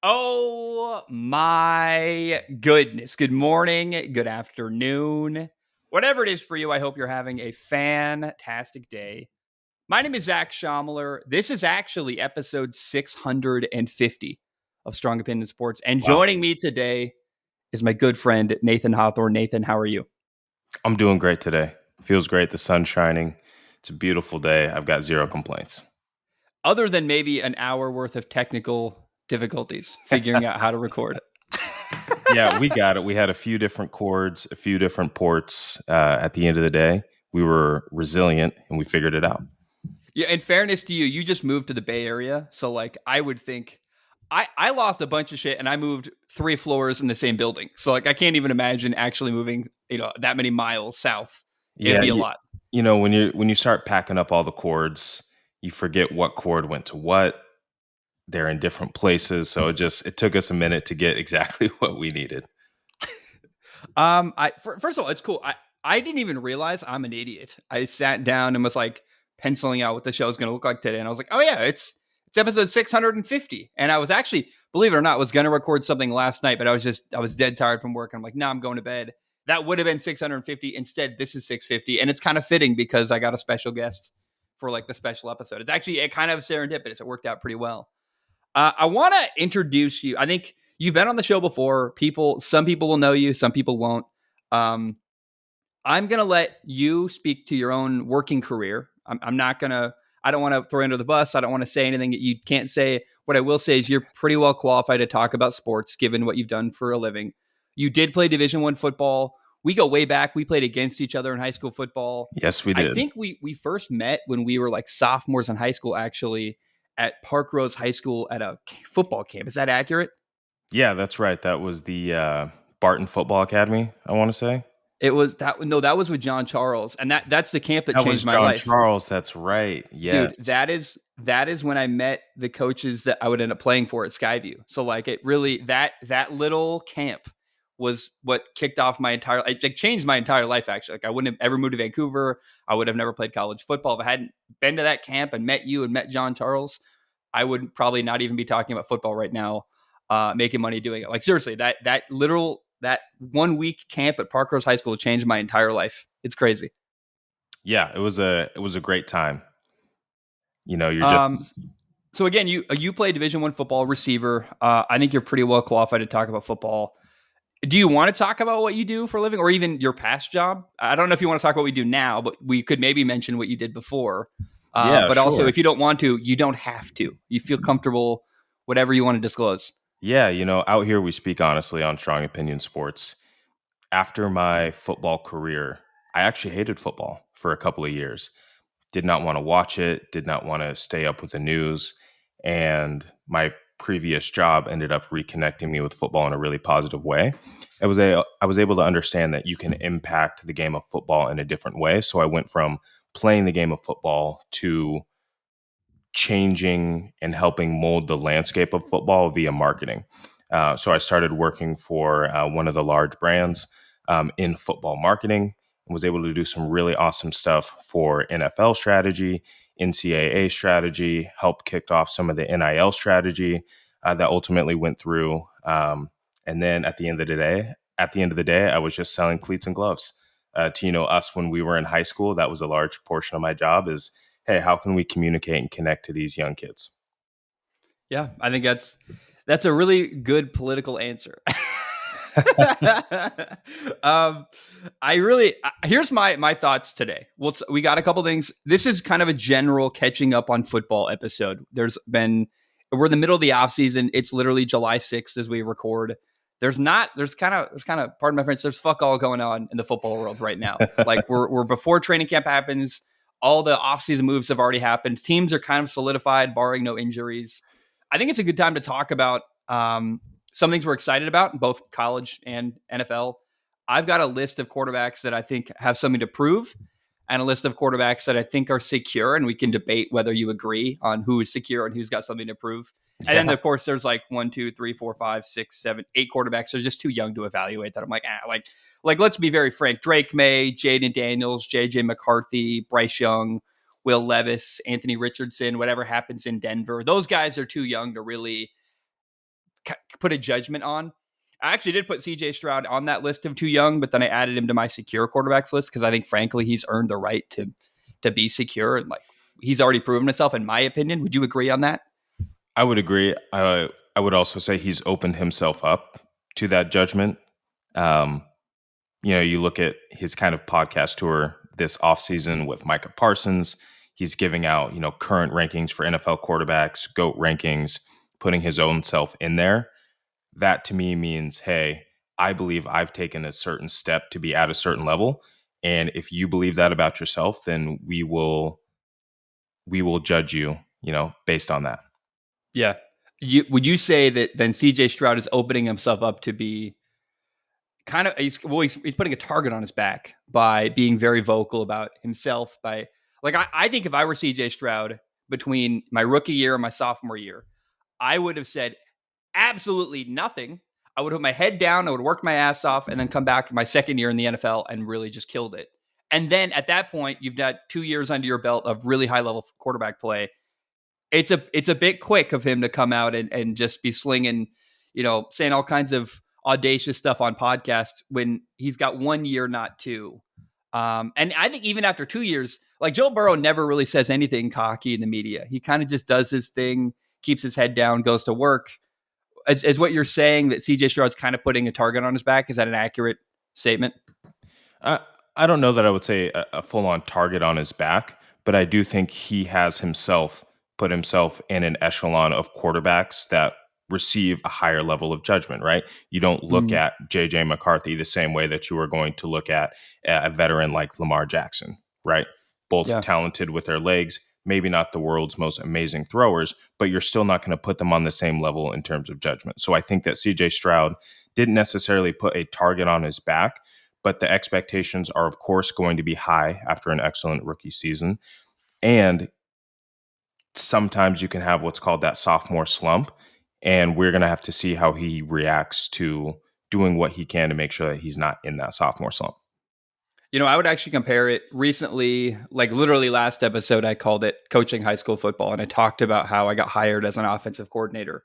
Oh my goodness. Good morning, good afternoon. Whatever it is for you, I hope you're having a fantastic day. My name is Zach Schomler. This is actually episode 650 of Strong Opinion Sports. And Wow. joining me today is my good friend, Nathan Hawthorne. Nathan, how are you? I'm doing great today. Feels great. The sun's shining. It's a beautiful day. I've got zero complaints. Other than maybe an hour worth of technical difficulties figuring out how to record. Yeah, we got it. We had a few different chords, a few different ports. At the end of the day, we were resilient and we figured it out. Yeah, in fairness to you, you just moved to the Bay Area. So like I would think I lost a bunch of shit and I moved 3 floors in the same building. So like I can't even imagine actually moving, that many miles south. It'd Yeah, be a you, lot. you know when you start packing up all the chords, you forget what chord went to what. They're in different places, so it took us a minute to get exactly what we needed. First of all, it's cool. I didn't even realize I'm an idiot. I sat down and was like penciling out what the show's going to look like today, and I was like, oh yeah, it's episode 650. And I was actually, believe it or not, was going to record something last night, but I was dead tired from work. I'm like, no, I'm going to bed. That would have been 650. Instead, this is 650, and it's kind of fitting because I got a special guest for like the special episode. It's actually kind of serendipitous. It worked out pretty well. I want to introduce you. I think you've been on the show before. Some people will know you, some people won't. Um, I'm gonna let you speak to your own working career. I'm not gonna. I don't want to throw you under the bus. I don't want to say anything that you can't say. What I will say is you're pretty well qualified to talk about sports, given what you've done for a living. You did play Division I football. We go way back. We played against each other in high school football. Yes, we I did. think we first met when we were like sophomores in high school, actually, at Park Rose High School at a football camp. Is that accurate? Yeah, that's right. That was the Barton Football Academy, I want to say. It was that no, that was with John Charles, and that's the camp that That was changed my John life. Charles. That's right. Dude, Yes. that is when I met the coaches that I would end up playing for at Skyview. So like it really that little camp was what kicked off my entire it like changed my entire life actually. Like I wouldn't have ever moved to Vancouver. I would have never played college football if I hadn't been to that camp and met you and met John Charles. I would probably not even be talking about football right now, making money doing it. Like seriously, that 1 week camp at Park Rose High School changed my entire life. It's crazy. Yeah, it was a great time. You're just Um, so again, you play Division I football receiver. I think you're pretty well qualified to talk about football. Do you want to talk about what you do for a living, or even your past job? I don't know if you want to talk about what we do now, but we could maybe mention what you did before. yeah, But also, sure. if you don't want to, you don't have to. You feel comfortable, whatever you want to disclose. Yeah, out here we speak honestly on Strong Opinion Sports. After my football career, I actually hated football for a couple of years. Did not want to watch it, did not want to stay up with the news, and my previous job ended up reconnecting me with football in a really positive way. I was able to understand that you can impact the game of football in a different way. So I went from playing the game of football to changing and helping mold the landscape of football via marketing. So I started working for one of the large brands in football marketing and was able to do some really awesome stuff for NFL strategy, NCAA strategy, helped kick off some of the NIL strategy that ultimately went through. And then at the end of the day, I was just selling cleats and gloves. To us when we were in high school, that was a large portion of my job. Is hey, how can we communicate and connect to these young kids? Yeah, I think that's a really good political answer. um, here's my thoughts today. We got a couple things. This is kind of a general catching up on football episode. We're in the middle of the off season. It's literally July 6th as we record. There's kind of pardon my French. There's fuck all going on in the football world right now. Like we're before training camp happens. All the offseason moves have already happened. Teams are kind of solidified, barring no injuries. I think it's a good time to talk about some things we're excited about in both college and NFL. I've got a list of quarterbacks that I think have something to prove and a list of quarterbacks that I think are secure, and we can debate whether you agree on who is secure and who's got something to prove. And then, Yeah, of course, there's like 1, 2, 3, 4, 5, 6, 7, 8 quarterbacks. They're just too young to evaluate that. I'm like, let's be very frank. Drake May, Jaden Daniels, JJ McCarthy, Bryce Young, Will Levis, Anthony Richardson, whatever happens in Denver. Those guys are too young to really put a judgment on. I actually did put CJ Stroud on that list of too young, but then I added him to my secure quarterbacks list because I think, frankly, he's earned the right to be secure, and like he's already proven himself, in my opinion. Would you agree on that? I would agree. I would also say he's opened himself up to that judgment. Um, you look at his kind of podcast tour this offseason with Micah Parsons. He's giving out, current rankings for NFL quarterbacks, GOAT rankings, putting his own self in there. That to me means, hey, I believe I've taken a certain step to be at a certain level. And if you believe that about yourself, then we will judge you, based on that. Yeah. Would you say that then CJ Stroud is opening himself up to be kind of he's putting a target on his back by being very vocal about himself by like I think if I were CJ Stroud between my rookie year and my sophomore year, I would have said absolutely nothing. I would have my head down, I would have worked my ass off, and then come back my second year in the NFL and really just killed it. And then at that point, you've got 2 years under your belt of really high level quarterback play. It's a bit quick of him to come out and just be slinging, saying all kinds of audacious stuff on podcasts when he's got 1 year, not two. And I think even after 2 years, like Joe Burrow never really says anything cocky in the media. He kind of just does his thing, keeps his head down, goes to work. Is what you're saying that CJ Stroud's kind of putting a target on his back? Is that an accurate statement? I, I don't know that I would say a full on target on his back, but I do think he has himself put himself in an echelon of quarterbacks that receive a higher level of judgment, right? You don't look Mm, at JJ McCarthy the same way that you are going to look at a veteran like Lamar Jackson, right? Both yeah. talented with their legs, maybe not the world's most amazing throwers, but you're still not going to put them on the same level in terms of judgment. So I think that CJ Stroud didn't necessarily put a target on his back, but the expectations are, of course, going to be high after an excellent rookie season. And sometimes you can have what's called that sophomore slump. And we're going to have to see how he reacts to doing what he can to make sure that he's not in that sophomore slump. I would actually compare it recently, like literally last episode, I called it coaching high school football. And I talked about how I got hired as an offensive coordinator.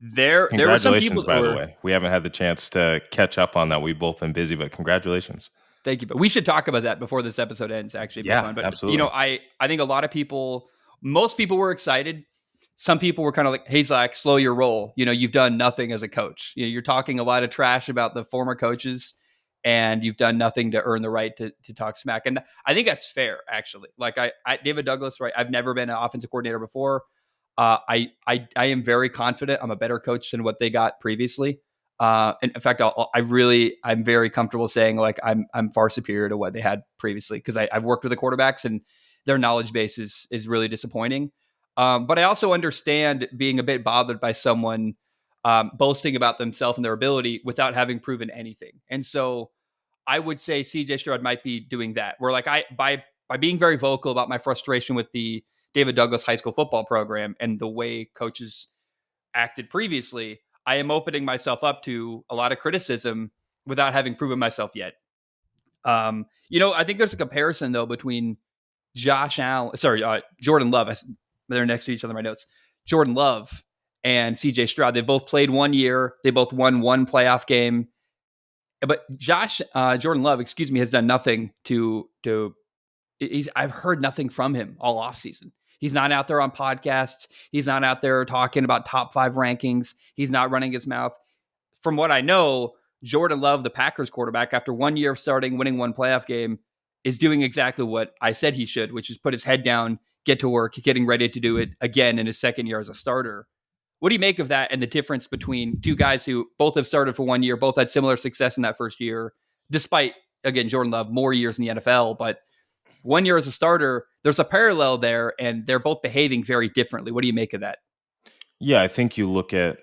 There were some people Congratulations, that by the were, way. We haven't had the chance to catch up on that. We've both been busy, but congratulations. thank you. But we should talk about that before this episode ends. Actually, it'd be Yeah, fun. But absolutely. I think a lot of people, most people were excited. Some people were kind of like, "Hey Zach, slow your roll. You've done nothing as a coach. You're talking a lot of trash about the former coaches, and you've done nothing to earn the right to talk smack." And I think that's fair, actually. Like David Douglas, right? I've never been an offensive coordinator before. I am very confident. I'm a better coach than what they got previously. And in fact, I'm very comfortable saying like I'm far superior to what they had previously because I've worked with the quarterbacks and their knowledge base is really disappointing. But I also understand being a bit bothered by someone boasting about themselves and their ability without having proven anything. And so I would say CJ Stroud might be doing that. Where like by being very vocal about my frustration with the David Douglas high school football program and the way coaches acted previously, I am opening myself up to a lot of criticism without having proven myself yet. I think there's a comparison though between Jordan Love. They're next to each other in my notes. Jordan Love and CJ Stroud. They both played 1 year. They both won one playoff game. But Jordan Love, excuse me, has done nothing to I've heard nothing from him all offseason. He's not out there on podcasts. He's not out there talking about top five rankings. He's not running his mouth. From what I know, Jordan Love, the Packers quarterback, after 1 year of starting, winning one playoff game, is doing exactly what I said he should, which is put his head down, get to work, getting ready to do it again in his second year as a starter. What do you make of that and the difference between two guys who both have started for 1 year, both had similar success in that first year, despite, again, Jordan Love, more years in the NFL, but 1 year as a starter, there's a parallel there, and they're both behaving very differently. What do you make of that? Yeah, I think you look at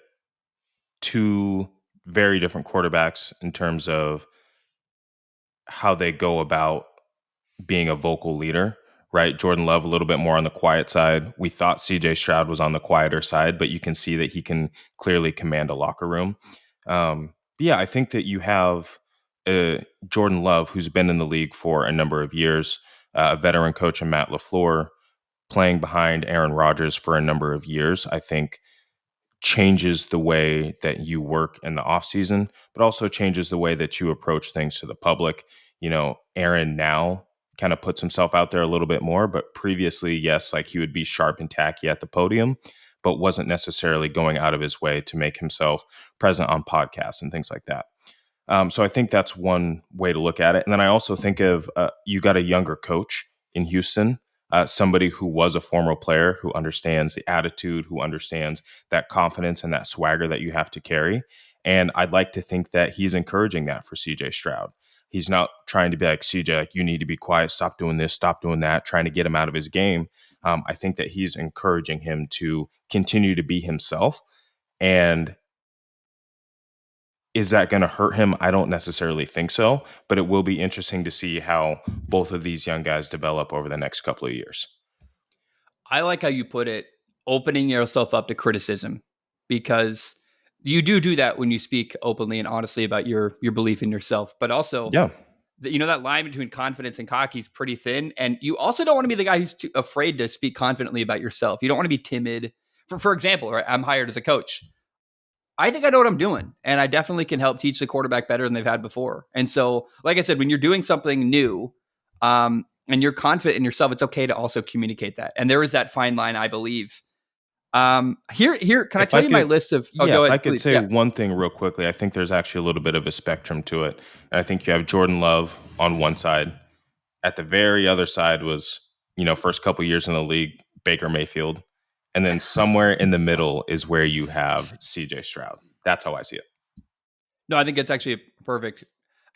two very different quarterbacks in terms of how they go about being a vocal leader, right? Jordan Love a little bit more on the quiet side. We thought CJ Stroud was on the quieter side, but you can see that he can clearly command a locker room. But yeah, I think that you have Jordan Love, who's been in the league for a number of years, a veteran coach in Matt LaFleur, playing behind Aaron Rodgers for a number of years. I think changes the way that you work in the off season, but also changes the way that you approach things to the public. Aaron now kind of puts himself out there a little bit more, but previously, yes, like he would be sharp and tacky at the podium, but wasn't necessarily going out of his way to make himself present on podcasts and things like that. So I think that's one way to look at it. And then I also think of you got a younger coach in Houston, somebody who was a former player who understands the attitude, who understands that confidence and that swagger that you have to carry. And I'd like to think that he's encouraging that for CJ Stroud. He's not trying to be like, CJ, like, you need to be quiet, stop doing this, stop doing that, trying to get him out of his game. I think that he's encouraging him to continue to be himself. And is that going to hurt him? I don't necessarily think so, but it will be interesting to see how both of these young guys develop over the next couple of years. I like how you put it, opening yourself up to criticism, because you do that when you speak openly and honestly about your belief in yourself. But also, Yeah, that line between confidence and cocky is pretty thin. And you also don't want to be the guy who's too afraid to speak confidently about yourself. You don't want to be timid. For example, right, I'm hired as a coach. I think I know what I'm doing, and I definitely can help teach the quarterback better than they've had before. And so, like I said, when you're doing something new, and you're confident in yourself, it's okay to also communicate that. And there is that fine line, I believe. Here, can I tell you my list of? Oh, go ahead, if I could please. say one thing real quickly, I think there's actually a little bit of a spectrum to it. And I think you have Jordan Love on one side. At the very other side was, first couple years in the league, Baker Mayfield. And then somewhere in the middle is where you have CJ Stroud. That's how I see it. No, I think it's actually perfect.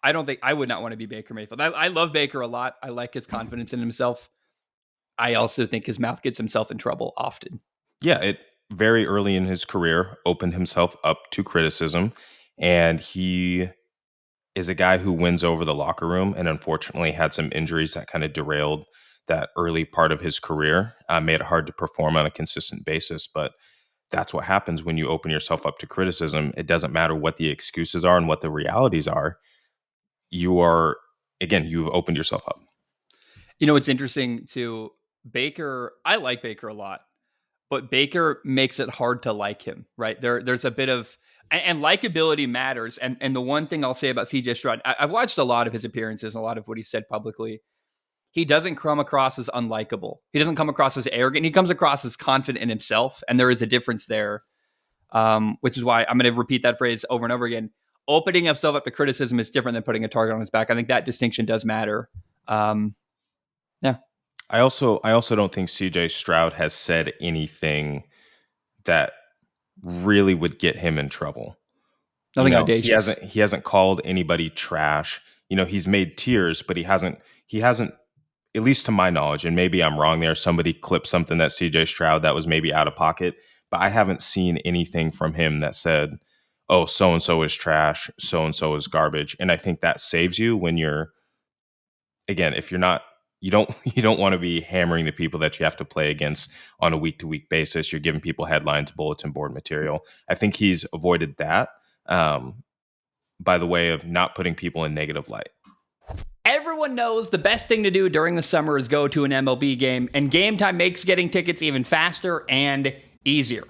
I don't think I would not want to be Baker Mayfield. I love Baker a lot. I like his confidence in himself. I also think his mouth gets himself in trouble often. Yeah, it very early in his career opened himself up to criticism, and he is a guy who wins over the locker room, and unfortunately had some injuries that kind of derailed that early part of his career, made it hard to perform on a consistent basis. But that's what happens when you open yourself up to criticism. It doesn't matter what the excuses are and what the realities are. You've opened yourself up. It's interesting to Baker. I like Baker a lot, but Baker makes it hard to like him, right? There's a bit of, and likability matters. And the one thing I'll say about CJ Stroud, I've watched a lot of his appearances and a lot of what he said publicly. He doesn't come across as unlikable. He doesn't come across as arrogant. He comes across as confident in himself. And there is a difference there, which is why I'm going to repeat that phrase over and over again. Opening himself up to criticism is different than putting a target on his back. I think that distinction does matter. Yeah. I also don't think CJ Stroud has said anything that really would get him in trouble. Nothing audacious. He hasn't called anybody trash. He's made tiers, but he hasn't, at least to my knowledge, and maybe I'm wrong there, somebody clipped something that CJ Stroud that was maybe out of pocket, but I haven't seen anything from him that said, oh, so-and-so is trash, so-and-so is garbage. And I think that saves you when you're, again, if you're not, you don't want to be hammering the people that you have to play against on a week-to-week basis. You're giving people headlines, bulletin board material. I think he's avoided that by the way of not putting people in negative light. Everyone knows the best thing to do during the summer is go to an MLB game, and Game Time makes getting tickets even faster and easier.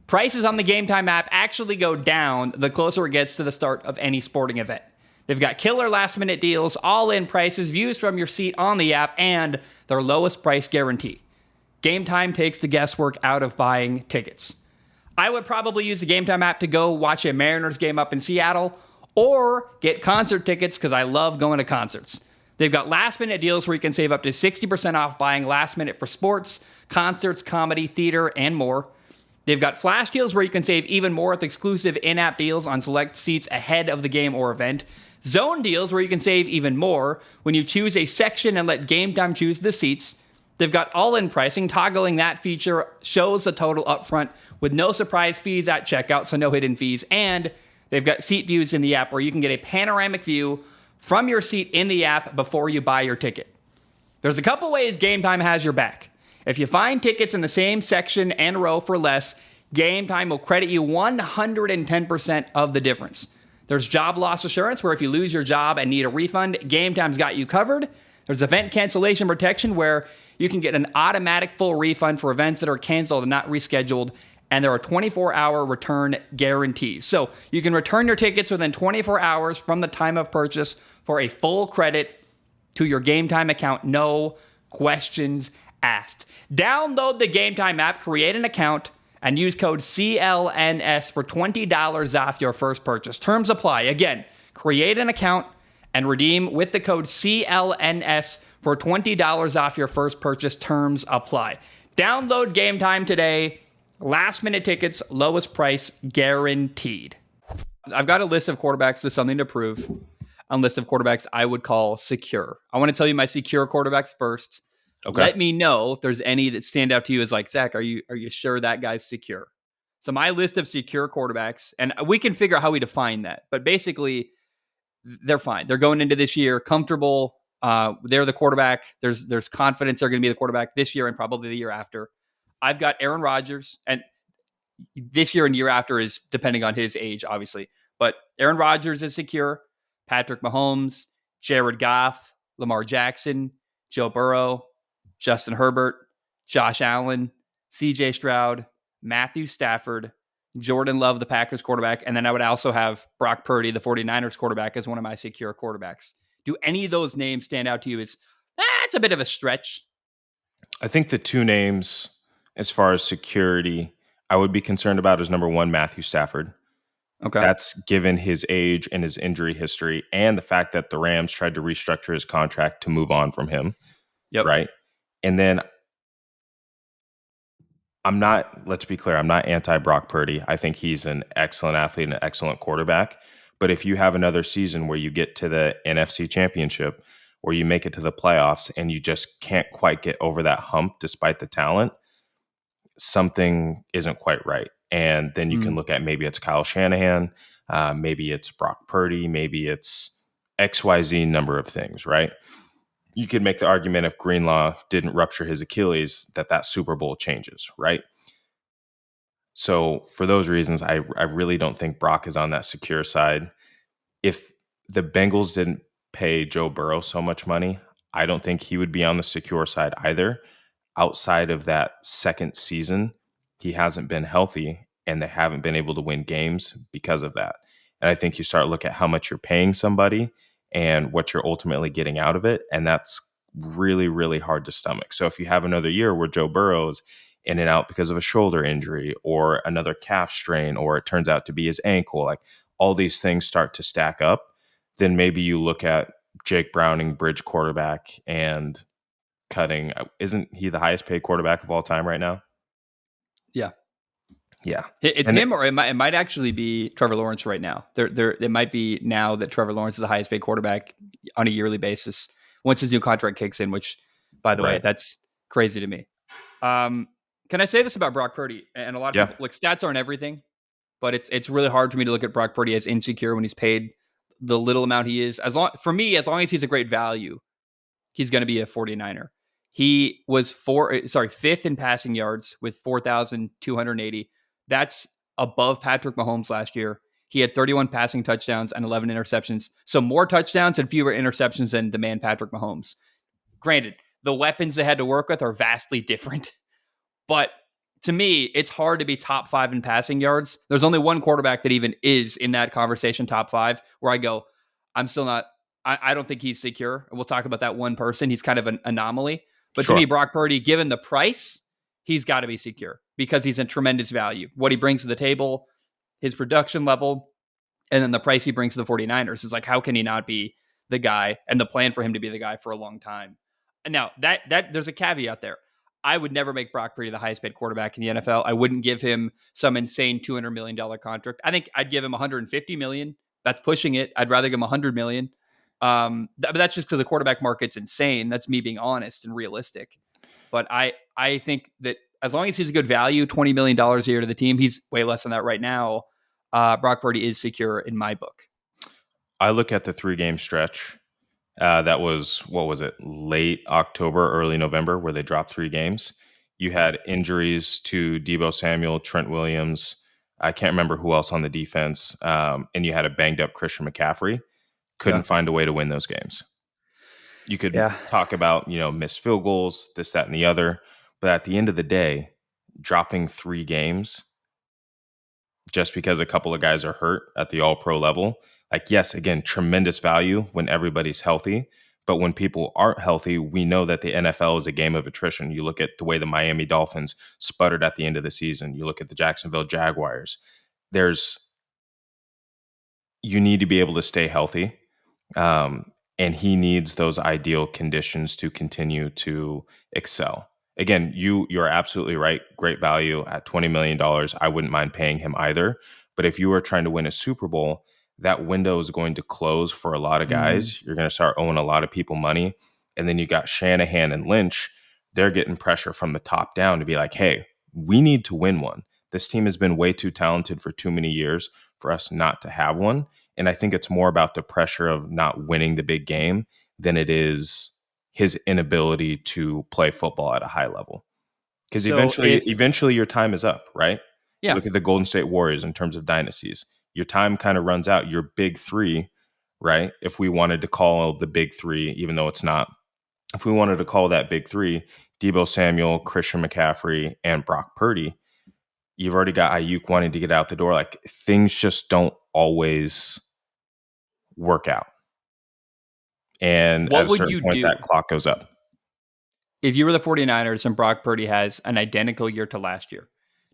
Prices on the Game Time app actually go down the closer it gets to the start of any sporting event. They've got killer last-minute deals, all-in prices, views from your seat on the app, and their lowest price guarantee. Game Time takes the guesswork out of buying tickets. I would probably use the Game Time app to go watch a Mariners game up in Seattle, or get concert tickets because I love going to concerts. They've got last-minute deals where you can save up to 60% off buying last minute for sports, concerts, comedy, theater, and more. They've got flash deals where you can save even more with exclusive in-app deals on select seats ahead of the game or event. Zone deals where you can save even more when you choose a section and let Game Time choose the seats. They've got all-in pricing. Toggling that feature shows the total upfront with no surprise fees at checkout, so no hidden fees. And they've got seat views in the app where you can get a panoramic view from your seat in the app before you buy your ticket. There's a couple ways Game Time has your back. If you find tickets in the same section and row for less, Game Time will credit you 110% of the difference. There's job loss assurance, where if you lose your job and need a refund, Game Time's got you covered. There's event cancellation protection, where you can get an automatic full refund for events that are canceled and not rescheduled. and there are 24-hour return guarantees. So you can return your tickets within 24 hours from the time of purchase for a full credit to your Game Time account. No questions asked. Download the Game Time app, create an account, and use code CLNS for $20 off your first purchase. Terms apply. Again, create an account and redeem with the code CLNS for $20 off your first purchase. Terms apply. Download Game Time today. Last minute tickets, lowest price guaranteed. I've got a list of quarterbacks with something to prove. A list of quarterbacks I would call secure. I want to tell you my secure quarterbacks first. Okay. Let me know if there's any that stand out to you as like, Zach, are you sure that guy's secure? So my list of secure quarterbacks, and we can figure out how we define that, but basically they're fine. They're going into this year comfortable. They're the quarterback. There's confidence they're going to be the quarterback this year and probably the year after. I've got Aaron Rodgers, and this year and year after is depending on his age, obviously. But Aaron Rodgers is secure. Patrick Mahomes, Jared Goff, Lamar Jackson, Joe Burrow, Justin Herbert, Josh Allen, CJ Stroud, Matthew Stafford, Jordan Love, the Packers quarterback, and then I would also have Brock Purdy, the 49ers quarterback, as one of my secure quarterbacks. Do any of those names stand out to you as, it's a bit of a stretch? I think the two names, as far as security, I would be concerned about is number one, Matthew Stafford. Okay. That's given his age and his injury history and the fact that the Rams tried to restructure his contract to move on from him. Yep. Right. And then let's be clear, I'm not anti-Brock Purdy. I think he's an excellent athlete and an excellent quarterback. But if you have another season where you get to the NFC Championship, or you make it to the playoffs and you just can't quite get over that hump despite the talent, something isn't quite right. And then you can look at maybe it's Kyle Shanahan, maybe it's Brock Purdy, maybe it's XYZ number of things, right? You could make the argument if Greenlaw didn't rupture his Achilles, that Super Bowl changes, right? So for those reasons, I really don't think Brock is on that secure side. If the Bengals didn't pay Joe Burrow so much money, I don't think he would be on the secure side either. Outside of that second season, he hasn't been healthy and they haven't been able to win games because of that. And I think you start to look at how much you're paying somebody and what you're ultimately getting out of it. And that's really, really hard to stomach. So if you have another year where Joe Burrow's in and out because of a shoulder injury or another calf strain, or it turns out to be his ankle, like all these things start to stack up, then maybe you look at Jake Browning, bridge quarterback, and cutting. Isn't he the highest paid quarterback of all time right now? Yeah. Yeah. It's him, or it might actually be Trevor Lawrence right now. It might be now that Trevor Lawrence is the highest paid quarterback on a yearly basis once his new contract kicks in, which, by the way, that's crazy to me. Can I say this about Brock Purdy? And a lot of people, like, stats aren't everything, but it's really hard for me to look at Brock Purdy as insecure when he's paid the little amount he is. As long as he's a great value, he's going to be a 49er. He was fifth in passing yards with 4,280. That's above Patrick Mahomes last year. He had 31 passing touchdowns and 11 interceptions. So more touchdowns and fewer interceptions than the man Patrick Mahomes. Granted, the weapons they had to work with are vastly different. But to me, it's hard to be top 5 in passing yards. There's only one quarterback that even is in that conversation, top 5, where I go, I'm still not, I don't think he's secure. We'll talk about that one person. He's kind of an anomaly. But to me, Brock Purdy, given the price, he's got to be secure because he's a tremendous value. What he brings to the table, his production level, and then the price he brings to the 49ers is like, how can he not be the guy, and the plan for him to be the guy for a long time? And now that there's a caveat there. I would never make Brock Purdy the highest paid quarterback in the NFL. I wouldn't give him some insane $200 million contract. I think I'd give him $150 million. That's pushing it. I'd rather give him $100 million. But that's just because the quarterback market's insane. That's me being honest and realistic. But I think that as long as he's a good value, $20 million a year to the team, he's way less than that right now. Brock Purdy is secure in my book. I look at the 3-game stretch. That was, what was it, late October, early November, where they dropped 3 games. You had injuries to Deebo Samuel, Trent Williams. I can't remember who else on the defense. And you had a banged up Christian McCaffrey. Couldn't find a way to win those games. You could talk about, missed field goals, this, that, and the other. But at the end of the day, dropping 3 games just because a couple of guys are hurt at the all pro level. Like, yes, again, tremendous value when everybody's healthy. But when people aren't healthy, we know that the NFL is a game of attrition. You look at the way the Miami Dolphins sputtered at the end of the season. You look at the Jacksonville Jaguars. There's You need to be able to stay healthy. And he needs those ideal conditions to continue to excel. Again, you're absolutely right. Great value at $20 million. I wouldn't mind paying him either. But if you are trying to win a Super Bowl, that window is going to close for a lot of Mm. guys. You're going to start owing a lot of people money. And then you got Shanahan and Lynch. They're getting pressure from the top down to be like, hey, we need to win one. This team has been way too talented for too many years for us not to have one. And I think it's more about the pressure of not winning the big game than it is his inability to play football at a high level. Because So if eventually your time is up, right? You yeah, look at the Golden State Warriors in terms of dynasties. Your time kind of runs out. Your big three, right? If we wanted to call the big three, even though it's not, if we wanted to call that big three, Debo Samuel, Christian McCaffrey, and Brock Purdy, you've already got Ayuk wanting to get out the door. Like, things just don't always work out. And at what a would certain you point, that do clock goes up. if you were the 49ers and Brock Purdy has an identical year to last year?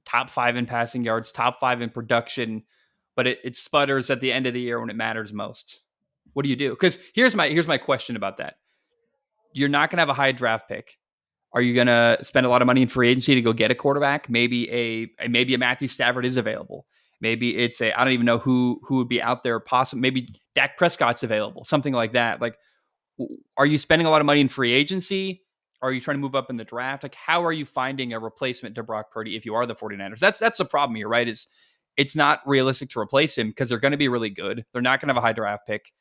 Top 5 in passing yards, top 5 in production, but it sputters at the end of the year when it matters most. What do you do? Because here's my question about that. You're not going to have a high draft pick. Are you going to spend a lot of money in free agency to go get a quarterback? Maybe a Matthew Stafford is available. Maybe it's a I don't even know who would be out there. Possible maybe Dak Prescott's available. Something like that. Like, are you spending a lot of money in free agency? Are you trying to move up in the draft? Like, how are you finding a replacement to Brock Purdy if you are the 49ers? That's the problem here, right? Is it's not realistic to replace him because they're going to be really good. They're not going to have a high draft pick.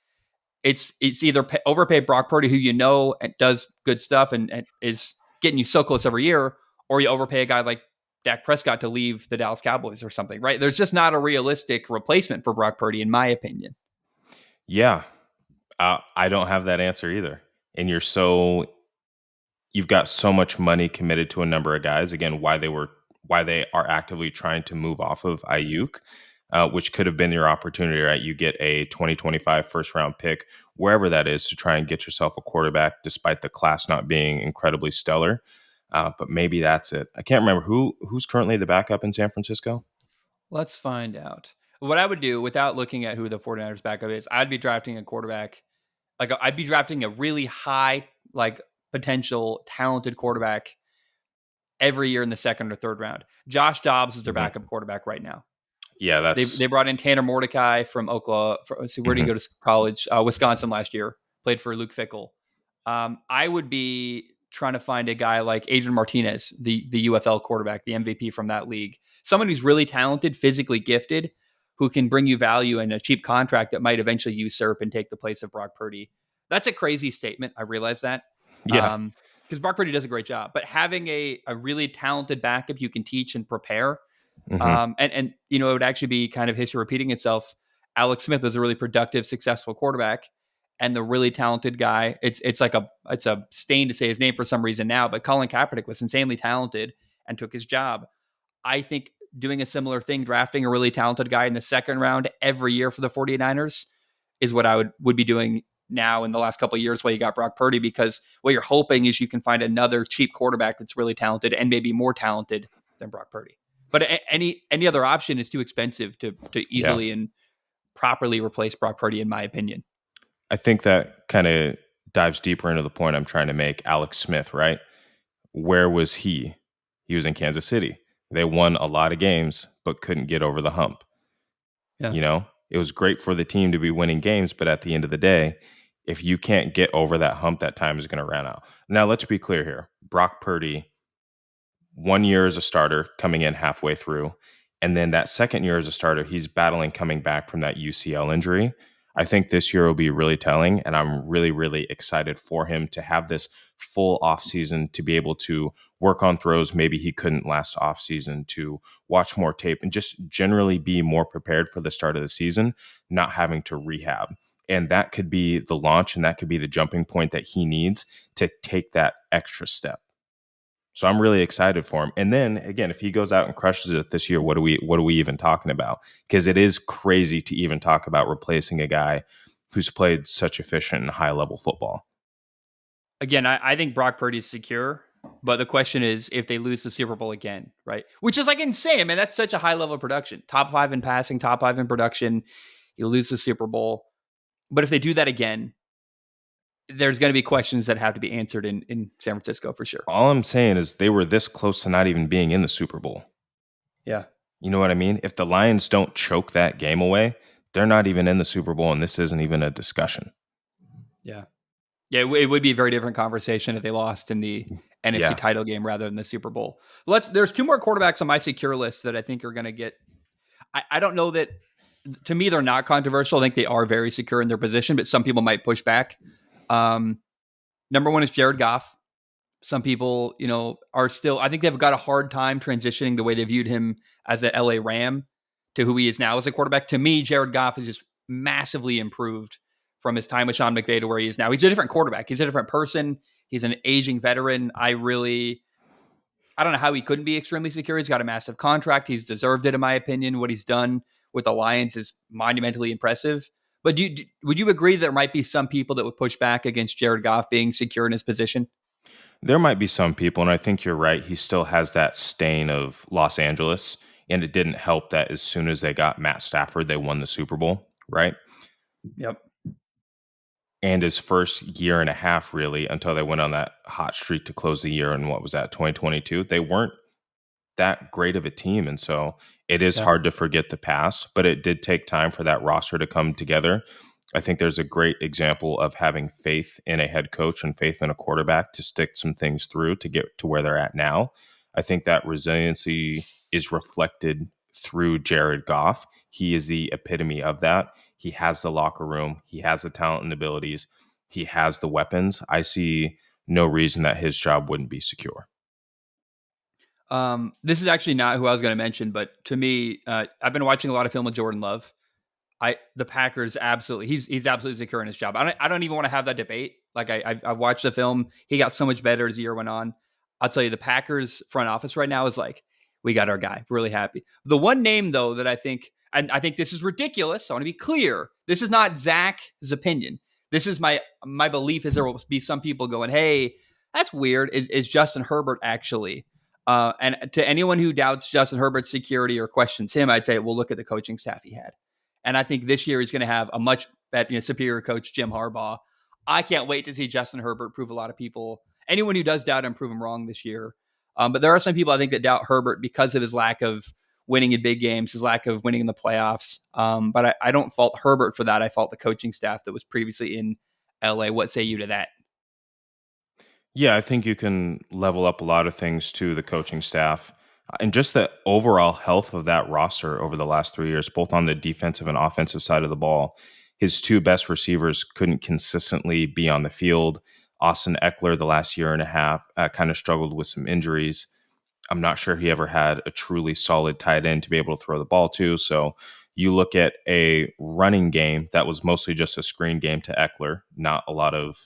It's either overpay Brock Purdy, who you know does good stuff and is getting you so close every year, or you overpay a guy like Dak Prescott to leave the Dallas Cowboys or something, right? There's just not a realistic replacement for Brock Purdy, in my opinion. Yeah, I don't have that answer either. And you've got so much money committed to a number of guys. Again, why they are actively trying to move off of Ayuk, which could have been your opportunity, right? You get a 2025 first round pick, wherever that is, to try and get yourself a quarterback, despite the class not being incredibly stellar. But maybe that's it. I can't remember who's currently the backup in San Francisco. Let's find out. What I would do without looking at who the 49ers backup is, I'd be drafting a quarterback. I'd be drafting a really high, like, potential talented quarterback every year in the second or third round. Josh Dobbs is their Mhm. backup quarterback right now. Yeah, They that's brought in Tanner Mordecai from Oklahoma. Let's see, where did he mhm. go to college? Wisconsin last year. Played for Luke Fickell. I would be trying to find a guy like Adrian Martinez, the UFL quarterback, the MVP from that league. Someone who's really talented, physically gifted, who can bring you value in a cheap contract that might eventually usurp and take the place of Brock Purdy. That's a crazy statement. I realize that. Yeah. Because Brock Purdy does a great job. But having a really talented backup you can teach and prepare, Mhm. and it would actually be kind of history repeating itself. Alex Smith is a really productive, successful quarterback, and the really talented guy. It's a stain to say his name for some reason now, but Colin Kaepernick was insanely talented and took his job. I think doing a similar thing, drafting a really talented guy in the second round every year for the 49ers is what I would be doing now in the last couple of years while you got Brock Purdy, because what you're hoping is you can find another cheap quarterback that's really talented and maybe more talented than Brock Purdy. But any other option is too expensive to Yeah. easily and properly replace Brock Purdy, in my opinion. I think that kind of dives deeper into the point I'm trying to make. Alex Smith, right? Where was he? He was in Kansas City. They won a lot of games, but couldn't get over the hump. Yeah. It was great for the team to be winning games, but at the end of the day, if you can't get over that hump, that time is going to run out. Now, let's be clear here. Brock Purdy, 1 year as a starter, coming in halfway through. And then that second year as a starter, he's battling coming back from that UCL injury. I think this year will be really telling, and I'm really, really excited for him to have this full offseason to be able to work on throws maybe he couldn't last offseason, to watch more tape and just generally be more prepared for the start of the season, not having to rehab. And that could be the launch, and that could be the jumping point that he needs to take that extra step. So I'm really excited for him. And then again, if he goes out and crushes it this year, what are we even talking about? Because it is crazy to even talk about replacing a guy who's played such efficient and high level football. Again, I think Brock Purdy's secure, but the question is if they lose the Super Bowl again, right? Which is like insane. I mean, that's such a high level of production. Top five in passing, top five in production. You lose the Super Bowl. But if they do that again, there's going to be questions that have to be answered in San Francisco for sure. All I'm saying is they were this close to not even being in the Super Bowl. Yeah. You know what I mean? If the Lions don't choke that game away, they're not even in the Super Bowl, and this isn't even a discussion. Yeah. Yeah. It would be a very different conversation if they lost in the NFC Yeah. title game rather than the Super Bowl. There's two more quarterbacks on my secure list that I think are going to get. I don't know that to me, they're not controversial. I think they are very secure in their position, but some people might push back. Um, Number one is Jared Goff. Some people, are still, I think they've got a hard time transitioning the way they viewed him as an LA Ram to who he is now as a quarterback. To me, Jared Goff is just massively improved from his time with Sean McVay to where he is now. He's a different quarterback. He's a different person. He's an aging veteran. I don't know how he couldn't be extremely secure. He's got a massive contract. He's deserved it, in my opinion. What he's done with the Lions is monumentally impressive. But would you agree that there might be some people that would push back against Jared Goff being secure in his position? There might be some people, and I think you're right. He still has that stain of Los Angeles, and it didn't help that as soon as they got Matt Stafford, they won the Super Bowl, right? Yep. And his first year and a half, really, until they went on that hot streak to close the year. And what was that, 2022? They weren't that great of a team. And so it is Yeah. hard to forget the past, but it did take time for that roster to come together. I think there's a great example of having faith in a head coach and faith in a quarterback to stick some things through to get to where they're at now. I think that resiliency is reflected through Jared Goff. He is the epitome of that. He has the locker room, he has the talent and abilities, he has the weapons. I see no reason that his job wouldn't be secure. This is actually not who I was going to mention, but to me, I've been watching a lot of film with Jordan Love. The Packers absolutely he's absolutely secure in his job. I don't even want to have that debate. Like I've watched the film. He got so much better as the year went on. I'll tell you, the Packers front office right now is like, we got our guy. Really happy. The one name though that I think, and I think this is ridiculous. I want to be clear. This is not Zach's opinion. This is my belief. Is there will be some people going, hey, that's weird. Is Justin Herbert actually? And to anyone who doubts Justin Herbert's security or questions him, I'd say, well, look at the coaching staff he had. And I think this year he's going to have a much better, superior coach, Jim Harbaugh. I can't wait to see Justin Herbert prove a lot of people, anyone who does doubt him, prove him wrong this year. But there are some people I think that doubt Herbert because of his lack of winning in big games, his lack of winning in the playoffs. But I don't fault Herbert for that. I fault the coaching staff that was previously in LA. What say you to that? Yeah, I think you can level up a lot of things to the coaching staff and just the overall health of that roster over the last 3 years, both on the defensive and offensive side of the ball. His two best receivers couldn't consistently be on the field. Austin Eckler, the last year and a half, kind of struggled with some injuries. I'm not sure he ever had a truly solid tight end to be able to throw the ball to. So you look at a running game that was mostly just a screen game to Eckler, not a lot of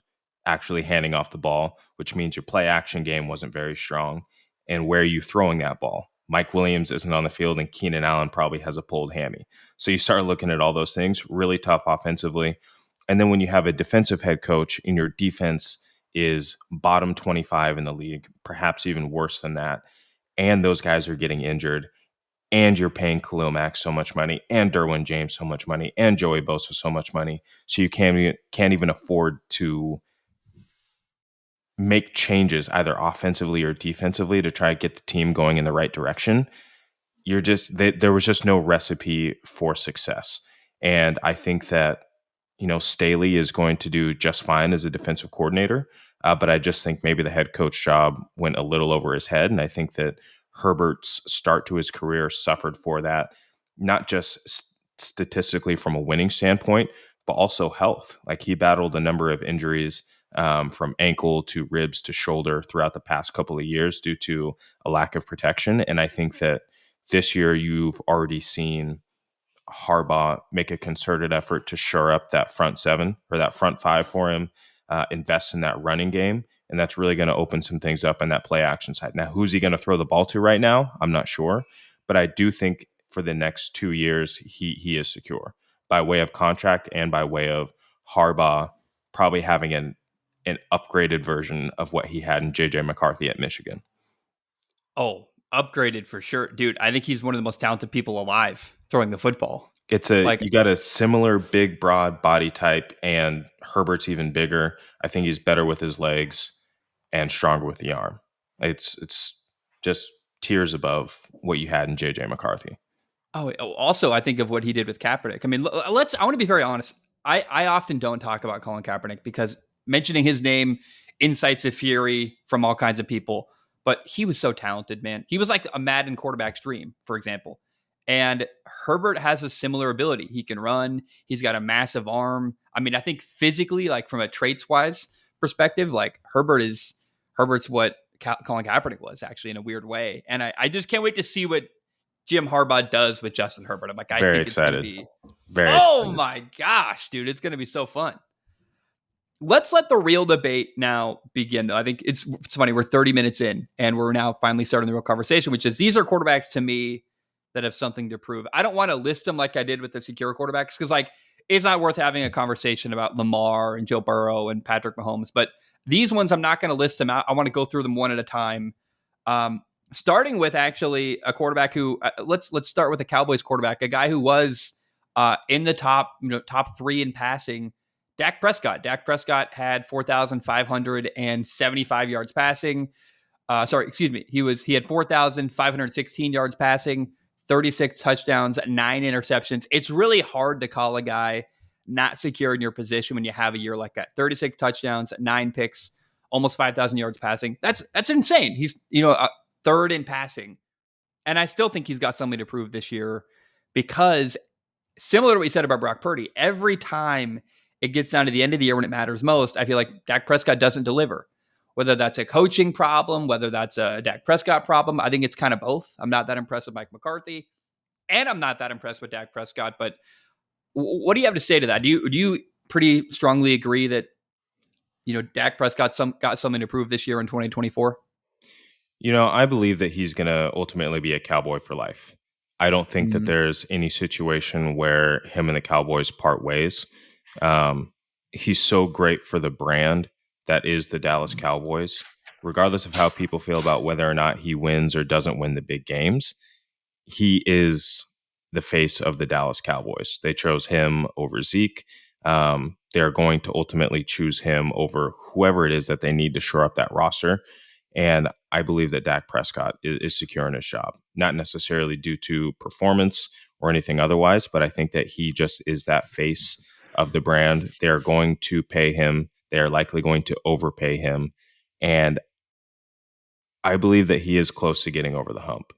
actually handing off the ball, which means your play action game wasn't very strong. And where are you throwing that ball? Mike Williams isn't on the field, and Keenan Allen probably has a pulled hammy. So you start looking at all those things, really tough offensively. And then when you have a defensive head coach and your defense is bottom 25 in the league, perhaps even worse than that, and those guys are getting injured, and you're paying Khalil Mack so much money, and Derwin James so much money, and Joey Bosa so much money, so you can't even afford to make changes either offensively or defensively to try to get the team going in the right direction. There was just no recipe for success, and I think that Staley is going to do just fine as a defensive coordinator. But I just think maybe the head coach job went a little over his head. And I think that Herbert's start to his career suffered for that, not just statistically from a winning standpoint, but also health. Like he battled a number of injuries from ankle to ribs to shoulder throughout the past couple of years due to a lack of protection. And I think that this year you've already seen Harbaugh make a concerted effort to shore up that front seven or that front five for him, invest in that running game, And that's really going to open some things up in that play action side. Now, who's he going to throw the ball to right now? I'm not sure. But I do think for the next 2 years, he is secure by way of contract and by way of Harbaugh probably having an upgraded version of what he had in JJ McCarthy at Michigan. Oh, upgraded for sure. Dude, I think he's one of the most talented people alive throwing the football. Like, You got a similar big, broad body type, and Herbert's even bigger. I think he's better with his legs and stronger with the arm. It's just tiers above what you had in JJ McCarthy. also, I think of what he did with Kaepernick. I mean, I want to be very honest. I often don't talk about Colin Kaepernick because mentioning his name incites a fury from all kinds of people. But he was so talented, man. He was like a Madden quarterback's dream, for example. And Herbert has a similar ability. He can run. He's got a massive arm. I mean, I think physically, like from a traits wise perspective, like Herbert's what Colin Kaepernick was actually in a weird way. And I just can't wait to see what Jim Harbaugh does with Justin Herbert. I'm like, I Very think it's going to excited. be, Very oh excited. my gosh, dude, it's going to be so fun. Let's let the real debate now begin, though. I think it's funny. We're 30 minutes in, and we're now finally starting the real conversation, which is these are quarterbacks to me that have something to prove. I don't want to list them like I did with the secure quarterbacks because, like, it's not worth having a conversation about Lamar and Joe Burrow and Patrick Mahomes. But these ones, I'm not going to list them out. I want to go through them one at a time. Starting with actually a quarterback who let's start with a Cowboys quarterback, a guy who was in the top 3 in passing. Dak Prescott. Dak Prescott had 4,575 yards passing. Excuse me. He had 4,516 yards passing, 36 touchdowns, 9 interceptions. It's really hard to call a guy not secure in your position when you have a year like that. 36 touchdowns, 9 picks, almost 5,000 yards passing. That's insane. He's third in passing, and I still think he's got something to prove this year because similar to what you said about Brock Purdy, every time it gets down to the end of the year when it matters most, I feel like Dak Prescott doesn't deliver. Whether that's a coaching problem, whether that's a Dak Prescott problem, I think it's kind of both. I'm not that impressed with Mike McCarthy, and I'm not that impressed with Dak Prescott. But what do you have to say to that? Do you pretty strongly agree that Dak Prescott got something to prove this year in 2024? I believe that he's going to ultimately be a Cowboy for life. I don't think that there's any situation where him and the Cowboys part ways. He's so great for the brand that is the Dallas Cowboys, regardless of how people feel about whether or not he wins or doesn't win the big games. He is the face of the Dallas Cowboys. They chose him over Zeke. They're going to ultimately choose him over whoever it is that they need to shore up that roster. And I believe that Dak Prescott is secure in his job, not necessarily due to performance or anything otherwise, but I think that he just is that face of the brand. They're going to pay him. They're likely going to overpay him. And I believe that he is close to getting over the hump.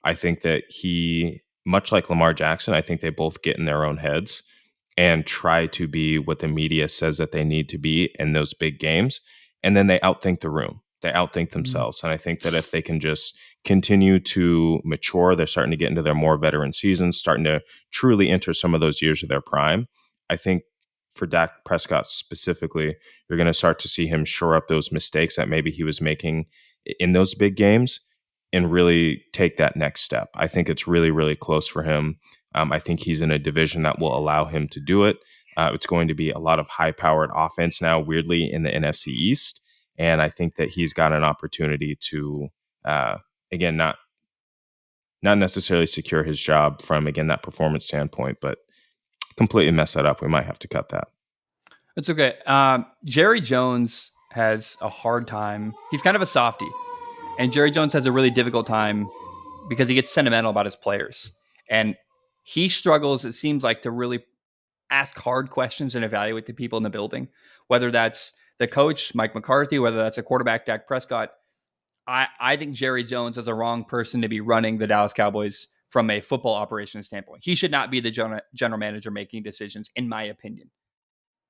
I think that he, much like Lamar Jackson, I think they both get in their own heads and try to be what the media says that they need to be in those big games. And then they outthink the room. They outthink themselves. And I think that if they can just continue to mature, they're starting to get into their more veteran seasons, starting to truly enter some of those years of their prime. I think for Dak Prescott specifically, you're going to start to see him shore up those mistakes that maybe he was making in those big games and really take that next step. I think it's really, really close for him. I think he's in a division that will allow him to do it. It's going to be a lot of high-powered offense now, weirdly, in the NFC East. And I think that he's got an opportunity to, again, not necessarily secure his job from, again, that performance standpoint, but completely mess that up. We might have to cut that. It's okay. Jerry Jones has a hard time. He's kind of a softie. And Jerry Jones has a really difficult time because he gets sentimental about his players. And he struggles, it seems like, to really ask hard questions and evaluate the people in the building, whether that's the coach, Mike McCarthy, whether that's a quarterback, Dak Prescott. I think Jerry Jones is a wrong person to be running the Dallas Cowboys from a football operations standpoint. He should not be the general manager making decisions, in my opinion.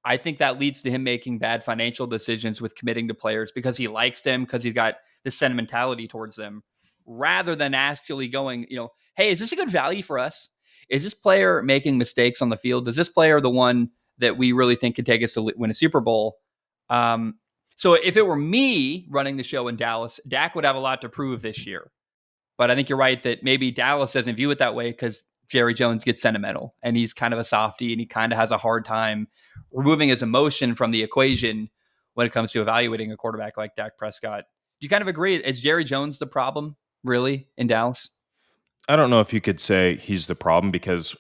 I think that leads to him making bad financial decisions with committing to players because he likes them, because he's got this sentimentality towards them, rather than actually going, hey, is this a good value for us? Is this player making mistakes on the field? Is this player the one that we really think can take us to win a Super Bowl? So if it were me running the show in Dallas, Dak would have a lot to prove this year. But I think you're right that maybe Dallas doesn't view it that way because Jerry Jones gets sentimental and he's kind of a softie and he kind of has a hard time removing his emotion from the equation when it comes to evaluating a quarterback like Dak Prescott. Do you kind of agree? Is Jerry Jones the problem, really, in Dallas? I don't know if you could say he's the problem because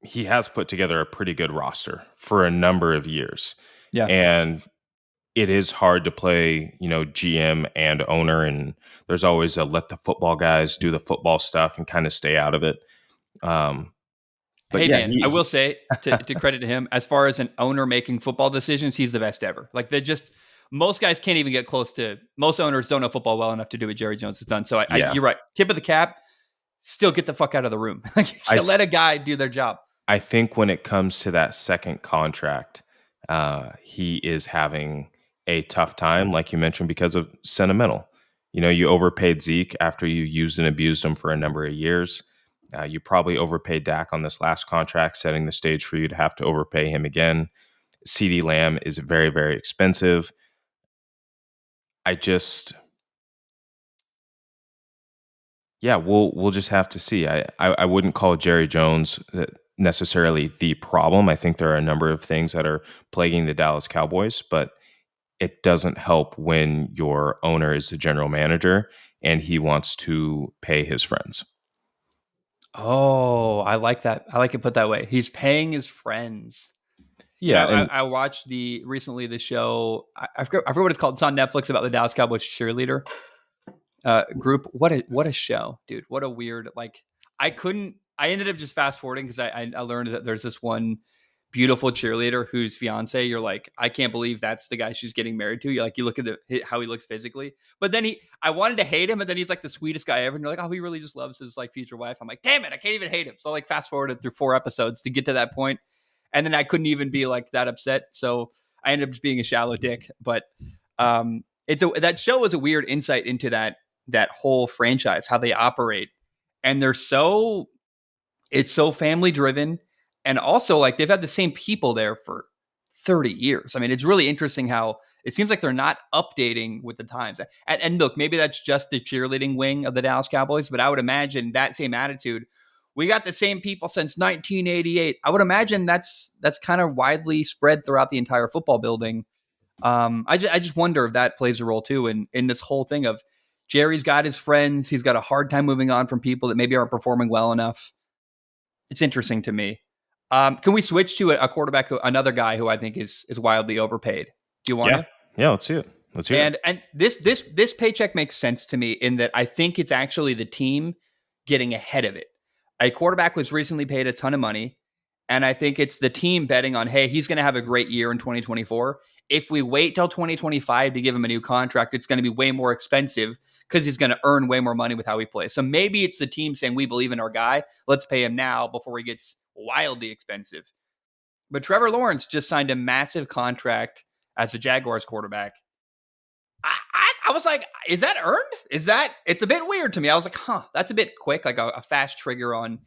he has put together a pretty good roster for a number of years. Yeah. And it is hard to play, GM and owner, and there's always a let the football guys do the football stuff and kind of stay out of it. Um, but Hey, yeah, man, I will say to credit to him, as far as an owner making football decisions, he's the best ever. Like, they just, most guys can't even get close to, most owners don't know football well enough to do what Jerry Jones has done. So yeah, you're right. Tip of the cap, still get the fuck out of the room. Like, you I, can't s- let a guy do their job. I think when it comes to that second contract, he is having a tough time, like you mentioned, because of sentimental. You overpaid Zeke after you used and abused him for a number of years. You probably overpaid Dak on this last contract, setting the stage for you to have to overpay him again. CD Lamb is very, very expensive. I just, yeah, we'll just have to see. I wouldn't call Jerry Jones necessarily the problem. I think there are a number of things that are plaguing the Dallas Cowboys, but it doesn't help when your owner is the general manager and he wants to pay his friends. Oh, I like that. I like it put that way. He's paying his friends. Yeah, and I watched recently the show. I forget what it's called. It's on Netflix about the Dallas Cowboys cheerleader group. What a show, dude. What a weird, like, I couldn't, I ended up just fast forwarding because I learned that there's this one beautiful cheerleader whose fiance, you're like, I can't believe that's the guy she's getting married to. You're like, you look at how he looks physically, but then I wanted to hate him, and then he's like the sweetest guy ever, and you're like, oh, he really just loves his like future wife. I'm like, damn it, I can't even hate him. So I like fast forwarded through 4 episodes to get to that point, and then I couldn't even be like that upset. So I ended up just being a shallow dick. But that show was a weird insight into that whole franchise, how they operate. And it's so family driven. And also, like, they've had the same people there for 30 years. I mean, it's really interesting how it seems like they're not updating with the times. And look, maybe that's just the cheerleading wing of the Dallas Cowboys, but I would imagine that same attitude. We got the same people since 1988. I would imagine that's kind of widely spread throughout the entire football building. I just wonder if that plays a role too in this whole thing of Jerry's got his friends. He's got a hard time moving on from people that maybe aren't performing well enough. It's interesting to me. Can we switch to a quarterback, another guy who I think is wildly overpaid? Do you want yeah, to? yeah, let's see it. Let's hear it. And this paycheck makes sense to me in that I think it's actually the team getting ahead of it. A quarterback was recently paid a ton of money, and I think it's the team betting on, hey, he's going to have a great year in 2024. If we wait till 2025 to give him a new contract, it's going to be way more expensive because he's going to earn way more money with how he plays. So maybe it's the team saying, we believe in our guy. Let's pay him now before he gets wildly expensive. But Trevor Lawrence just signed a massive contract as a Jaguars quarterback. I was like, is that earned? It's a bit weird to me. I was like, that's a bit quick, like a fast trigger on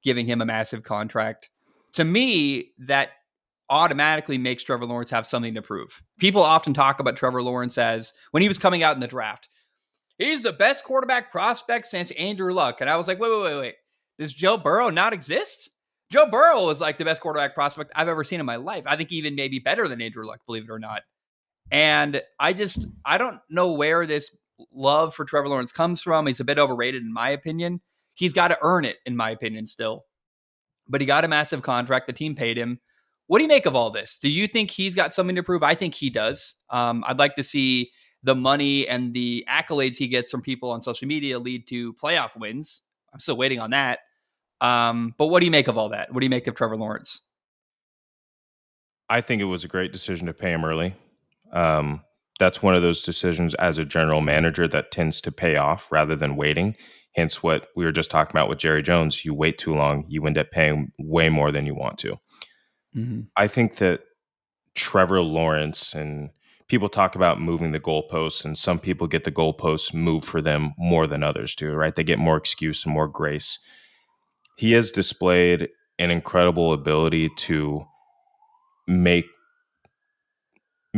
giving him a massive contract. To me, that automatically makes Trevor Lawrence have something to prove. People often talk about Trevor Lawrence as when he was coming out in the draft, he's the best quarterback prospect since Andrew Luck. And I was like, wait. Does Joe Burrow not exist? Joe Burrow is like the best quarterback prospect I've ever seen in my life. I think even maybe better than Andrew Luck, believe it or not. And I don't know where this love for Trevor Lawrence comes from. He's a bit overrated, in my opinion. He's got to earn it, in my opinion, still. But he got a massive contract. The team paid him. What do you make of all this? Do you think he's got something to prove? I think he does. I'd like to see the money and the accolades he gets from people on social media lead to playoff wins. I'm still waiting on that. But what do you make of all that? What do you make of Trevor Lawrence? I think it was a great decision to pay him early. Um, that's one of those decisions as a general manager that tends to pay off rather than waiting. Hence, what we were just talking about with Jerry Jones. You wait too long, you end up paying way more than you want to. Mm-hmm. I think that Trevor Lawrence and people talk about moving the goalposts, and some people get the goalposts moved for them more than others do, right? They get more excuse and more grace. He has displayed an incredible ability to make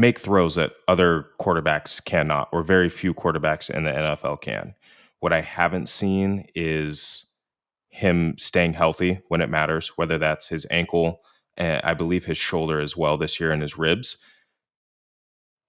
make throws that other quarterbacks cannot, or very few quarterbacks in the NFL can. What I haven't seen is him staying healthy when it matters, whether that's his ankle, and I believe his shoulder as well this year, and his ribs.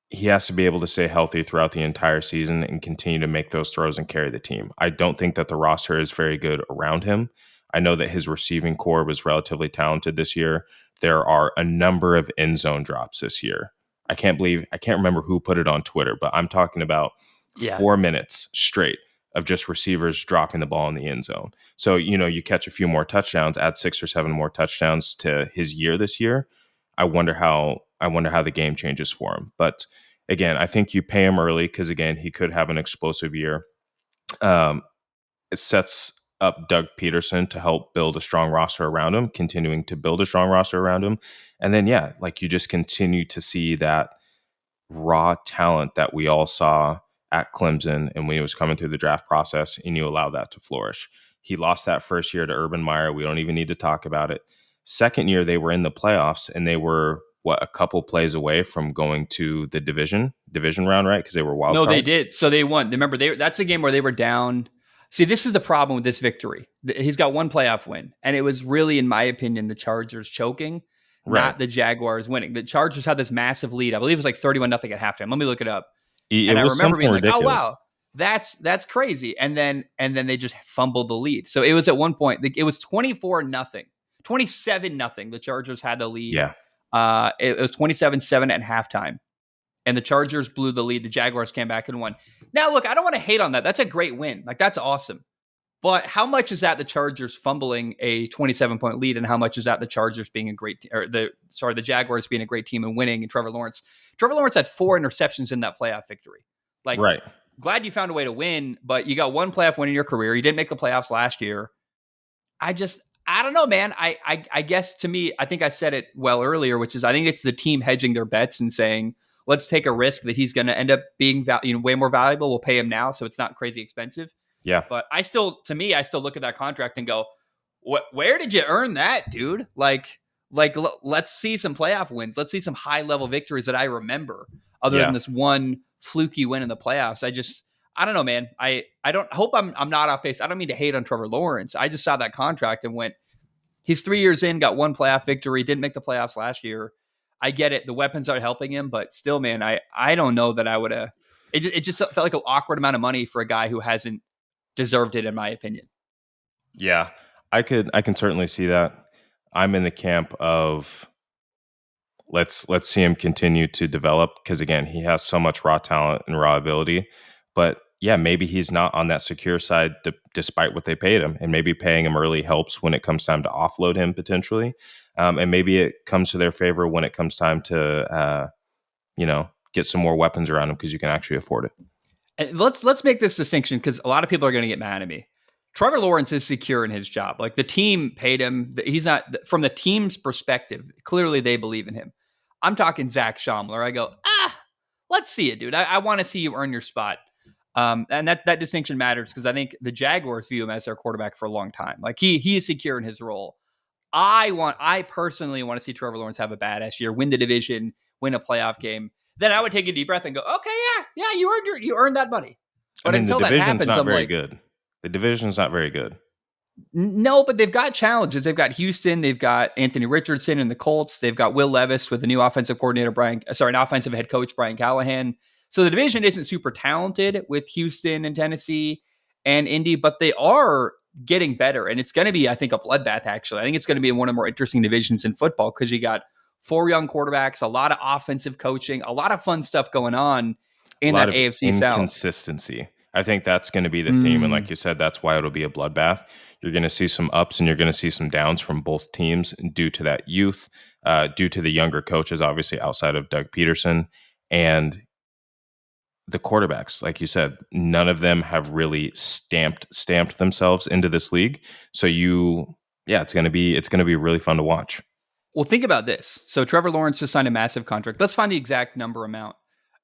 He has to be able to stay healthy throughout the entire season and continue to make those throws and carry the team. I don't think that the roster is very good around him. I know that his receiving core was relatively talented this year. There are a number of end zone drops this year. I can't remember who put it on Twitter, but I'm talking about Yeah. 4 minutes straight of just receivers dropping the ball in the end zone. So, you catch a few more touchdowns, add 6 or 7 more touchdowns to his year this year. I wonder how the game changes for him. But again, I think you pay him early because again, he could have an explosive year. Um, it sets up Doug Peterson to help build a strong roster around him, continuing to build a strong roster around him. And then like you just continue to see that raw talent that we all saw at Clemson and when he was coming through the draft process, and you allow that to flourish. He lost that first year to Urban Meyer. We don't even need to talk about it. Second year, they were in the playoffs, and they were a couple plays away from going to the division round, right? Because they were wild No, they card. did. So they won. Remember, that's a game where they were down. See, this is the problem with this victory. He's got one playoff win, and it was really, in my opinion, the Chargers choking, Right. not the Jaguars winning. The Chargers had this massive lead. I believe it was like 31-0 at halftime. Let me look it up. It And I was remember something being like, "Oh ridiculous. wow, that's crazy." And then they just fumbled the lead. So it was at one point it was 24-0, 27-0. The Chargers had the lead. Yeah. It was 27-7 at halftime, and the Chargers blew the lead. The Jaguars came back and won. Now, look, I don't want to hate on that. That's a great win. Like, that's awesome. But how much is that the Chargers fumbling a 27-point lead, and how much is that the Chargers being a great, the Jaguars being a great team and winning? And Trevor Lawrence had 4 interceptions in that playoff victory. Like, Right. glad you found a way to win, but you got one playoff win in your career. You didn't make the playoffs last year. I don't know, man. I guess to me, I think I said it well earlier, which is I think it's the team hedging their bets and saying, let's take a risk that he's going to end up being way more valuable. We'll pay him now, so it's not crazy expensive. Yeah. But I still look at that contract and go, where did you earn that, dude? Let's see some playoff wins. Let's see some high level victories that I remember, other than Yeah. this one fluky win in the playoffs. I don't know, man. I don't hope I'm not off base. I don't mean to hate on Trevor Lawrence. I just saw that contract and went, he's 3 years in, got one playoff victory, didn't make the playoffs last year. I get it. The weapons are helping him, but still, man, I don't know that I would have. It just felt like an awkward amount of money for a guy who hasn't deserved it, in my opinion. Yeah. I can certainly see that. I'm in the camp of let's see him continue to develop because again, he has so much raw talent and raw ability. But yeah, maybe he's not on that secure side despite what they paid him, and maybe paying him early helps when it comes time to offload him potentially, and maybe it comes to their favor when it comes time to get some more weapons around him because you can actually afford it. And let's make this distinction because a lot of people are going to get mad at me. Trevor Lawrence is secure in his job. Like, the team paid him. He's not, from the team's perspective, clearly they believe in him. I'm talking Zach Schaumler. I go, let's see it, dude. I want to see you earn your spot. And that distinction matters because I think the Jaguars view him as their quarterback for a long time. Like, he is secure in his role. I personally want to see Trevor Lawrence have a badass year, win the division, win a playoff game. Then I would take a deep breath and go, okay, yeah, you earned that money. I But mean, the until that division's happens, not I'm very like, good. The division's not very good. no, but they've got challenges. They've got Houston. They've got Anthony Richardson and the Colts. They've got Will Levis with the new offensive coordinator, an offensive head coach, Brian Callahan. So the division isn't super talented with Houston and Tennessee and Indy, but they are getting better. And it's going to be, I think, a bloodbath, actually. I think it's going to be one of the more interesting divisions in football because you got 4 young quarterbacks, a lot of offensive coaching, a lot of fun stuff going on A in lot that of AFC South. inconsistency. I think that's going to be the theme. And Mm. like you said, that's why it'll be a bloodbath. You're going to see some ups and you're going to see some downs from both teams due to that youth, due to the younger coaches, obviously outside of Doug Peterson. And the quarterbacks, like you said, none of them have really stamped themselves into this league. So it's going to be really fun to watch. Well, think about this. So Trevor Lawrence just signed a massive contract. Let's find the exact number amount.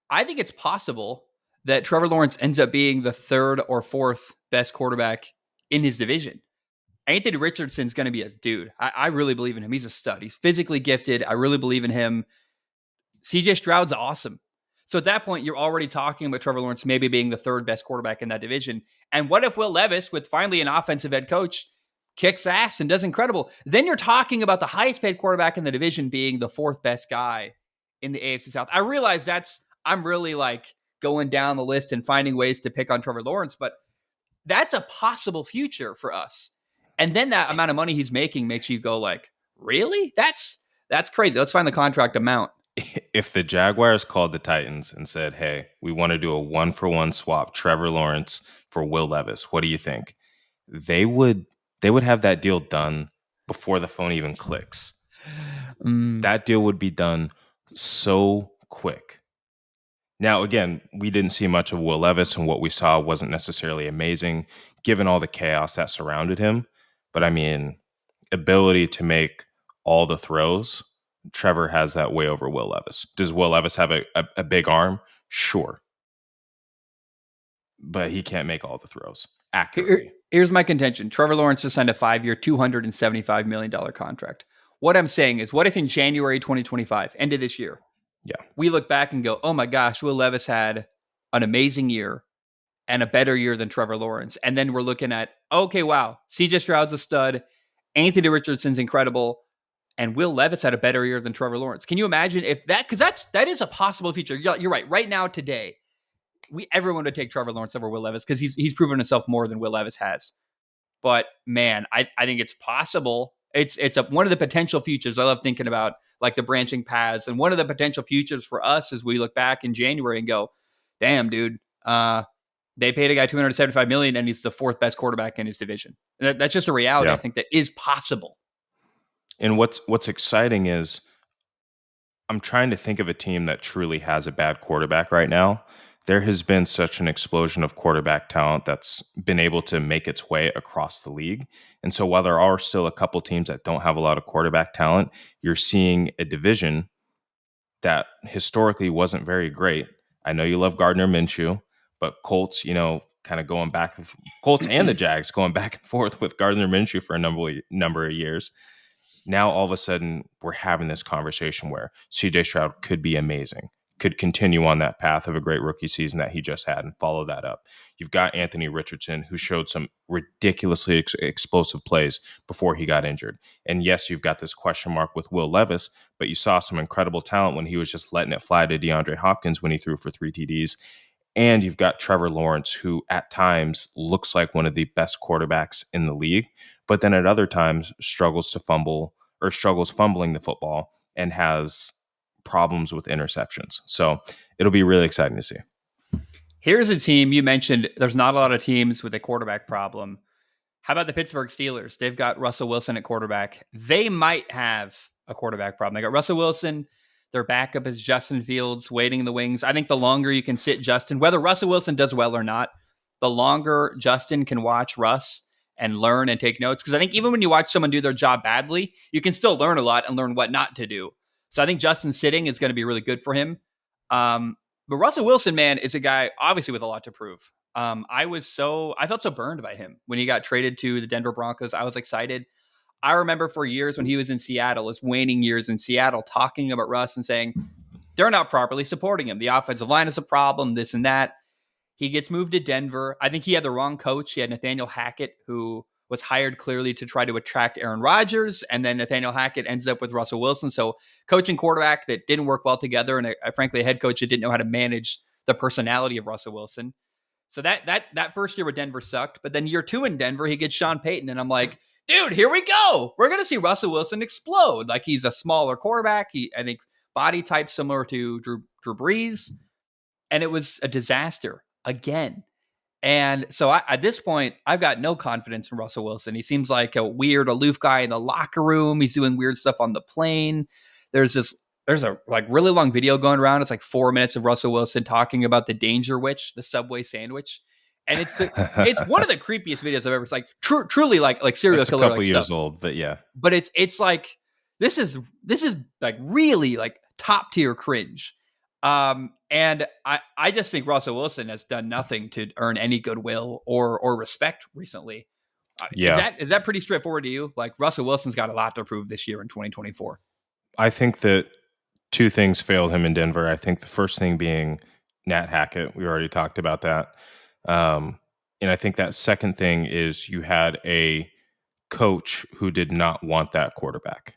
I think it's possible that Trevor Lawrence ends up being the 3rd or 4th best quarterback in his division. Anthony Richardson's going to be a dude. I really believe in him. He's a stud. He's physically gifted. I really believe in him. CJ Stroud's awesome. So at that point, you're already talking about Trevor Lawrence maybe being the third best quarterback in that division. And what if Will Levis, with finally an offensive head coach, kicks ass and does incredible? Then you're talking about the highest paid quarterback in the division being the fourth best guy in the AFC South. I realize I'm really like going down the list and finding ways to pick on Trevor Lawrence, but that's a possible future for us. And then that amount of money he's making makes you go like, really? That's crazy. Let's find the contract amount. If the Jaguars called the Titans and said, "Hey, we want to do a 1-for-1 swap, Trevor Lawrence for Will Levis," what do you think? They would have that deal done before the phone even clicks. That deal would be done so quick. Now, again, we didn't see much of Will Levis, and what we saw wasn't necessarily amazing, given all the chaos that surrounded him. But I mean, ability to make all the throws, Trevor has that way over Will Levis. Does Will Levis have a big arm? Sure. But he can't make all the throws accurately. Here's my contention. Trevor Lawrence just signed a 5-year, $275 million contract. What I'm saying is, what if in January 2025, end of this year, we look back and go, oh my gosh, Will Levis had an amazing year and a better year than Trevor Lawrence. And then we're looking at, okay, wow, CJ Stroud's a stud. Anthony Richardson's incredible. And Will Levis had a better year than Trevor Lawrence. Can you imagine if because that is a possible future. You're right. Right now, today, everyone would take Trevor Lawrence over Will Levis because he's proven himself more than Will Levis has. But man, I think it's possible. It's one of the potential futures. I love thinking about like the branching paths, and one of the potential futures for us as we look back in January and go, damn, dude, they paid a guy $275 million and he's the fourth best quarterback in his division. That's just a reality. I think that is possible. And what's exciting is I'm trying to think of a team that truly has a bad quarterback right now. There has been such an explosion of quarterback talent that's been able to make its way across the league. And so while there are still a couple teams that don't have a lot of quarterback talent, you're seeing a division that historically wasn't very great. I know you love Gardner Minshew, but Colts, kind of going back, Colts and the Jags going back and forth with Gardner Minshew for a number of years. Now, all of a sudden, we're having this conversation where CJ Stroud could be amazing, could continue on that path of a great rookie season that he just had and follow that up. You've got Anthony Richardson, who showed some ridiculously explosive plays before he got injured. And yes, you've got this question mark with Will Levis, but you saw some incredible talent when he was just letting it fly to DeAndre Hopkins when he threw for 3 TDs. And you've got Trevor Lawrence, who at times looks like one of the best quarterbacks in the league, but then at other times struggles fumbling the football and has problems with interceptions. So it'll be really exciting to see. Here's a team you mentioned. There's not a lot of teams with a quarterback problem. How about the Pittsburgh Steelers? They've got Russell Wilson at quarterback. They might have a quarterback problem. They got Russell Wilson. Their backup is Justin Fields waiting in the wings. I think the longer you can sit Justin, whether Russell Wilson does well or not, the longer Justin can watch Russ and learn and take notes. Because I think even when you watch someone do their job badly, you can still learn a lot and learn what not to do. So I think Justin sitting is going to be really good for him. But Russell Wilson, man, is a guy obviously with a lot to prove. I felt so burned by him when he got traded to the Denver Broncos. I was excited. I remember for years when he was in Seattle, his waning years in Seattle, talking about Russ and saying they're not properly supporting him. The offensive line is a problem, this and that. He gets moved to Denver. I think he had the wrong coach. He had Nathaniel Hackett, who was hired clearly to try to attract Aaron Rodgers. And then Nathaniel Hackett ends up with Russell Wilson. So coaching quarterback that didn't work well together. And frankly, a head coach that didn't know how to manage the personality of Russell Wilson. So that first year with Denver sucked. But then year 2 in Denver, he gets Sean Payton. And I'm like, dude, here we go. We're going to see Russell Wilson explode. Like, he's a smaller quarterback. I think body type similar to Drew Brees. And it was a disaster again. And so at this point, I've got no confidence in Russell Wilson. He seems like a weird, aloof guy in the locker room. He's doing weird stuff on the plane. There's a like really long video going around. It's like 4 minutes of Russell Wilson talking about the Danger Witch, the Subway sandwich. And it's one of the creepiest videos I've ever seen. Like truly like serial it's killer. A couple like years stuff. old, but yeah. But it's like this is like really like top tier cringe. And I just think Russell Wilson has done nothing to earn any goodwill or respect recently. Yeah. Is that pretty straightforward to you? Like, Russell Wilson's got a lot to prove this year in 2024. I think that Two things failed him in Denver. I think the first thing being Nat Hackett. We already talked about that. Um, and I think that second thing is you had a coach who did not want that quarterback.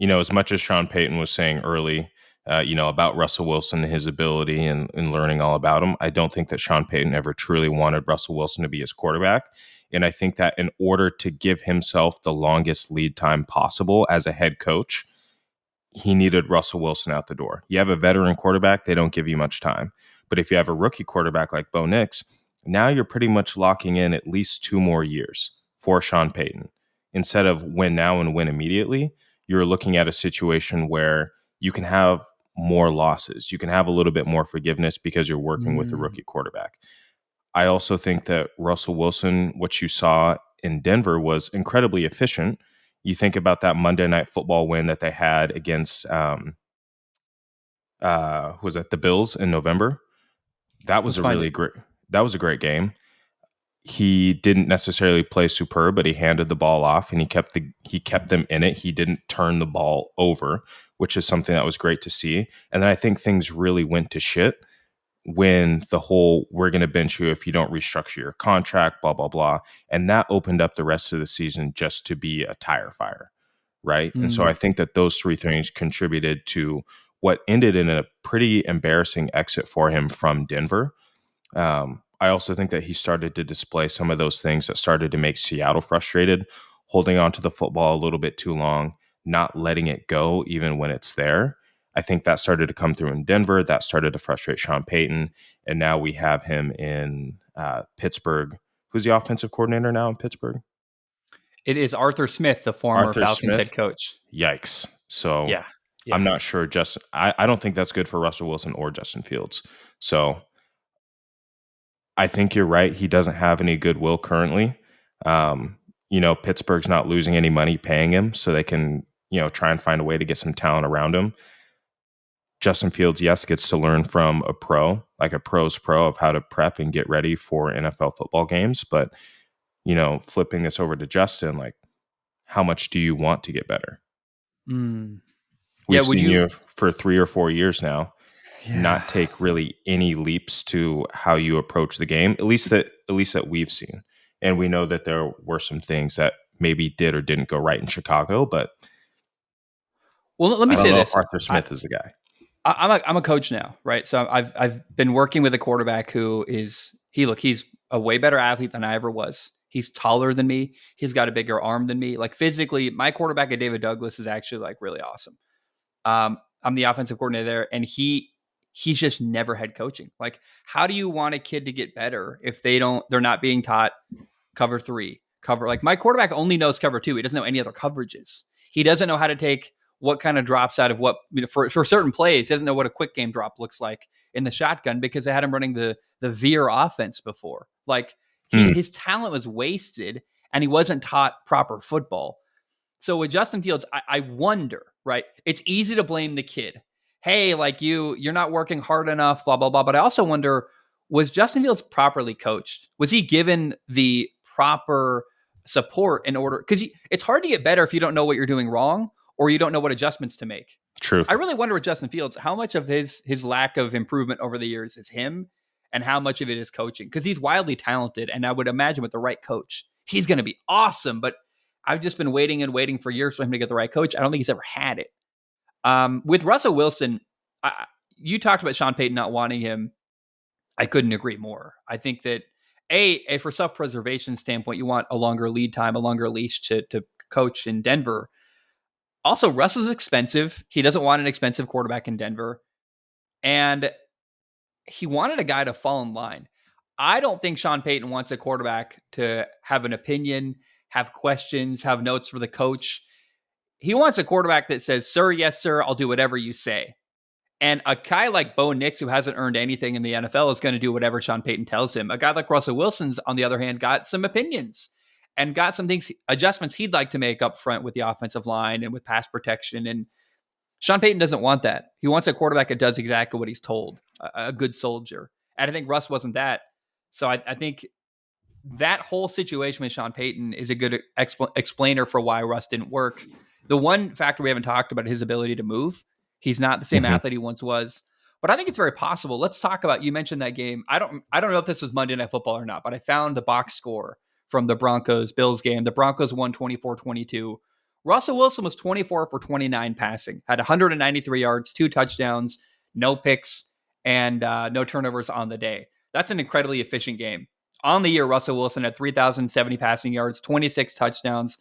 As much as Sean Payton was saying early, about Russell Wilson and his ability and learning all about him, I don't think that Sean Payton ever truly wanted Russell Wilson to be his quarterback. And I think that in order to give himself the longest lead time possible as a head coach, he needed Russell Wilson out the door. You have a veteran quarterback, they don't give you much time. But if you have a rookie quarterback like Bo Nix, now you're pretty much locking in at least 2 more years for Sean Payton. Instead of win now and win immediately, you're looking at a situation where you can have more losses. You can have a little bit more forgiveness because you're working with a Mm, rookie quarterback. I also think that Russell Wilson, what you saw in Denver, was incredibly efficient. You think about that Monday Night Football win that they had against was that the Bills in November? That was let's a find really it. great. That was a great game. He didn't necessarily play superb, but he handed the ball off and he kept them in it. He didn't turn the ball over, which is something that was great to see. And then I think things really went to shit when the whole "we're going to bench you if you don't restructure your contract," blah blah blah, and that opened up the rest of the season just to be a tire fire, right? And so I Mm. think that those three things contributed to what ended in a pretty embarrassing exit for him from Denver. I also think that he started to display some of those things that started to make Seattle frustrated, holding on to the football a little bit too long, not letting it go even when it's there. I think that started to come through in Denver. That started to frustrate Sean Payton. And now we have him in Pittsburgh. Who's the offensive coordinator now in Pittsburgh? It is Arthur Smith, the former Arthur Falcons Smith. head coach. Yikes. So Yeah. I'm Yeah. not sure. I don't think that's good for Russell Wilson or Justin Fields. So I think you're right. He doesn't have any goodwill currently. Um, Pittsburgh's not losing any money paying him, so they can, try and find a way to get some talent around him. Justin Fields, yes, gets to learn from a pro, like a pro's pro, of how to prep and get ready for NFL football games. But, flipping this over to Justin, like, how much do you want to get better? Mm. Yeah. We've Would seen you? you for 3 or 4 years now Yeah. not take really any leaps to how you approach the game, at least that we've seen. And we know that there were some things that maybe did or didn't go right in Chicago, but Well, let I me don't say know if this. Arthur Smith is the guy. I'm a coach now, right? So I've been working with a quarterback who is he's a way better athlete than I ever was. He's taller than me. He's got a bigger arm than me. Like physically, my quarterback at David Douglas is actually like really awesome. I'm the offensive coordinator there, and he's just never had coaching. Like, how do you want a kid to get better if they're not being taught cover three, cover like my quarterback only knows cover two. He doesn't know any other coverages. He doesn't know how to take what kind of drops out of what for certain plays. He doesn't know what a quick game drop looks like in the shotgun because they had him running the veer offense before. Like Hmm, his talent was wasted and he wasn't taught proper football. So with Justin Fields, I wonder, right? It's easy to blame the kid. Hey, like you're not working hard enough, blah, blah, blah. But I also wonder, was Justin Fields properly coached? Was he given the proper support in order? Because it's hard to get better if you don't know what you're doing wrong or you don't know what adjustments to make. I truth. really wonder with Justin Fields, how much of his lack of improvement over the years is him and how much of it is coaching? Because he's wildly talented. And I would imagine with the right coach, he's going to be awesome. But I've just been waiting and waiting for years for him to get the right coach. I don't think he's ever had it. With Russell Wilson, you talked about Sean Payton not wanting him. I couldn't agree more. I think that for self preservation standpoint, you want a longer lead time, a longer leash to coach in Denver. Also, Russ is expensive. He doesn't want an expensive quarterback in Denver, and he wanted a guy to fall in line. I don't think Sean Payton wants a quarterback to have an opinion, have questions, have notes for the coach. He wants a quarterback that says, "Sir, yes, sir, I'll do whatever you say." And a guy like Bo Nix, who hasn't earned anything in the NFL, is going to do whatever Sean Payton tells him. A guy like Russell Wilson's, on the other hand, got some opinions and got some things, adjustments he'd like to make up front with the offensive line and with pass protection. And Sean Payton doesn't want that. He wants a quarterback that does exactly what he's told, a good soldier. And I think Russ wasn't that. So I think that whole situation with Sean Payton is a good explainer for why Russ didn't work. The one factor we haven't talked about is his ability to move. He's not the same Hmm. athlete he once was. But I think it's very possible. Let's talk about, you mentioned that game. I don't know if this was Monday Night Football or not, but I found the box score from the Broncos-Bills game. The Broncos won 24-22. Russell Wilson was 24 for 29 passing, had 193 yards, 2 touchdowns, no picks, and no turnovers on the day. That's an incredibly efficient game. On the year, Russell Wilson had 3,070 passing yards, 26 touchdowns,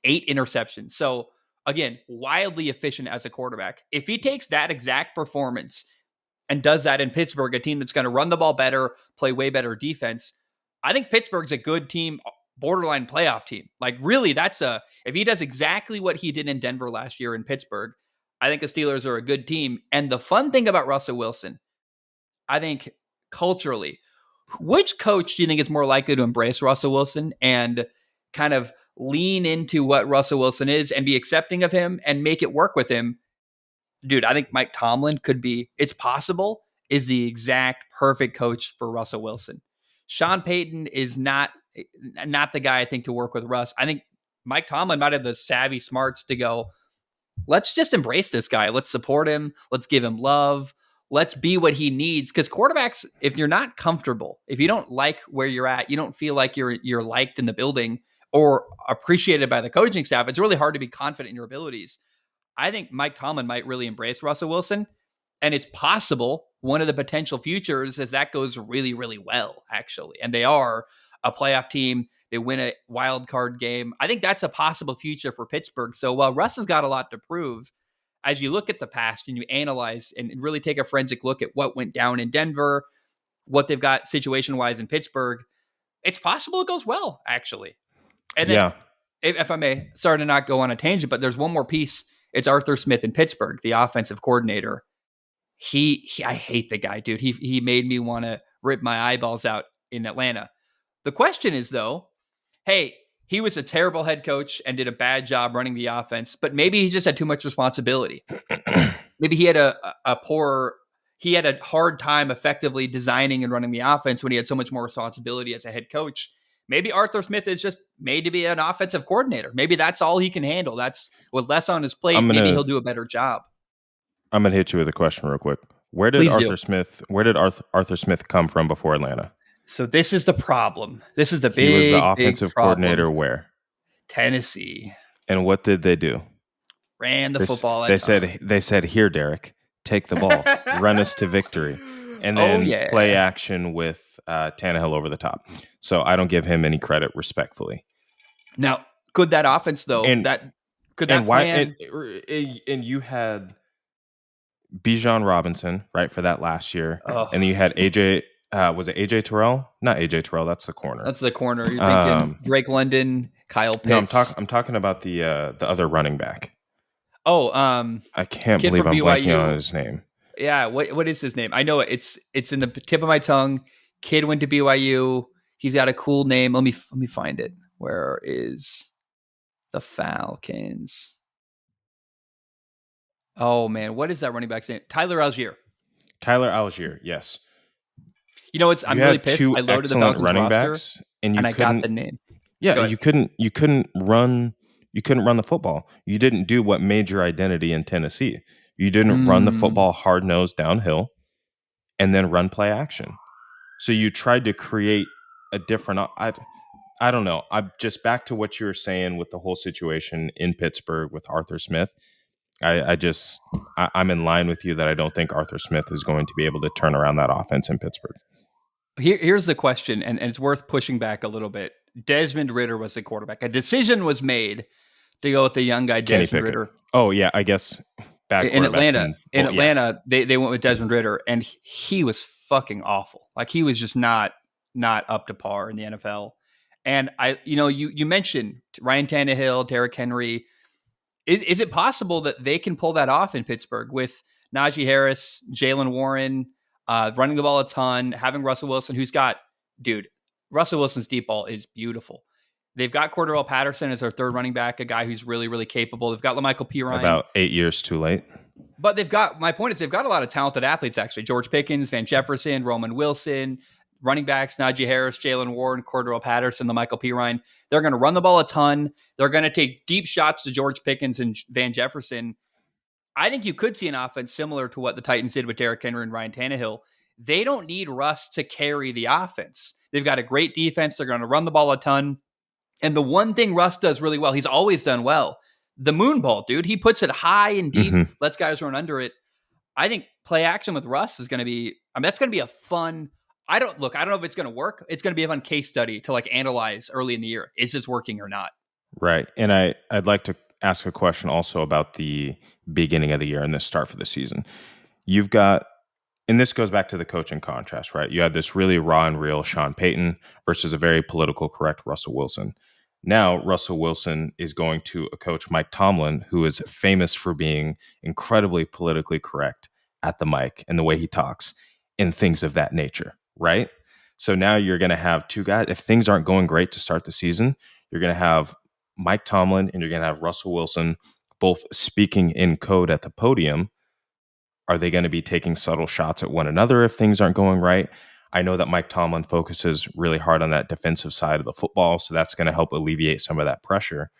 8 interceptions. So again, wildly efficient as a quarterback. If he takes that exact performance and does that in Pittsburgh, a team that's going to run the ball better, play way better defense, I think Pittsburgh's a good team, borderline playoff team. Like really, if he does exactly what he did in Denver last year in Pittsburgh, I think the Steelers are a good team. And the fun thing about Russell Wilson, I think culturally, which coach do you think is more likely to embrace Russell Wilson and kind of lean into what Russell Wilson is and be accepting of him and make it work with him? Dude, I think Mike Tomlin it's possible, is the exact perfect coach for Russell Wilson. Sean Payton is not the guy I think to work with Russ. I think Mike Tomlin might have the savvy smarts to go, let's just embrace this guy. Let's support him. Let's give him love. Let's be what he needs. Because quarterbacks, if you're not comfortable, if you don't like where you're at, you don't feel like you're liked in the building or appreciated by the coaching staff, it's really hard to be confident in your abilities. I think Mike Tomlin might really embrace Russell Wilson. And it's possible one of the potential futures is that goes really, really well, actually. And they are a playoff team. They win a wild card game. I think that's a possible future for Pittsburgh. So while Russ has got a lot to prove, as you look at the past and you analyze and really take a forensic look at what went down in Denver, what they've got situation-wise in Pittsburgh, it's possible it goes well, actually. And then, Yeah. if I may, sorry to not go on a tangent, but there's one more piece. It's Arthur Smith in Pittsburgh, the offensive coordinator. I hate the guy, dude. He made me want to rip my eyeballs out in Atlanta. The question is, though, hey, he was a terrible head coach and did a bad job running the offense, but maybe he just had too much responsibility. Maybe he had he had a hard time effectively designing and running the offense when he had so much more responsibility as a head coach. Maybe Arthur Smith is just made to be an offensive coordinator. Maybe that's all he can handle. That's with less on his plate. Maybe he'll do a better job. I'm gonna hit you with a question real quick. Where did Please do. Arthur Smith come from before Atlanta? So this is the problem. This is the He was the big offensive problem. coordinator where? Tennessee. And what did they do? Ran the football. They said, "Here, Derek, take the ball, run us to victory," and then play action with Tannehill over the top. So I don't give him any credit, respectfully. Now, could that offense though? And you had Bijan Robinson, right, for that last year, and you had AJ. Was it AJ Terrell? Not AJ Terrell. That's the corner. That's the corner. You're thinking Drake London, Kyle Pitts. No, I'm talking about the other running back. Oh, I can't believe I'm blanking on his name. Yeah, what is his name? I know it's in the tip of my tongue. Kid went to BYU. He's got a cool name. Let me find it. Where is the Falcons? Oh man, what is that running back's name? Tyler Algier. Tyler Algier, yes. You know, I'm really pissed. I loaded the Falcons running roster, backs, and I got the name. Yeah, you couldn't run the football. You didn't do what made your identity in Tennessee. You didn't run the football hard-nosed downhill and then run play action. So you tried to create a different I don't know. I'm just back to what you were saying with the whole situation in Pittsburgh with Arthur Smith. I'm in line with you that I don't think Arthur Smith is going to be able to turn around that offense in Pittsburgh. Here's the question, and it's worth pushing back a little bit. Desmond Ridder was the quarterback. A decision was made to go with the young guy, Desmond Ridder. Oh, yeah, I guess back in Atlanta. Atlanta, they went with Desmond Ridder, and he was fucking awful. Like, he was just not up to par in the NFL. And you mentioned Ryan Tannehill, Derrick Henry. Is it possible that they can pull that off in Pittsburgh with Najee Harris, Jalen Warren, running the ball a ton, having Russell Wilson, Russell Wilson's deep ball is beautiful. They've got Cordarrelle Patterson as their third running back, a guy who's really, really capable. They've got LaMichael Pirine. About 8 years too late. But my point is they've got a lot of talented athletes, actually. George Pickens, Van Jefferson, Roman Wilson, running backs, Najee Harris, Jalen Warren, Cordarrelle Patterson, LaMichael Pirine. They're going to run the ball a ton. They're going to take deep shots to George Pickens and Van Jefferson. I think you could see an offense similar to what the Titans did with Derrick Henry and Ryan Tannehill. They don't need Russ to carry the offense. They've got a great defense. They're going to run the ball a ton. And the one thing Russ does really well, he's always done well, the moon ball, dude. He puts it high and deep, lets guys run under it. I think play action with Russ is going to be, that's going to be a fun, I don't know if it's going to work. It's going to be a fun case study to like analyze early in the year. Is this working or not? Right. And I'd like to ask a question also about the beginning of the year and the start for the season. You've got, and this goes back to the coaching contrast, right? You had this really raw and real Sean Payton versus a very political correct Russell Wilson. Now, Russell Wilson is going to a coach, Mike Tomlin, who is famous for being incredibly politically correct at the mic and the way he talks and things of that nature, right? So now you're going to have two guys. If things aren't going great to start the season, you're going to have Mike Tomlin and you're going to have Russell Wilson both speaking in code at the podium. Are they going to be taking subtle shots at one another if things aren't going right? I know that Mike Tomlin focuses really hard on that defensive side of the football, so that's going to help alleviate some of that pressure.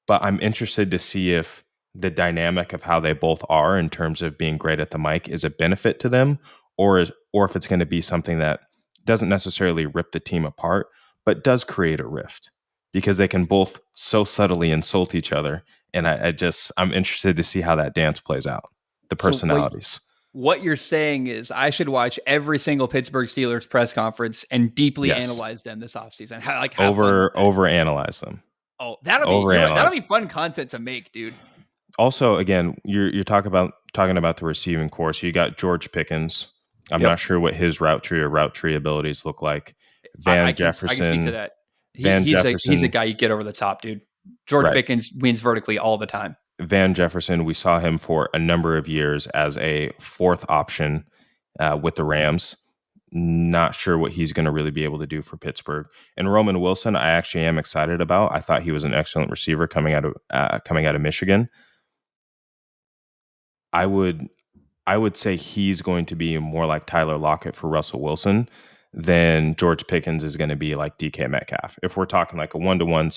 But I'm interested to see if the dynamic of how they both are in terms of being great at the mic is a benefit to them, or if it's going to be something that doesn't necessarily rip the team apart, but does create a rift because they can both so subtly insult each other. And I'm interested to see how that dance plays out. The personalities. So what you're saying is I should watch every single Pittsburgh Steelers press conference and deeply analyze them this offseason. Overanalyze them. Oh, that'll be fun content to make, dude. Also, again, you're talking about the receiving core. So you got George Pickens. I'm not sure what his route tree abilities look like. Jefferson. I can speak to that. He's a guy you get over the top, dude. George Pickens wins vertically all the time. Van Jefferson, we saw him for a number of years as a fourth option with the Rams. Not sure what he's going to really be able to do for Pittsburgh. And Roman Wilson, I actually am excited about. I thought he was an excellent receiver coming out of Michigan. I would say he's going to be more like Tyler Lockett for Russell Wilson than George Pickens is going to be like DK Metcalf. If we're talking like a 1-to-1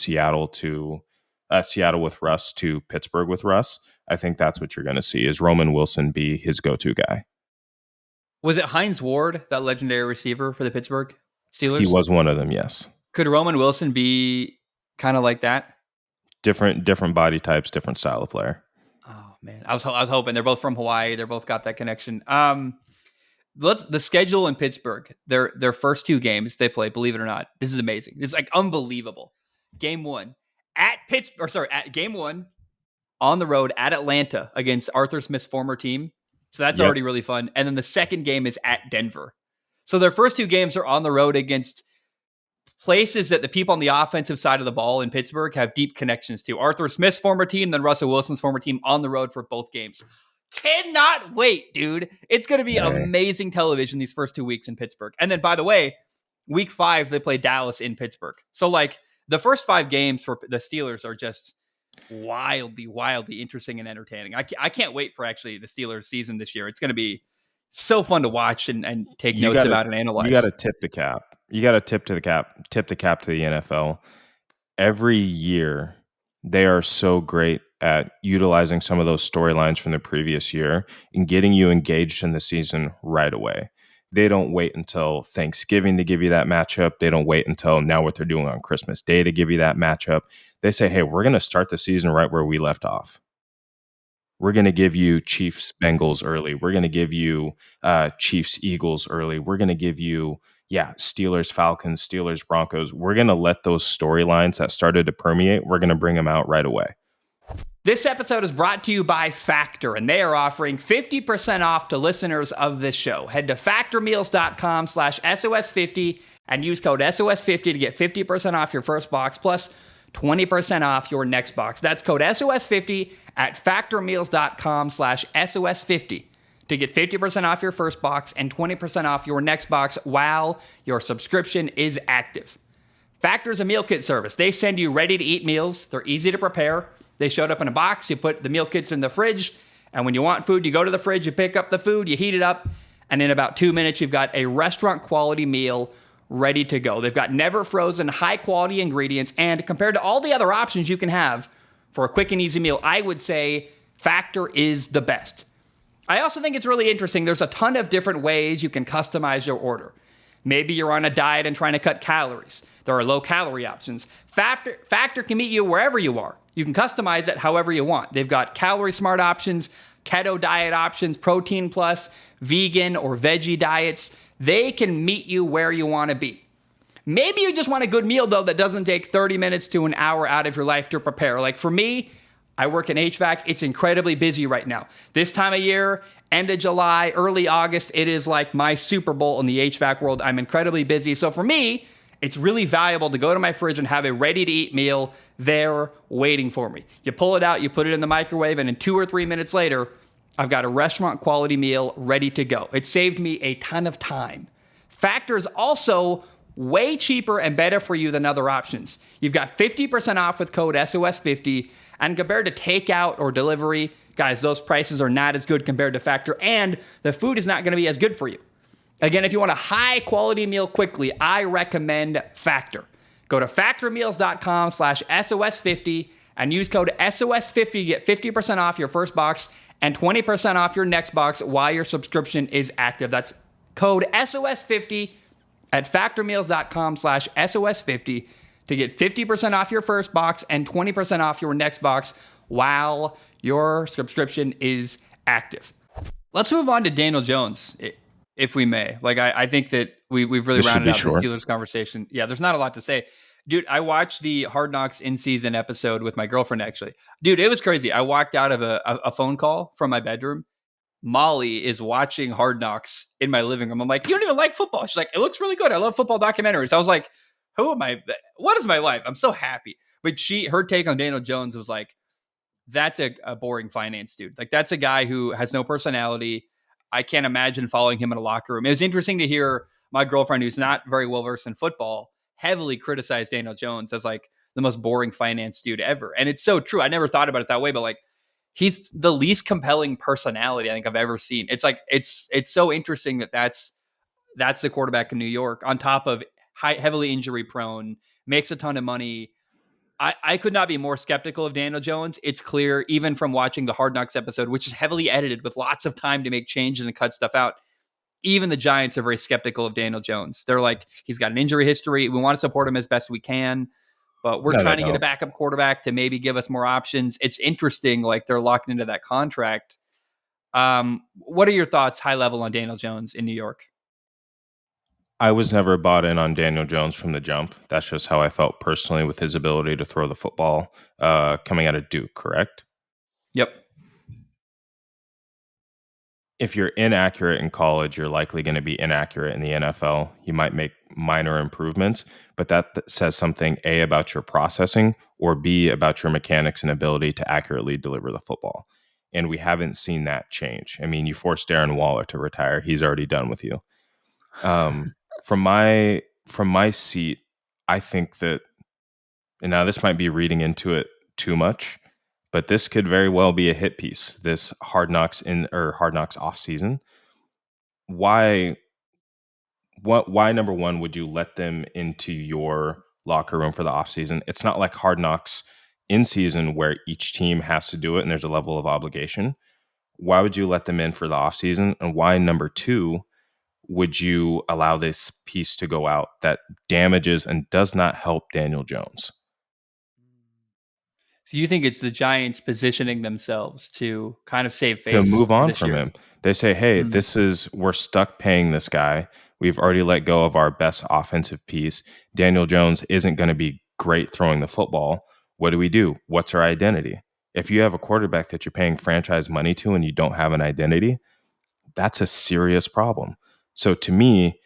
Seattle with Russ to Pittsburgh with Russ, I think that's what you're going to see is Roman Wilson be his go-to guy. Was it Hines Ward, that legendary receiver for the Pittsburgh Steelers? He was one of them, yes. Could Roman Wilson be kind of like that? Different body types, different style of player. Oh man, I was hoping. They're both from Hawaii. They're both got that connection. The schedule in Pittsburgh. Their first two games they play. Believe it or not, this is amazing. It's like unbelievable. Game one at game one on the road at Atlanta against Arthur Smith's former team. So that's already really fun. And then the second game is at Denver. So their first two games are on the road against places that the people on the offensive side of the ball in Pittsburgh have deep connections to. Arthur Smith's former team, then Russell Wilson's former team on the road for both games. Cannot wait, dude. It's going to be amazing television these first 2 weeks in Pittsburgh. And then, by the way, week 5, they play Dallas in Pittsburgh. So, like, the first 5 games for the Steelers are just wildly interesting and entertaining. I can't wait for actually the Steelers season this year. It's going to be so fun to watch and take notes about and analyze. You got to tip the cap. You got to tip the cap to the NFL. Every year, they are so great at utilizing some of those storylines from the previous year and getting you engaged in the season right away. They don't wait until Thanksgiving to give you that matchup. They don't wait until now what they're doing on Christmas Day to give you that matchup. They say, hey, we're going to start the season right where we left off. We're going to give you Chiefs Bengals early. We're going to give you Chiefs Eagles early. We're going to give you Steelers Falcons, Steelers Broncos. We're going to let those storylines that started to permeate, we're going to bring them out right away. This episode is brought to you by Factor, and they are offering 50% off to listeners of this show. Head to factormeals.com/SOS50 and use code SOS50 to get 50% off your first box plus 20% off your next box. That's code SOS50 at factormeals.com/SOS50 to get 50% off your first box and 20% off your next box while your subscription is active. Factor is a meal kit service. They send you ready-to-eat meals. They're easy to prepare. They showed up in a box. You put the meal kits in the fridge, and when you want food, you go to the fridge, you pick up the food, you heat it up, and in about 2 minutes, you've got a restaurant-quality meal ready to go. They've got never-frozen, high-quality ingredients, and compared to all the other options you can have for a quick and easy meal, I would say Factor is the best. I also think it's really interesting. There's a ton of different ways you can customize your order. Maybe you're on a diet and trying to cut calories. There are low calorie options. Factor can meet you wherever you are. You can customize it however you want. They've got calorie smart options, keto diet options, protein plus, vegan or veggie diets. They can meet you where you want to be. Maybe you just want a good meal, though, that doesn't take 30 minutes to an hour out of your life to prepare. Like for me, I work in HVAC. It's incredibly busy right now. This time of year, end of July, early August, it is like my Super Bowl in the HVAC world. I'm incredibly busy. So for me, it's really valuable to go to my fridge and have a ready-to-eat meal there waiting for me. You pull it out, you put it in the microwave, and in 2 or 3 minutes later, I've got a restaurant-quality meal ready to go. It saved me a ton of time. Factor is also way cheaper and better for you than other options. You've got 50% off with code SOS50, and compared to takeout or delivery, guys, those prices are not as good compared to Factor, and the food is not going to be as good for you. Again, if you want a high-quality meal quickly, I recommend Factor. Go to factormeals.com/SOS50 and use code SOS50 to get 50% off your first box and 20% off your next box while your subscription is active. That's code SOS50 at factormeals.com/SOS50 to get 50% off your first box and 20% off your next box while your subscription is active. Let's move on to Daniel Jones, if we may. Like, I think that we've really rounded out the Steelers conversation. Yeah, there's not a lot to say. Dude, I watched the Hard Knocks in-season episode with my girlfriend, actually. Dude, it was crazy. I walked out of a phone call from my bedroom. Molly is watching Hard Knocks in my living room. I'm like, you don't even like football. She's like, it looks really good. I love football documentaries. I was like, who am I? What is my life? I'm so happy. But her take on Daniel Jones was like, that's a boring finance dude. Like, that's a guy who has no personality. I can't imagine following him in a locker room. It was interesting to hear my girlfriend, who's not very well versed in football, heavily criticize Daniel Jones as like the most boring finance dude ever. And it's so true. I never thought about it that way, but like, he's the least compelling personality I think I've ever seen. It's like, it's so interesting that's the quarterback in New York, on top of heavily injury prone, makes a ton of money. I could not be more skeptical of Daniel Jones. It's clear, even from watching the Hard Knocks episode, which is heavily edited with lots of time to make changes and cut stuff out. Even the Giants are very skeptical of Daniel Jones. They're like, he's got an injury history. We want to support him as best we can, but we're trying to get a backup quarterback to maybe give us more options. It's interesting, like they're locked into that contract. What are your thoughts, high level, on Daniel Jones in New York? I was never bought in on Daniel Jones from the jump. That's just how I felt personally with his ability to throw the football coming out of Duke, correct? Yep. If you're inaccurate in college, you're likely going to be inaccurate in the NFL. You might make minor improvements, but that says something, A, about your processing, or B, about your mechanics and ability to accurately deliver the football. And we haven't seen that change. I mean, you forced Darren Waller to retire. He's already done with you. From my seat, I think that, and now this might be reading into it too much, but this could very well be a hit piece. This Hard Knocks off season. Why number one would you let them into your locker room for the off season? It's not like Hard Knocks in season where each team has to do it and there's a level of obligation. Why would you let them in for the off season? And why, number two, would you allow this piece to go out that damages and does not help Daniel Jones? So you think it's the Giants positioning themselves to kind of save face, to move on from him? They say, hey, we're stuck paying this guy. We've already let go of our best offensive piece. Daniel Jones isn't going to be great throwing the football. What do we do? What's our identity? If you have a quarterback that you're paying franchise money to and you don't have an identity, that's a serious problem. So to me,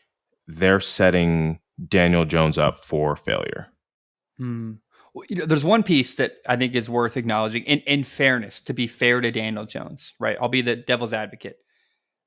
they're setting Daniel Jones up for failure. Well, there's one piece that I think is worth acknowledging. In fairness, to be fair to Daniel Jones, right? I'll be the devil's advocate.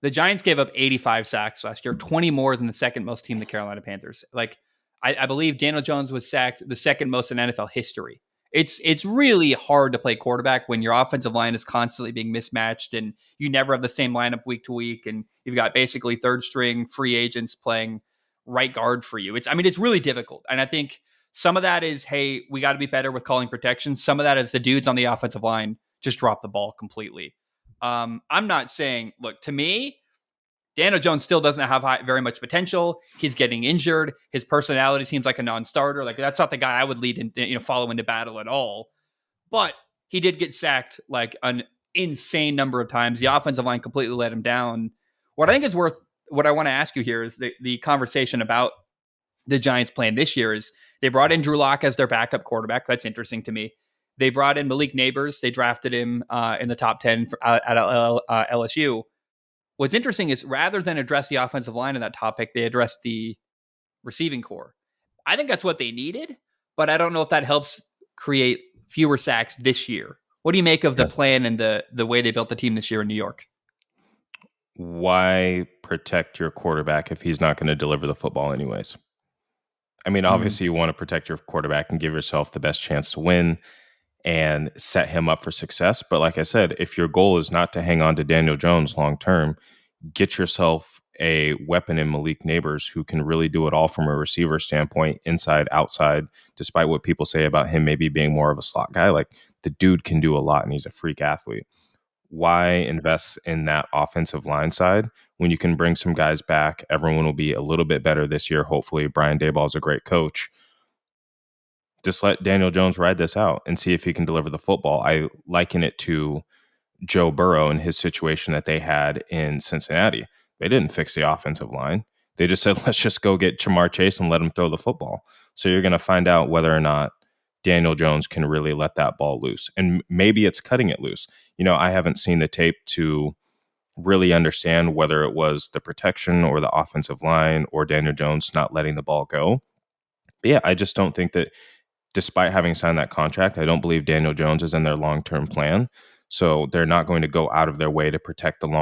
The Giants gave up 85 sacks last year, 20 more than the second most team, the Carolina Panthers. Like, I believe Daniel Jones was sacked the second most in NFL history. It's really hard to play quarterback when your offensive line is constantly being mismatched and you never have the same lineup week to week, and you've got basically third string free agents playing right guard for you. It's really difficult. And I think some of that is, hey, we got to be better with calling protection. Some of that is the dudes on the offensive line just drop the ball completely. I'm not saying, look, to me, Daniel Jones still doesn't have very much potential. He's getting injured. His personality seems like a non-starter. Like that's not the guy I would lead and follow into battle at all. But he did get sacked like an insane number of times. The offensive line completely let him down. What I think is worth, what I want to ask you here is the conversation about the Giants' plan this year is they brought in Drew Lock as their backup quarterback. That's interesting to me. They brought in Malik Neighbors. They drafted him in the top 10 at LSU. What's interesting is rather than address the offensive line in that topic, they addressed the receiving core. I think that's what they needed, but I don't know if that helps create fewer sacks this year. What do you make of the plan and the way they built the team this year in New York? Why protect your quarterback if he's not going to deliver the football anyways? I mean, obviously you want to protect your quarterback and give yourself the best chance to win and set him up for success. But like I said, if your goal is not to hang on to Daniel Jones long term, get yourself a weapon in Malik Neighbors who can really do it all from a receiver standpoint, inside, outside, despite what people say about him maybe being more of a slot guy. Like the dude can do a lot and he's a freak athlete. Why invest in that offensive line side when you can bring some guys back? Everyone will be a little bit better this year. Hopefully, Brian Daboll is a great coach. Just let Daniel Jones ride this out and see if he can deliver the football. I liken it to Joe Burrow and his situation that they had in Cincinnati. They didn't fix the offensive line. They just said, let's just go get Jamar Chase and let him throw the football. So you're going to find out whether or not Daniel Jones can really let that ball loose. And maybe it's cutting it loose. I haven't seen the tape to really understand whether it was the protection or the offensive line or Daniel Jones not letting the ball go. But yeah, I just don't think that despite having signed that contract, I don't believe Daniel Jones is in their long-term plan. So they're not going to go out of their way to protect him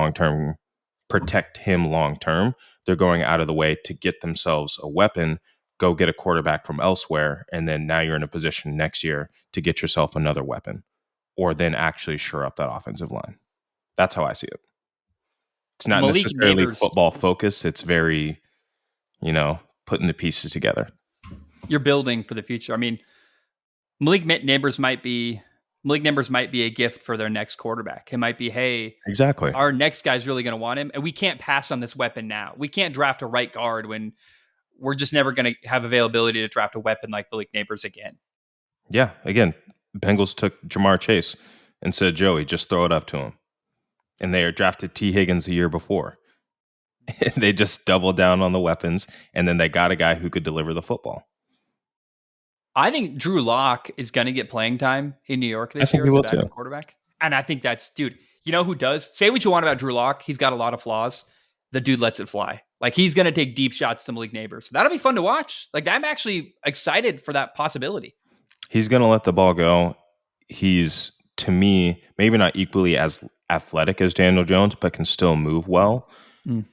long-term. They're going out of the way to get themselves a weapon, go get a quarterback from elsewhere, and then now you're in a position next year to get yourself another weapon or then actually shore up that offensive line. That's how I see it. It's not Malik necessarily Neighbors, football focused. It's very, putting the pieces together. you're building for the future. I mean, Malik Neighbors might be a gift for their next quarterback. It might be, hey, Exactly. our next guy's really going to want him, and we can't pass on this weapon now. We can't draft a right guard when we're just never going to have availability to draft a weapon like Malik Neighbors again. Yeah. Again, Bengals took Jamar Chase and said, Joey, just throw it up to him. And they drafted T. Higgins the year before. They just doubled down on the weapons, and then they got a guy who could deliver the football. I think Drew Lock is going to get playing time in New York I this think year he as a will backup too. quarterback. And I think that's, dude, you know who does? Say what you want about Drew Lock. He's got a lot of flaws. The dude lets it fly. Like he's going to take deep shots to Malik Neighbors. So that'll be fun to watch. Like I'm actually excited for that possibility. He's going to let the ball go. He's, to me, maybe not equally as athletic as Daniel Jones, but can still move well. Mm.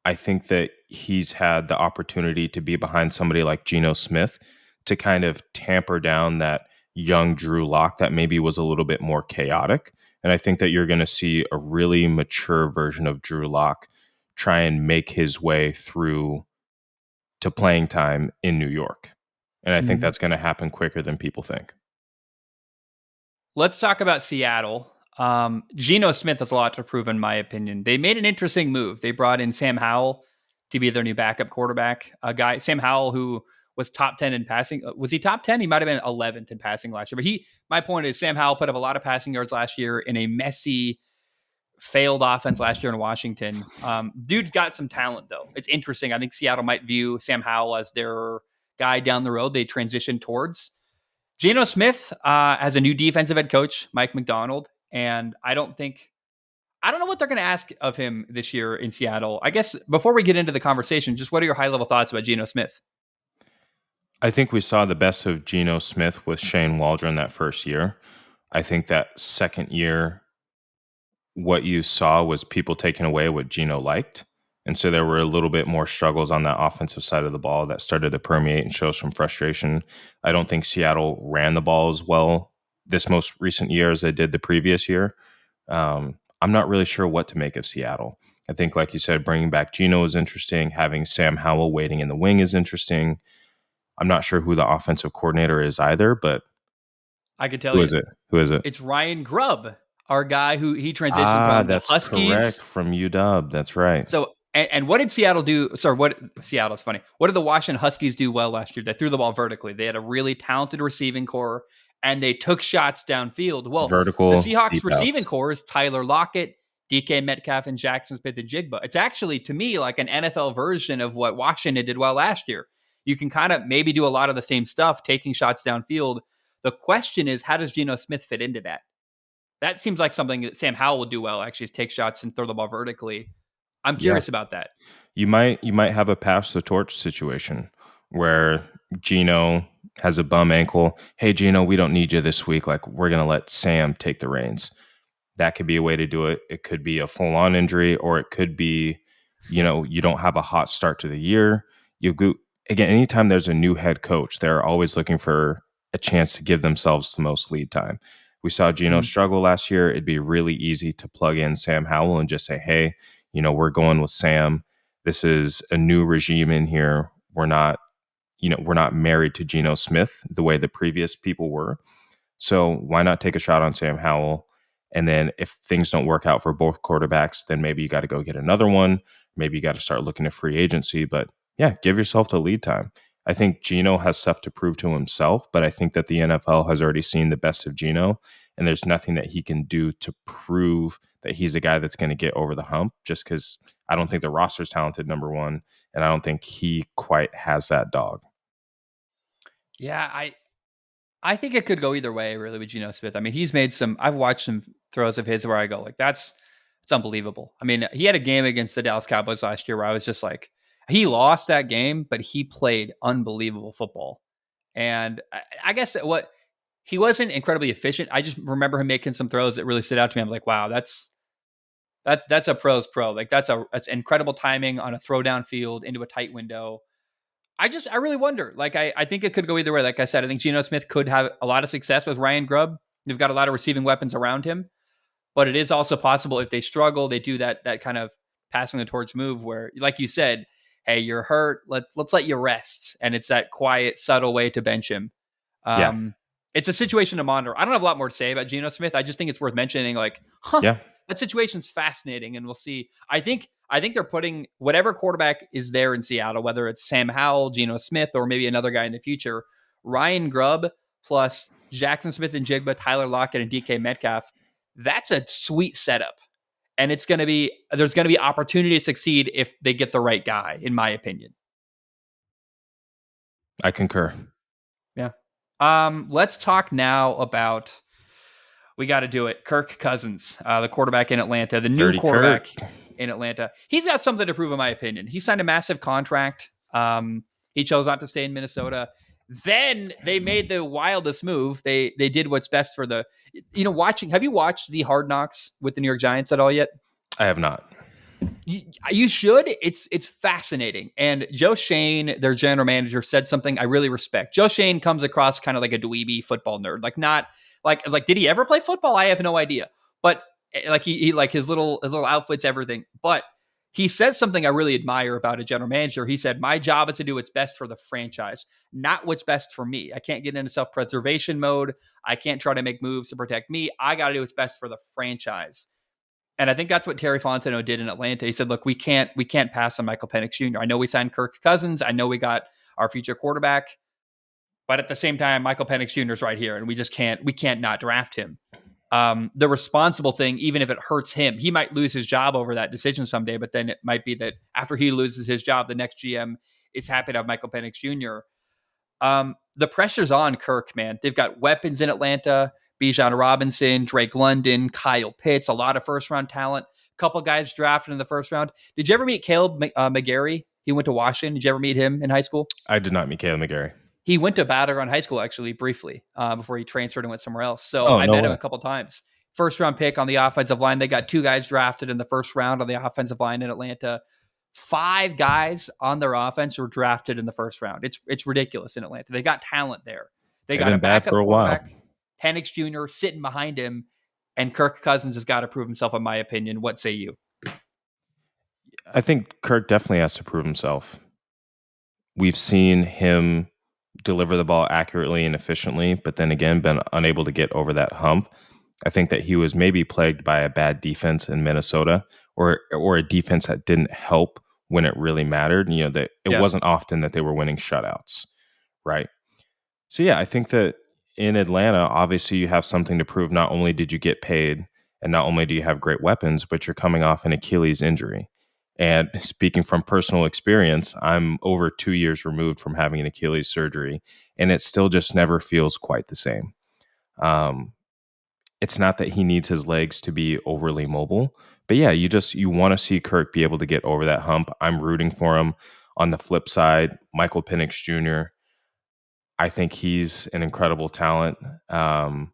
I think that he's had the opportunity to be behind somebody like Geno Smith to kind of tamper down that young Drew Lock that maybe was a little bit more chaotic. And I think that you're going to see a really mature version of Drew Lock try and make his way through to playing time in New York. And I think that's going to happen quicker than people think. Let's talk about Seattle. Geno Smith has a lot to prove, in my opinion. They made an interesting move. They brought in Sam Howell to be their new backup quarterback. A guy, Sam Howell, who was top 10 in passing. Was he top 10? He might have been 11th in passing last year. But my point is, Sam Howell put up a lot of passing yards last year in a messy, failed offense last year in Washington. Dude's got some talent, though. It's interesting. I think Seattle might view Sam Howell as their guy down the road they transition towards. Geno Smith has a new defensive head coach, Mike McDonald, and I don't know what they're going to ask of him this year in Seattle. I guess before we get into the conversation, just what are your high-level thoughts about Geno Smith? I think we saw the best of Geno Smith with Shane Waldron that first year. I think that second year, what you saw was people taking away what Geno liked. And so there were a little bit more struggles on that offensive side of the ball that started to permeate and show some frustration. I don't think Seattle ran the ball as well this most recent year as they did the previous year. I'm not really sure what to make of Seattle. I think, like you said, bringing back Geno is interesting. Having Sam Howell waiting in the wing is interesting. I'm not sure who the offensive coordinator is either, but I could tell who you. is it? Who is it? It's Ryan Grubb. our guy who he transitioned from the That's correct, Huskies. from UW. That's right. So, and what did Seattle do? Sorry, what Seattle's funny. What did the Washington Huskies do well last year? They threw the ball vertically. They had a really talented receiving core, and they took shots downfield. Well, the Vertical Seahawks deep receiving outs. core is Tyler Lockett, DK Metcalf, and Jackson Smith-Njigba. It's actually, to me, like an NFL version of what Washington did well last year. You can kind of maybe do a lot of the same stuff, taking shots downfield. The question is, how does Geno Smith fit into that? That seems like something that Sam Howell would do well, actually, is take shots and throw the ball vertically. I'm Yeah. curious about that. You might have a pass the torch situation where Gino has a bum ankle. Hey Gino, we don't need you this week. Like, we're gonna let Sam take the reins. That could be a way to do it. It could be a full on injury, or it could be, you don't have a hot start to the year. You go again. Anytime there's a new head coach, they're always looking for a chance to give themselves the most lead time. We saw Gino Mhm. struggle last year. It'd be really easy to plug in Sam Howell and just say, hey, we're going with Sam. This is a new regime in here. We're not married to Geno Smith the way the previous people were. So why not take a shot on Sam Howell? And then if things don't work out for both quarterbacks, then maybe you got to go get another one. Maybe you got to start looking at free agency. But yeah, give yourself the lead time. I think Geno has stuff to prove to himself, but I think that the NFL has already seen the best of Geno, and there's nothing that he can do to prove that he's a guy that's going to get over the hump, just because I don't think the roster's talented, number one, and I don't think he quite has that dog. Yeah, I think it could go either way, really, with Geno Smith. I mean, he's made some. I've watched some throws of his where I go like, it's unbelievable. I mean, he had a game against the Dallas Cowboys last year where I was just like, he lost that game, but he played unbelievable football. And I guess what he wasn't incredibly efficient. I just remember him making some throws that really stood out to me. I'm like, wow, that's a pro's pro. Like that's incredible timing on a throw down field into a tight window. I really wonder. Like, I think it could go either way. Like I said, I think Geno Smith could have a lot of success with Ryan Grubb. They've got a lot of receiving weapons around him, but it is also possible if they struggle, they do that kind of passing the torch move where, like you said, hey, you're hurt. Let's let you rest, and it's that quiet, subtle way to bench him. Yeah. Um, it's a situation to monitor. I don't have a lot more to say about Geno Smith. I just think it's worth mentioning. Like, Yeah. that situation's fascinating, and we'll see. I think they're putting whatever quarterback is there in Seattle, whether it's Sam Howell, Geno Smith, or maybe another guy in the future. Ryan Grubb plus Jackson Smith-Njigba, Tyler Lockett, and DK Metcalf. That's a sweet setup, and there's going to be opportunity to succeed if they get the right guy, in my opinion. I concur. Yeah. Let's talk now about, we got to do it, Kirk Cousins, the quarterback in Atlanta, the new Dirty Kurt. quarterback in Atlanta. He's got something to prove, in my opinion. He signed a massive contract. He chose not to stay in Minnesota. Then they made the wildest move. They did what's best for the, have you watched the Hard Knocks with the New York Giants at all yet? I have not. You should. It's fascinating. And Joe Shane, their general manager, said something I really respect. Joe Shane comes across kind of like a dweeby football nerd. Like, not like did he ever play football? I have no idea. But like he like his little outfits, everything. But he says something I really admire about a general manager. He said, "My job is to do what's best for the franchise, not what's best for me. I can't get into self-preservation mode. I can't try to make moves to protect me. I got to do what's best for the franchise." And I think that's what Terry Fontenot did in Atlanta. He said, "Look, we can't pass on Michael Penix Jr. I know we signed Kirk Cousins. I know we got our future quarterback, but at the same time, Michael Penix Jr. is right here, and we can't not draft him." The responsible thing, even if it hurts him, he might lose his job over that decision someday. But then it might be that after he loses his job, the next GM is happy to have Michael Penix Jr. The pressure's on Kirk, man. They've got weapons in Atlanta. Bijan Robinson, Drake London, Kyle Pitts, a lot of first-round talent. A couple guys drafted in the first round. Did you ever meet Caleb McGarry? He went to Washington. Did you ever meet him in high school? I did not meet Caleb McGarry. He went to Battleground High School, actually, briefly, before he transferred and went somewhere else. So Oh, I no met him way. a couple times. First-round pick on the offensive line. They got 2 guys drafted in the first round on the offensive line in Atlanta. 5 guys on their offense were drafted in the first round. It's ridiculous in Atlanta. They got talent there. They They've got a been bad backup for a while. quarterback, Penix Jr., sitting behind him, and Kirk Cousins has got to prove himself, in my opinion. What say you? I think Kirk definitely has to prove himself. We've seen him deliver the ball accurately and efficiently, but then again, been unable to get over that hump. I think that he was maybe plagued by a bad defense in Minnesota, or a defense that didn't help when it really mattered. That it Yeah. wasn't often that they were winning shutouts, right? So yeah, I think that in Atlanta, obviously you have something to prove. Not only did you get paid, and not only do you have great weapons, but you're coming off an Achilles injury. And speaking from personal experience, I'm over 2 years removed from having an Achilles surgery, and it still just never feels quite the same. Um, it's not that he needs his legs to be overly mobile, but yeah, you want to see Kirk be able to get over that hump. I'm rooting for him. On the flip side, Michael Penix Jr., I think he's an incredible talent, and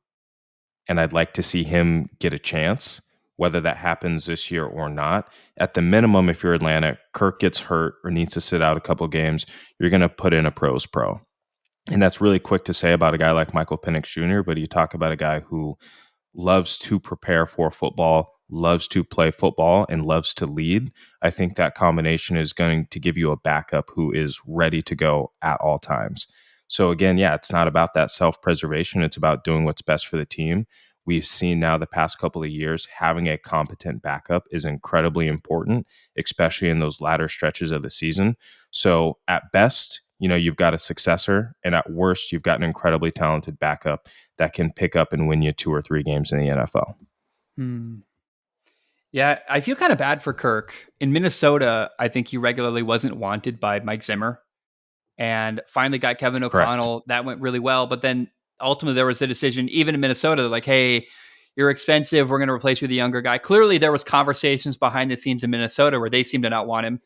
I'd like to see him get a chance, whether that happens this year or not. At the minimum, if you're Atlanta, Kirk gets hurt or needs to sit out a couple games, you're going to put in a pros pro. And that's really quick to say about a guy like Michael Penix Jr., but you talk about a guy who loves to prepare for football, loves to play football, and loves to lead. I think that combination is going to give you a backup who is ready to go at all times. So again, yeah, it's not about that self-preservation. It's about doing what's best for the team. We've seen now the past couple of years, having a competent backup is incredibly important, especially in those latter stretches of the season. So at best, you've got a successor, and at worst, you've got an incredibly talented backup that can pick up and win you 2 or 3 games in the NFL. Hmm. Yeah, I feel kind of bad for Kirk. In Minnesota, I think he regularly wasn't wanted by Mike Zimmer, and finally got Kevin Correct. O'Connell. That went really well, but then ultimately there was a decision, even in Minnesota, like, hey, you're expensive. We're going to replace you with a younger guy. Clearly, there was conversations behind the scenes in Minnesota where they seem to not want him.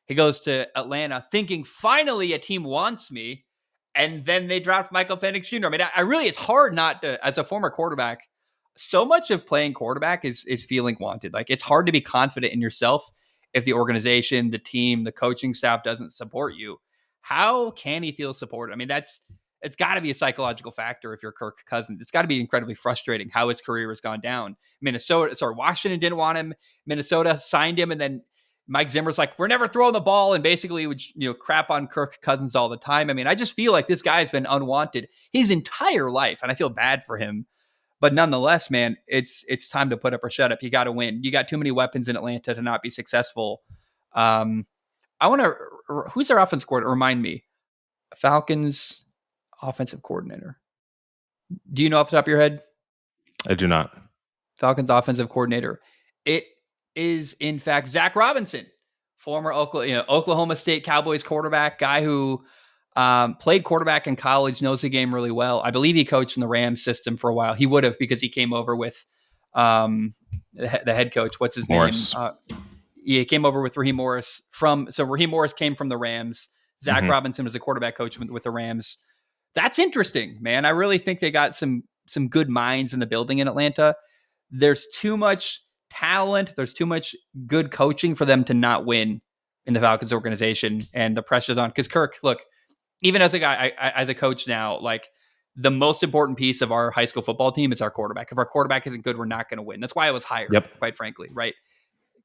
He goes to Atlanta thinking finally a team wants me. And then they draft Michael Penix Jr. I mean, I really, it's hard not to, as a former quarterback, so much of playing quarterback is feeling wanted. Like, it's hard to be confident in yourself if the organization, the team, the coaching staff doesn't support you. How can he feel supported? I mean, it's got to be a psychological factor if you're Kirk Cousins. It's got to be incredibly frustrating how his career has gone down. Washington didn't want him. Minnesota signed him, and then Mike Zimmer's like, we're never throwing the ball, and basically would crap on Kirk Cousins all the time. I mean, I just feel like this guy's been unwanted his entire life, and I feel bad for him. But nonetheless, man, it's time to put up or shut up. You got to win. You got too many weapons in Atlanta to not be successful. Um, I want to. Who's their offensive coordinator? Remind me. Falcons offensive coordinator. Do you know off the top of your head? I do not. Falcons offensive coordinator. It is, in fact, Zach Robinson, former Oklahoma State Cowboys quarterback, guy who played quarterback in college, knows the game really well. I believe he coached in the Rams system for a while. He would have, because he came over with the head coach. What's his name? Morris. He came over with Raheem Morris Raheem Morris came from the Rams. Zach Mm-hmm. Robinson was a quarterback coach with the Rams. That's interesting, man. I really think they got some good minds in the building in Atlanta. There's too much talent. There's too much good coaching for them to not win in the Falcons organization, and the pressure's on. Because Kirk, look, even as a guy, as a coach now, like, the most important piece of our high school football team is our quarterback. If our quarterback isn't good, we're not going to win. That's why I was hired, Yep. quite frankly, right?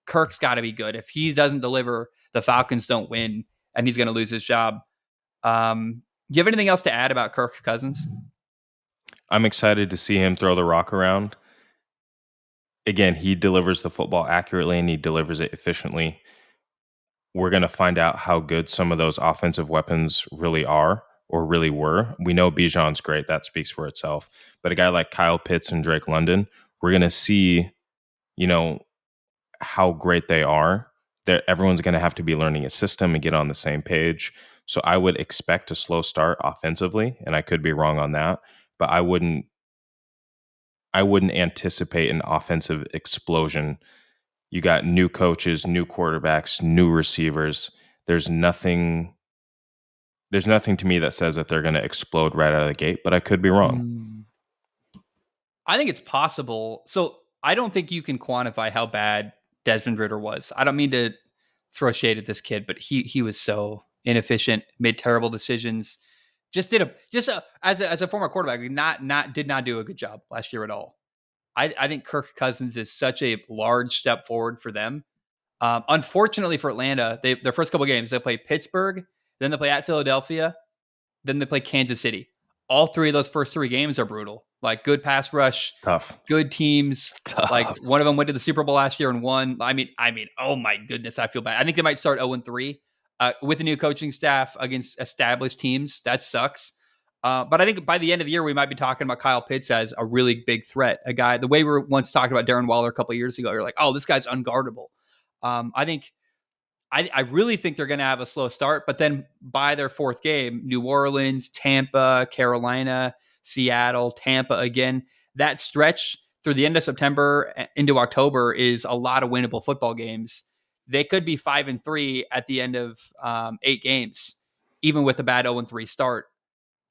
Kirk's got to be good. If he doesn't deliver, the Falcons don't win, and he's going to lose his job. Do you have anything else to add about Kirk Cousins? I'm excited to see him throw the rock around. Again, he delivers the football accurately and he delivers it efficiently. We're going to find out how good some of those offensive weapons really are or really were. We know Bijan's great. That speaks for itself. But a guy like Kyle Pitts and Drake London, we're going to see, how great they are. That everyone's going to have to be learning a system and get on the same page. So I would expect a slow start offensively, and I could be wrong on that, but I wouldn't anticipate an offensive explosion. You got new coaches, new quarterbacks, new receivers. There's nothing to me that says that they're going to explode right out of the gate, but I could be wrong. I think it's possible. So I don't think you can quantify how bad Desmond Ritter was. I don't mean to throw shade at this kid, but he was so inefficient, made terrible decisions. As a former quarterback, did not do a good job last year at all. I think Kirk Cousins is such a large step forward for them. Unfortunately for Atlanta, their first couple games, they play Pittsburgh, then they play at Philadelphia, then they play Kansas City. All three of those first three games are brutal. Like good pass rush, It's tough. good teams. Like Tough. one of them went to the Super Bowl last year and won. I mean, oh my goodness, I feel bad. I think they might start 0-3 with a new coaching staff against established teams. That sucks. But I think by the end of the year, we might be talking about Kyle Pitts as a really big threat. A guy, the way we were once talking about Darren Waller a couple of years ago, you're like, oh, this guy's unguardable. I really think they're going to have a slow start, but then by their fourth game, New Orleans, Tampa, Carolina, Seattle, Tampa again, that stretch through the end of September into October is a lot of winnable football games. They could be 5-3 at the end of 8 games, even with a bad 0-3 start.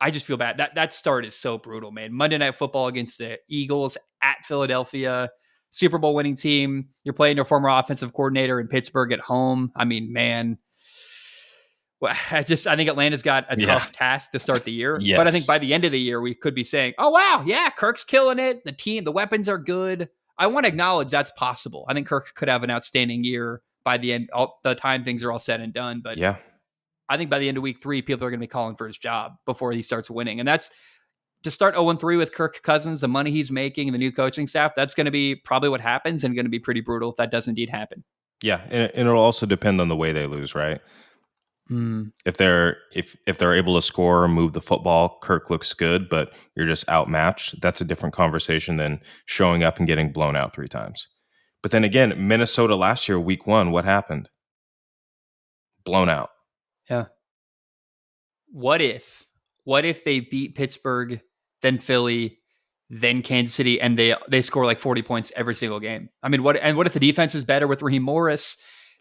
I just feel bad. That start is so brutal, man. Monday Night Football against the Eagles at Philadelphia, Super Bowl winning team. You're playing your former offensive coordinator in Pittsburgh at home. I mean, man, well, I think Atlanta's got a Yeah. tough task to start the year. But I think Yes. by the end of the year, we could be saying, "Oh wow, yeah, Kirk's killing it. The team, the weapons are good." I want to acknowledge that's possible. I think Kirk could have an outstanding year by the end, the time things are all said and done. But Yeah. I think by the end of week 3, people are going to be calling for his job before he starts winning. And that's to start 0-3 with Kirk Cousins, the money he's making, and the new coaching staff. That's going to be probably what happens and going to be pretty brutal if that does indeed happen. Yeah. And it'll also depend on the way they lose, right? If they're able to score or move the football, Kirk looks good, but you're just outmatched. That's a different conversation than showing up and getting blown out 3 times. But then again, Minnesota last year, week 1, what happened? Blown out. Yeah. What if? What if they beat Pittsburgh, then Philly, then Kansas City, and they score like 40 points every single game? I mean, what if the defense is better with Raheem Morris?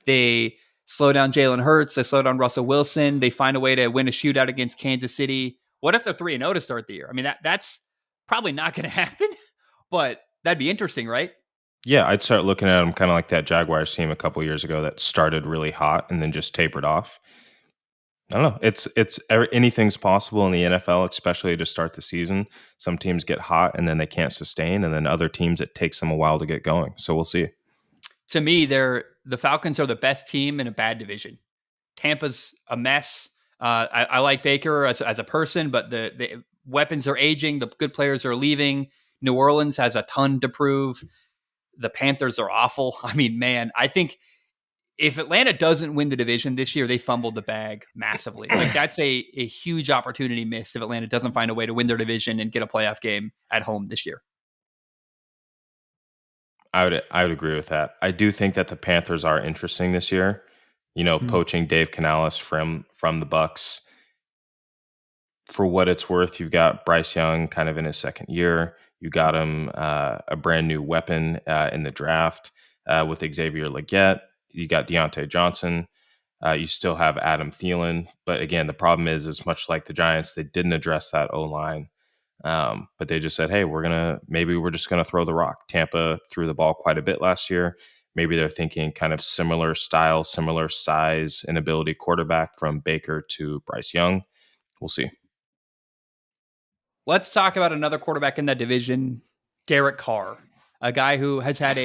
They slow down Jalen Hurts, they slow down Russell Wilson, they find a way to win a shootout against Kansas City. What if they're 3-0 to start the year? I mean, that's probably not going to happen, but that'd be interesting, right? Yeah, I'd start looking at them kind of like that Jaguars team a couple years ago that started really hot and then just tapered off. I don't know. Anything's possible in the NFL, especially to start the season. Some teams get hot and then they can't sustain, and then other teams it takes them a while to get going. So we'll see. To me, the Falcons are the best team in a bad division. Tampa's a mess. I like Baker as a person, but the weapons are aging. The good players are leaving. New Orleans has a ton to prove. The Panthers are awful. I mean, man, I think if Atlanta doesn't win the division this year, they fumbled the bag massively. Like that's a huge opportunity missed if Atlanta doesn't find a way to win their division and get a playoff game at home this year. I would agree with that. I do think that the Panthers are interesting this year. You know, Hmm. poaching Dave Canales from the Bucks. For what it's worth, you've got Bryce Young kind of in his second year. You got him a brand new weapon in the draft with Xavier Legette. You got Deontay Johnson. You still have Adam Thielen. But again, the problem is much like the Giants, they didn't address that O-line. But they just said, hey, maybe we're just going to throw the rock. Tampa threw the ball quite a bit last year. Maybe they're thinking kind of similar style, similar size and ability quarterback from Baker to Bryce Young. We'll see. Let's talk about another quarterback in that division, Derek Carr, a guy who has had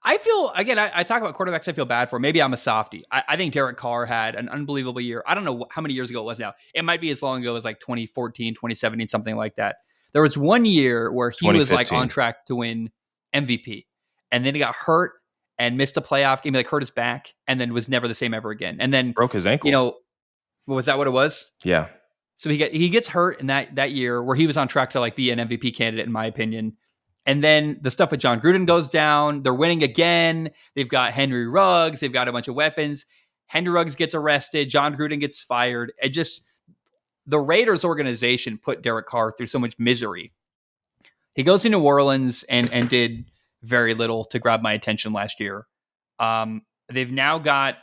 I feel, again, I talk about quarterbacks I feel bad for. Maybe I'm a softie. I think Derek Carr had an unbelievable year. I don't know how many years ago it was now. It might be as long ago as like 2014, 2017, something like that. There was one year where he was like on 2015. track to win MVP. And then he got hurt and missed a playoff game, like hurt his back, and then was never the same ever again. And then, Broke his you ankle. know, was that what it was? Yeah. So he gets hurt in that year where he was on track to like be an MVP candidate, in my opinion. And then the stuff with John Gruden goes down. They're winning again. They've got Henry Ruggs. They've got a bunch of weapons. Henry Ruggs gets arrested. John Gruden gets fired. It just, the Raiders organization put Derek Carr through so much misery. He goes to New Orleans and did very little to grab my attention last year. They've now got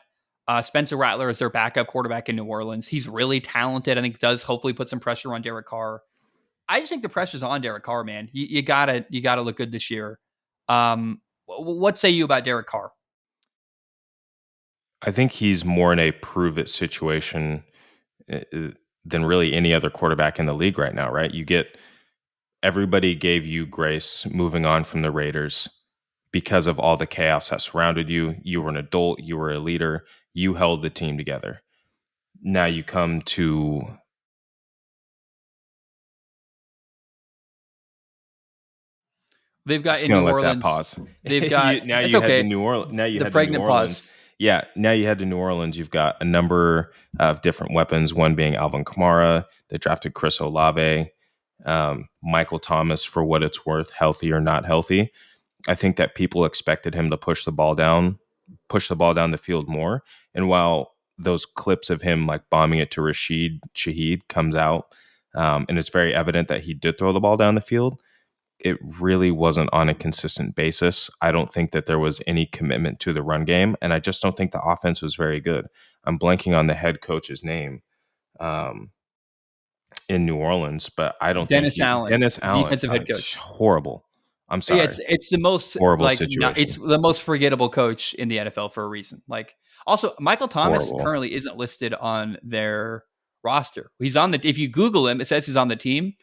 Spencer Rattler as their backup quarterback in New Orleans. He's really talented. I think does hopefully put some pressure on Derek Carr. I just think the pressure's on Derek Carr, man. You gotta look good this year. What say you about Derek Carr? I think he's more in a prove it situation than really any other quarterback in the league right now, right? Everybody gave you grace moving on from the Raiders because of all the chaos that surrounded you. You were an adult, you were a leader, you held the team together. Now you come to They've I'm got just in gonna New let that Orleans. pause. They've got. Now It's you head to okay. New Orleans. Now you The head to New pregnant Orleans. pause. Yeah, now you head to New Orleans. You've got a number of different weapons. One being Alvin Kamara. They drafted Chris Olave, Michael Thomas. For what it's worth, healthy or not healthy, I think that people expected him to push the ball down the field more. And while those clips of him like bombing it to Rashid Shaheed comes out, and it's very evident that he did throw the ball down the field, it really wasn't on a consistent basis. I don't think that there was any commitment to the run game, and I just don't think the offense was very good. I'm blanking on the head coach's name um, in New Orleans, but I don't think Dennis Allen, Dennis Allen, defensive head coach. horrible. I'm Yeah, sorry, it's the most horrible like not, it's situation, the most forgettable coach in the NFL for a reason. Like also Michael Thomas horrible. currently isn't listed on their roster. He's on the if you Google him, it says he's on the team,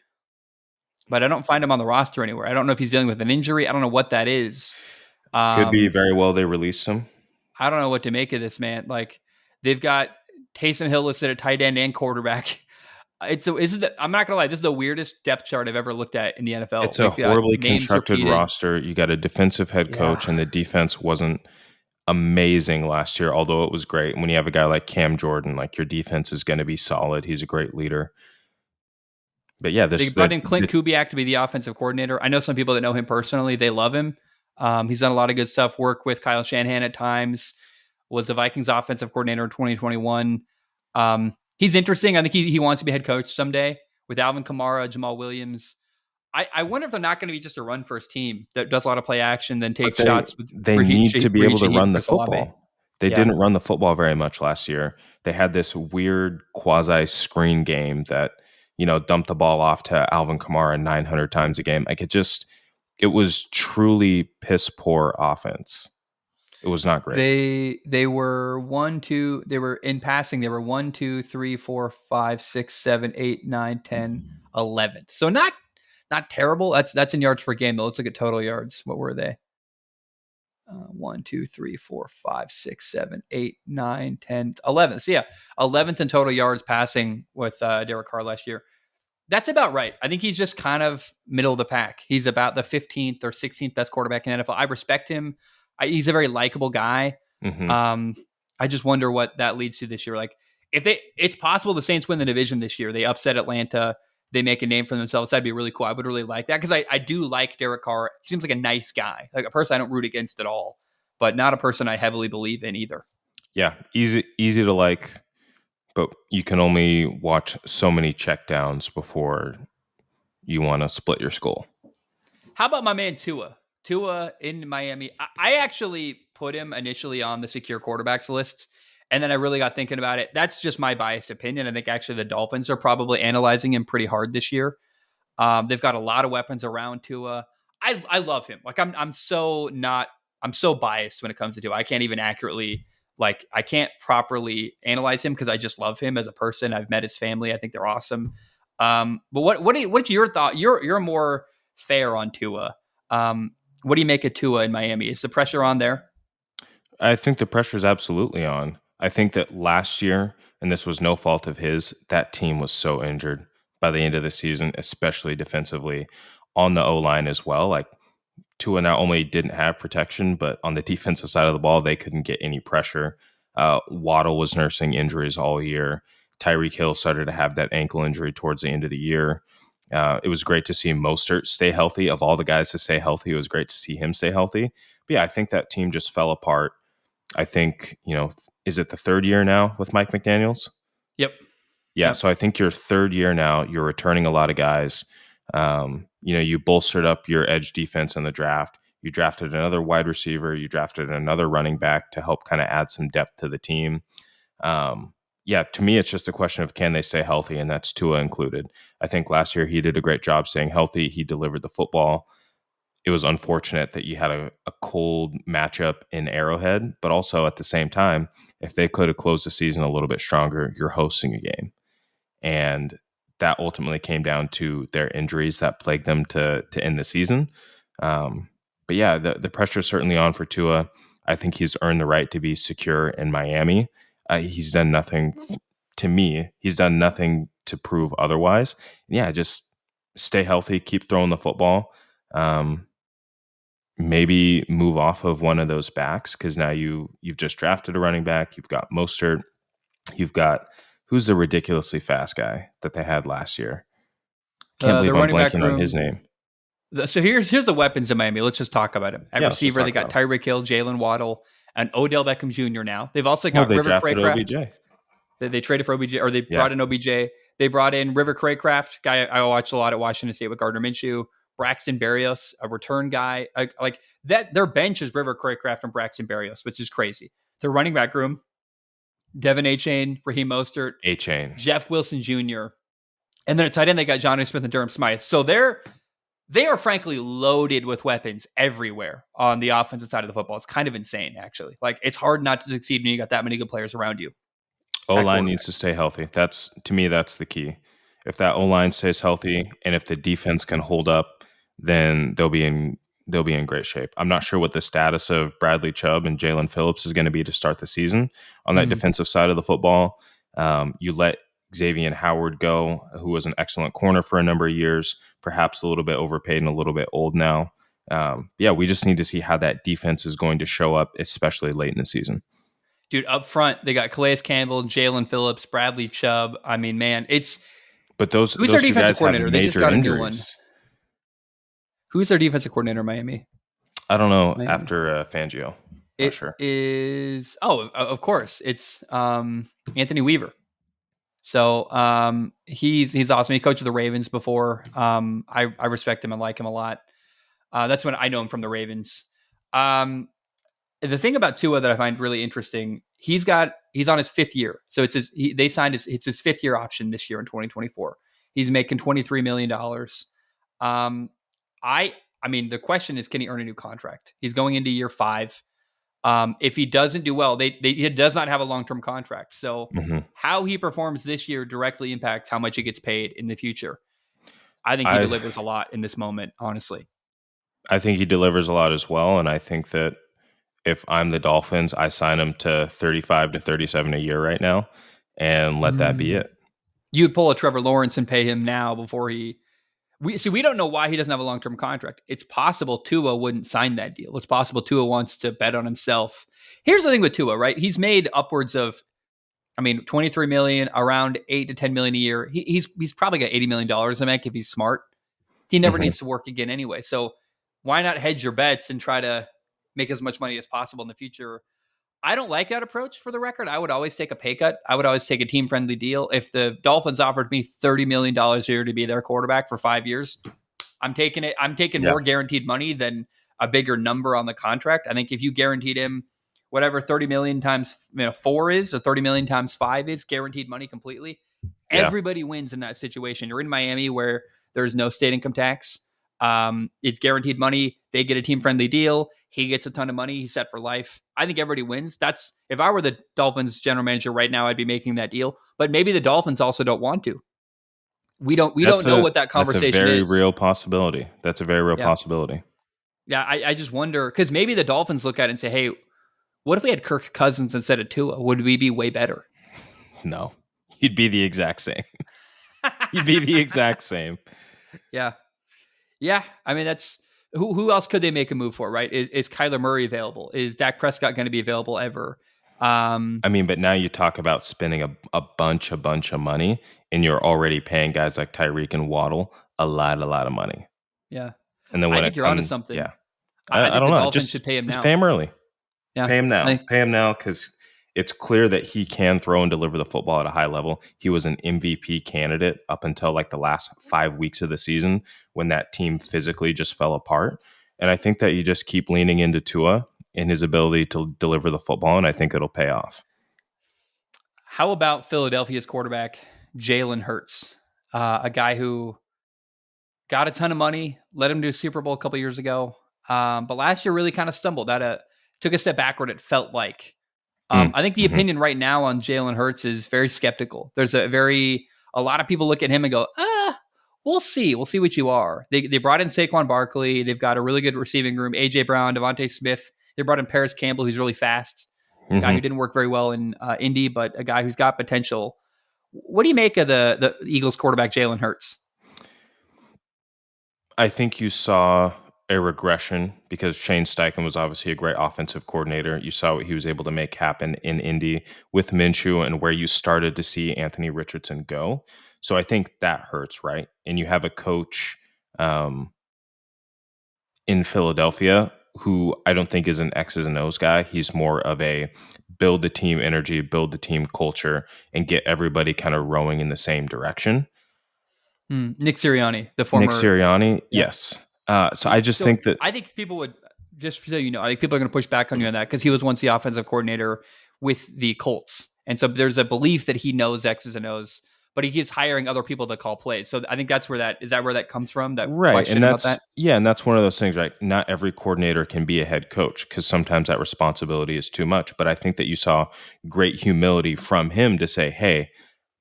but I don't find him on the roster anywhere. I don't know if he's dealing with an injury. I don't know what that is. Could be Um, very well they released him. I don't know what to make of this man. Like they've got Taysom Hill listed at tight end and quarterback. I'm not gonna lie, this is the weirdest depth chart I've ever looked at in the NFL. It's a Like they got horribly names constructed repeated. roster. You got a defensive head Yeah. coach, and the defense wasn't amazing last year, although it was great. When you have a guy like Cam Jordan, like your defense is going to be solid. He's a great leader. But yeah, They brought in Clint Kubiak to be the offensive coordinator. I know some people that know him personally. They love him. He's done a lot of good stuff. Work with Kyle Shanahan at times. Was the Vikings offensive coordinator in 2021. He's interesting. I think he wants to be head coach someday with Alvin Kamara, Jamal Williams. I wonder if they're not going to be just a run first team that does a lot of play action, then but take shots with they Raheem need to be able to Shaheed and run the Chris Olave. football. They Yeah. didn't run the football very much last year. They had this weird quasi screen game that, dumped the ball off to Alvin Kamara 900 times a game. Like it was truly piss poor offense. It was not great. They were 1, 2. They were in passing. They were 1, 2, 3, 4, 5, 6, 7, 8, 9, 10, 11th. So not terrible. That's in yards per game though. Let's look at total yards. What were they? 1, 2, 3, 4, 5, 6, 7, 8, 9, 10, 11th. So yeah, 11th in total yards passing with Derek Carr last year. That's about right. I think he's just kind of middle of the pack. He's about the 15th or 16th best quarterback in the NFL. I respect him. He's a very likable guy. Mm-hmm. I just wonder what that leads to this year. Like it's possible the Saints win the division this year. They upset Atlanta. They make a name for themselves. That'd be really cool. I would really like that because I do like Derek Carr. He seems like a nice guy, like a person I don't root against at all, but not a person I heavily believe in either. Yeah, easy to like, but you can only watch so many checkdowns before you want to split your skull. How about my man Tua? Tua in Miami. I actually put him initially on the secure quarterbacks list, and then I really got thinking about it. That's just my biased opinion. I think actually the Dolphins are probably analyzing him pretty hard this year. They've got a lot of weapons around Tua. I love him. Like I'm so biased when it comes to Tua. I can't even accurately I can't properly analyze him because I just love him as a person. I've met his family. I think they're awesome. But what's your thought? You're more fair on Tua. What do you make of Tua in Miami? Is the pressure on there? I think the pressure is absolutely on. I think that last year, and this was no fault of his, that team was so injured by the end of the season, especially defensively on the O line as well. Like Tua not only didn't have protection, but on the defensive side of the ball, they couldn't get any pressure. Waddle was nursing injuries all year. Tyreek Hill started to have that ankle injury towards the end of the year. It was great to see Mostert stay healthy. Of all the guys to stay healthy, it was great to see him stay healthy. But yeah, I think that team just fell apart. I think, is it the third year now with Mike McDaniels? Yep. Yeah. Yep. So I think your third year now, you're returning a lot of guys. You bolstered up your edge defense in the draft. You drafted another wide receiver. You drafted another running back to help kind of add some depth to the team. To me, it's just a question of can they stay healthy, and that's Tua included. I think last year he did a great job staying healthy. He delivered the football. It was unfortunate that you had a cold matchup in Arrowhead, but also at the same time, if they could have closed the season a little bit stronger, you're hosting a game. And that ultimately came down to their injuries that plagued them to end the season. But yeah, the pressure is certainly on for Tua. I think he's earned the right to be secure in Miami. He's done nothing to me. He's done nothing to prove otherwise. Yeah, just stay healthy, keep throwing the football. maybe move off of one of those backs, because now you've just drafted a running back. You've got Mostert. You've got, who's the ridiculously fast guy that they had last year? Can't The believe I'm running back blanking on his room. name. So here's the weapons in Miami. Let's just talk about him. At Yeah, let's just receiver, they talk got about him. Tyreek Hill, Jalen Waddle, and Odell Beckham Jr. Now they've also Oh, got they River drafted Craycraft. OBJ. They traded for OBJ, or they Yeah. brought in OBJ. They brought in River Craycraft, guy I watched a lot at Washington State with Gardner Minshew. Braxton Berrios, a return guy. Like that, their bench is River Craycraft and Braxton Berrios, which is crazy. Their running back room: Devin Achane, Raheem Mostert, A-Chain. Jeff Wilson Jr., and then at tight end they got Johnny Smith and Durham Smythe. So they are frankly loaded with weapons everywhere on the offensive side of the football. It's kind of insane, actually. Like it's hard not to succeed when you got that many good players around you at O-line quarterback. needs to stay healthy. That's, to me, that's the key. If that O-line stays healthy and if the defense can hold up, then they'll be in great shape. I'm not sure what the status of Bradley Chubb and Jalen Phillips is going to be to start the season on that Mhm. defensive side of the football. You let Xavier Howard go, who was an excellent corner for a number of years, perhaps a little bit overpaid and a little bit old now. Yeah, we just need to see how that defense is going to show up, especially late in the season. Dude, up front, they got Calais Campbell, Jalen Phillips, Bradley Chubb. I mean, man, it's But those who's their those two defensive guys have coordinator? They just major got a new one. injuries. Who's their defensive coordinator in Miami? I don't know Miami. after Fangio. Not It sure. is of course. It's Anthony Weaver. So he's awesome. He coached the Ravens before. I respect him and like him a lot. That's when I know him from the Ravens. Um, the thing about Tua that I find really interesting, he's on his fifth year. So they signed it's his fifth year option this year in 2024. He's making $23 million. Um, I mean the question is, can he earn a new contract? He's going into year 5. If he doesn't do well, he does not have a long term contract. So hmm how he performs this year directly impacts how much he gets paid in the future. I think he I delivers a lot in this moment, honestly. I think he delivers a lot as well, and I think that if I'm the Dolphins, I sign him to 35 to 37 a year right now, and let that be Mm. it. You'd pull a Trevor Lawrence and pay him now before we don't know why he doesn't have a long term contract. It's possible Tua wouldn't sign that deal. It's possible Tua wants to bet on himself. Here's the thing with Tua, right? He's made upwards of, I mean, 23 million, around 8 to 10 million a year. He's probably got $80 million to make if he's smart. He never hmm needs to work again anyway. So why not hedge your bets and try to make as much money as possible in the future? I don't like that approach, for the record. I would always take a pay cut. I would always take a team friendly deal. If the Dolphins offered me $30 million a year to be their quarterback for 5 years, I'm taking it. I'm taking Yeah, more guaranteed money than a bigger number on the contract. I think if you guaranteed him whatever 30 million times 4 is, or 30 million times 5 is guaranteed money completely, yeah, everybody wins in that situation. You're in Miami where there's no state income tax. It's guaranteed money. They get a team friendly deal. He gets a ton of money. He's set for life. I think everybody wins. That's, if I were the Dolphins general manager right now, I'd be making that deal. But maybe the Dolphins also don't want to. We don't that's know a what that that's a conversation very is. real possibility. That's a very real Yeah. possibility. Yeah. I just wonder, because maybe the Dolphins look at it and say, hey, what if we had Kirk Cousins instead of Tua? Would we be way better? No, you'd be the exact same. You'd be the exact same. Yeah. Yeah. I mean, that's who else could they make a move for, right? Is Kyler Murray available? Is Dak Prescott going to be available ever? Um, I mean, but now you talk about spending a bunch of money, and you're already paying guys like Tyreek and Waddle a lot of money. yeah. And then I when think it you're onto comes, something. yeah, I I think don't the know. Dolphins Just should pay him just pay now. him early. Yeah. Pay him I now. think, Pay him now, because it's clear that he can throw and deliver the football at a high level. He was an MVP candidate up until like the last 5 weeks of the season when that team physically just fell apart. And I think that you just keep leaning into Tua and his ability to deliver the football, and I think it'll pay off. how about Philadelphia's quarterback, Jalen Hurts? A guy who got a ton of money, led him to a Super Bowl a couple years ago. But last year really kind of stumbled. Took a step backward, it felt like. I think the Mm-hmm. opinion right now on Jalen Hurts is very skeptical. There's a lot of people look at him and go, we'll see. We'll see what you are. They brought in Saquon Barkley. They've got a really good receiving room. AJ Brown, Devontae Smith. They brought in Paris Campbell, who's really fast. Guy Mm-hmm. who didn't work very well in Indy, but a guy who's got potential. What do you make of the Eagles quarterback Jalen Hurts? I think you saw a regression because Shane Steichen was obviously a great offensive coordinator. You saw what he was able to make happen in Indy with Minshew and where you started to see Anthony Richardson go. So I think that hurts, right? And you have a coach um, in Philadelphia who I don't think is an X's and O's guy. He's more of a build the team energy, build the team culture, and get everybody kind of rowing in the same direction. Nick Sirianni, the Nick former. Sirianni, Yeah. yes. So I just So think that I think people would, just so you know, I think people are going to push back on you on that because he was once the offensive coordinator with the Colts, and so there's a belief that he knows X's and O's, but he keeps hiring other people to call plays. So I think that's where that is that where that comes from. That right, and question about that. that's one of those things, right? Not every coordinator can be a head coach because sometimes that responsibility is too much. But I think that you saw great humility from him to say, "Hey,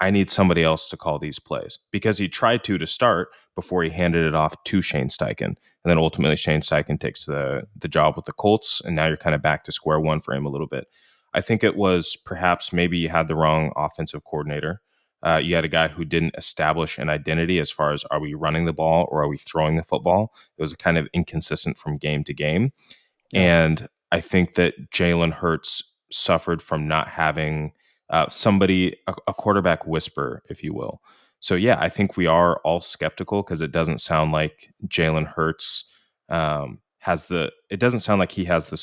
I need somebody else to call these plays," because he tried to start before he handed it off to Shane Steichen, and then ultimately Shane Steichen takes the job with the Colts, and now you're kind of back to square one for him a little bit. I think it was perhaps maybe you had the wrong offensive coordinator. You had a guy who didn't establish an identity as far as are we running the ball or are we throwing the football. It was kind of inconsistent from game to game. Yeah. And I think that Jalen Hurts suffered from not having a quarterback whisper, if you will. So, yeah, I think we are all skeptical because it doesn't sound like Jalen Hurts it doesn't sound like he has the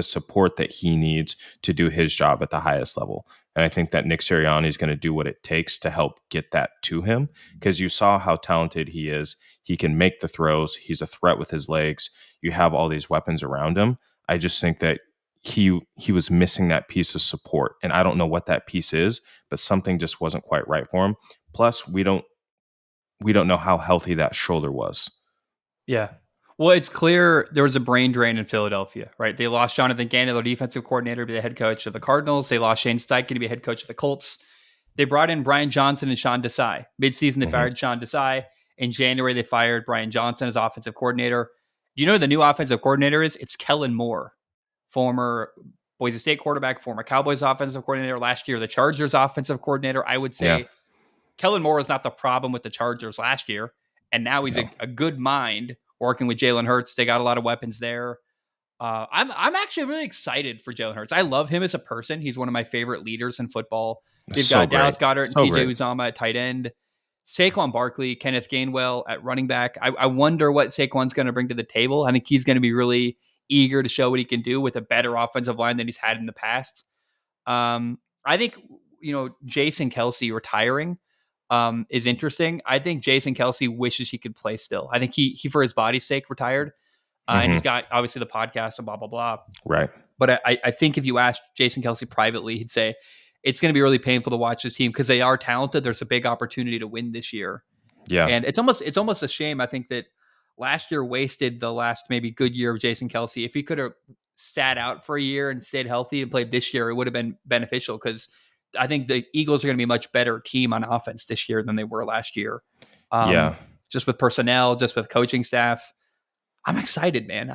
support that he needs to do his job at the highest level. And I think that Nick Sirianni is going to do what it takes to help get that to him because you saw how talented he is. He can make the throws. He's a threat with his legs. You have all these weapons around him. I just think that he was missing that piece of support, and I don't know what that piece is, but something just wasn't quite right for him. Plus, we don't know how healthy that shoulder was. Yeah. Well, it's clear there was a brain drain in Philadelphia, right? They lost Jonathan Gannon, their defensive coordinator, to be the head coach of the Cardinals. They lost Shane Steichen to be head coach of the Colts. They brought in Brian Johnson and Sean Desai. Midseason, they Hmm. fired Sean Desai. In January, they fired Brian Johnson as offensive coordinator. Do you know who the new offensive coordinator is? It's Kellen Moore, former Boise State quarterback, former Cowboys offensive coordinator, last year the Chargers offensive coordinator. I would Yeah, say Kellen Moore is not the problem with the Chargers last year, and now he's no, a good mind working with Jalen Hurts. They got a lot of weapons there. I'm actually really excited for Jalen Hurts. I love him as a person. He's one of my favorite leaders in football. They've so got Dallas great, Goddard and so CJ great. Uzama at tight end, Saquon Barkley, Kenneth Gainwell at running back. I wonder what Saquon's going to bring to the table. I think he's going to be really eager to show what he can do with a better offensive line than he's had in the past. I think Jason Kelsey retiring is interesting. I think Jason Kelsey wishes he could play still. I think he for his body's sake retired, and he's Hmm. got obviously the podcast and blah blah blah. Right. But I think if you asked Jason Kelsey privately, he'd say it's going to be really painful to watch this team because they are talented. There's a big opportunity to win this year, Yeah. and it's almost a shame. I think that last year wasted the last maybe good year of Jason Kelsey. If he could have sat out for a year and stayed healthy and played this year, it would have been beneficial because I think the Eagles are going to be a much better team on offense this year than they were last year. Yeah. Just with personnel, just with coaching staff. I'm excited, man.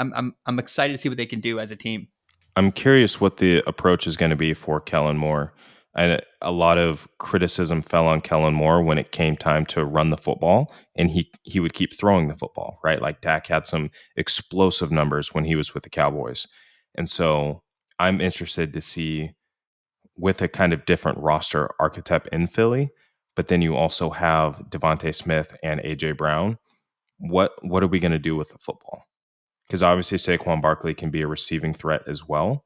I'm excited to see what they can do as a team. I'm curious what the approach is going to be for Kellen Moore. And a lot of criticism fell on Kellen Moore when it came time to run the football, and he would keep throwing the football, right? Like Dak had some explosive numbers when he was with the Cowboys. And so I'm interested to see with a kind of different roster archetype in Philly, but then you also have Devontae Smith and AJ Brown. What are we going to do with the football? Because obviously Saquon Barkley can be a receiving threat as well.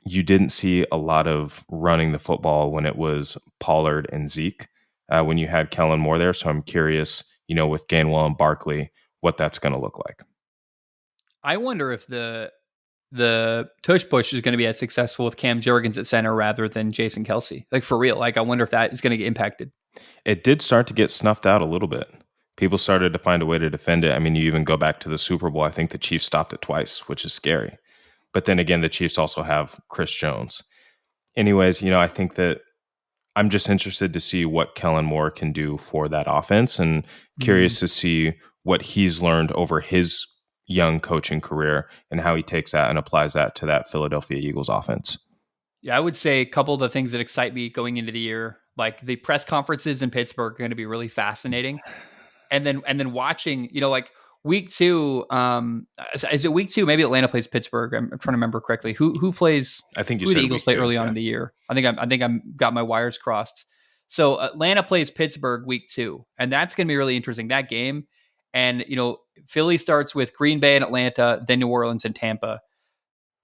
You didn't see a lot of running the football when it was Pollard and Zeke when you had Kellen Moore there. So I'm curious, with Gainwell and Barkley, what that's going to look like. I wonder if the tush push is going to be as successful with Cam Jurgens at center rather than Jason Kelsey. Like for real. Like I wonder if that is going to get impacted. It did start to get snuffed out a little bit. People started to find a way to defend it. I mean, you even go back to the Super Bowl. I think the Chiefs stopped it twice, which is scary. But then again, the Chiefs also have Chris Jones. Anyways, I think that I'm just interested to see what Kellen Moore can do for that offense and Mm. curious to see what he's learned over his young coaching career and how he takes that and applies that to that Philadelphia Eagles offense. Yeah, I would say a couple of the things that excite me going into the year, like the press conferences in Pittsburgh, are going to be really fascinating. And then watching, like week two. Is it week two? Maybe Atlanta plays Pittsburgh. I'm trying to remember correctly. Who plays? I think you Who the said Eagles week play 2. early on Yeah. in the year? I think I'm got my wires crossed. So Atlanta plays Pittsburgh week two, and that's going to be really interesting. That game, and Philly starts with Green Bay and Atlanta, then New Orleans and Tampa.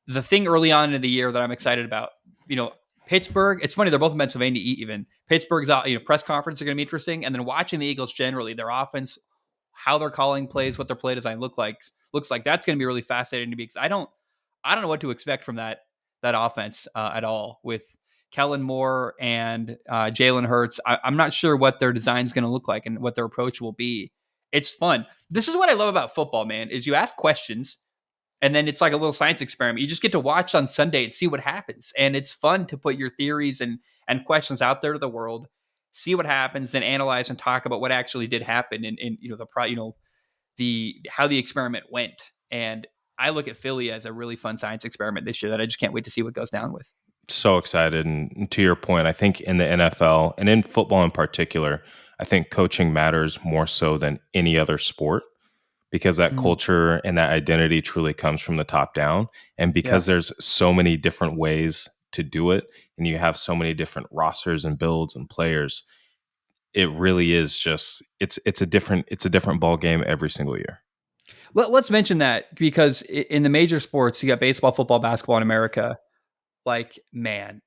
The thing early on in the year that I'm excited about, Pittsburgh. It's funny, they're both in Pennsylvania. Even Pittsburgh's press conference are going to be interesting, and then watching the Eagles generally, their offense, how they're calling plays, what their play design looks like. That's going to be really fascinating to me because I don't know what to expect from that offense at all with Kellen Moore and Jalen Hurts. I'm not sure what their design is going to look like and what their approach will be. It's fun. This is what I love about football, man. Is you ask questions and then it's like a little science experiment. You just get to watch on Sunday and see what happens, and it's fun to put your theories and questions out there to the world, see what happens, and analyze and talk about what actually did happen and the how the experiment went. And I look at Philly as a really fun science experiment this year that I just can't wait to see what goes down with. So excited. And to your point, I think in the NFL and in football in particular, I think coaching matters more so than any other sport because that Mm, culture and that identity truly comes from the top down. And yeah. because there's so many different ways to do it, and you have so many different rosters and builds and players, it really is just it's a different ball game every single year. Let's mention that because in the major sports, you got baseball, football, basketball in America. Like, man,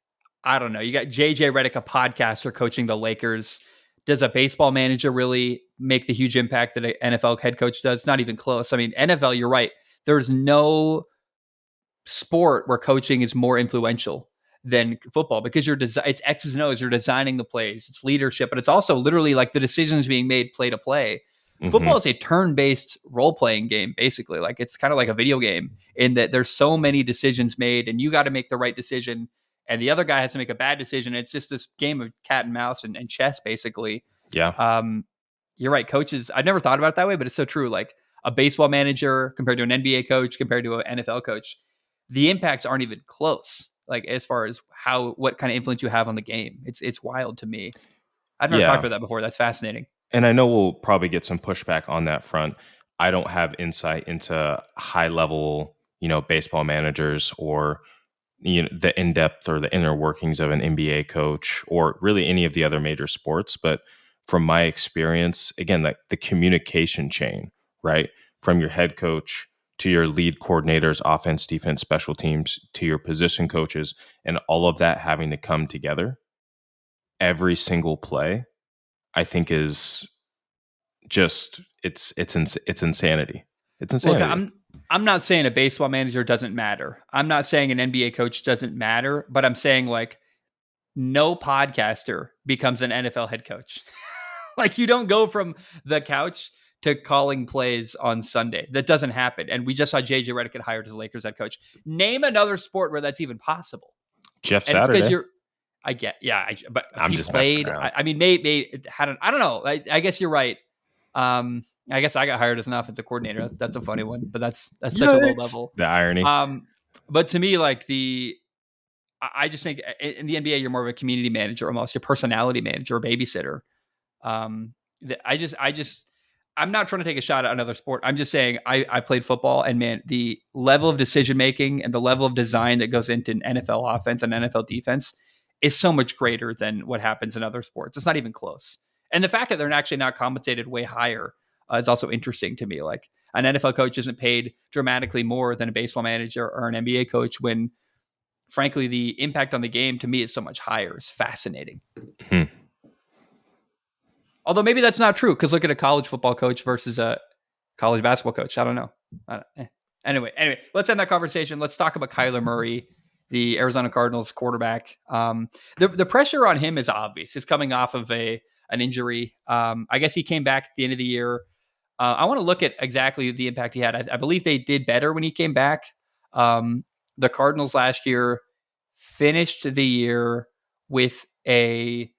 I don't know. You got JJ Redick, a podcaster, coaching the Lakers. Does a baseball manager really make the huge impact that an NFL head coach does? Not even close. I mean, NFL, you're right. There's no sport where coaching is more influential than football because it's X's and O's. You're designing the plays. It's leadership, but it's also literally like the decisions being made play to play. Hmm. Football is a turn-based role-playing game, basically. Like it's kind of like a video game in that there's so many decisions made, and you got to make the right decision, and the other guy has to make a bad decision. It's just this game of cat and mouse and chess, basically. Yeah. Um, you're right. Coaches, I've never thought about it that way, but it's so true. Like a baseball manager compared to an NBA coach compared to an NFL coach, the impacts aren't even close. Like as far as what kind of influence you have on the game, it's wild to me. I've never talked Yeah. about that before. That's fascinating. And I know we'll probably get some pushback on that front. I don't have insight into high level, baseball managers or the in depth or the inner workings of an NBA coach or really any of the other major sports. But from my experience, again, like the communication chain, right, from your head coach to your lead coordinators, offense, defense, special teams, to your position coaches, and all of that having to come together every single play, I think is just it's insanity. It's Look, insanity. I'm not saying a baseball manager doesn't matter. I'm not saying an NBA coach doesn't matter, but I'm saying like no podcaster becomes an NFL head coach. Like you don't go from the couch to calling plays on Sunday. That doesn't happen. And we just saw JJ Redick get hired as Lakers head coach. Name another sport where that's even possible. Jeff And it's because Saturday. I get, yeah, but if I'm he just messing played, around. I mean, maybe it had I don't know. I guess you're right. I guess I got hired as an offensive coordinator. That's a funny one, but that's such a low Yikes. level. The irony. Um, but to me, like I just think in the NBA, you're more of a community manager, almost your personality manager or babysitter. Um, I'm not trying to take a shot at another sport. I'm just saying I played football, and man, the level of decision making and the level of design that goes into an NFL offense and NFL defense is so much greater than what happens in other sports. It's not even close. And the fact that they're actually not compensated way higher is also interesting to me. Like an NFL coach isn't paid dramatically more than a baseball manager or an NBA coach when, frankly, the impact on the game to me is so much higher. It's fascinating. Hmm. Although maybe that's not true because look at a college football coach versus a college basketball coach. I don't know. Anyway, let's end that conversation. Let's talk about Kyler Murray, the Arizona Cardinals quarterback. The pressure on him is obvious. He's coming off of an injury. I guess he came back at the end of the year. I want to look at exactly the impact he had. I believe they did better when he came back. The Cardinals last year finished the year with a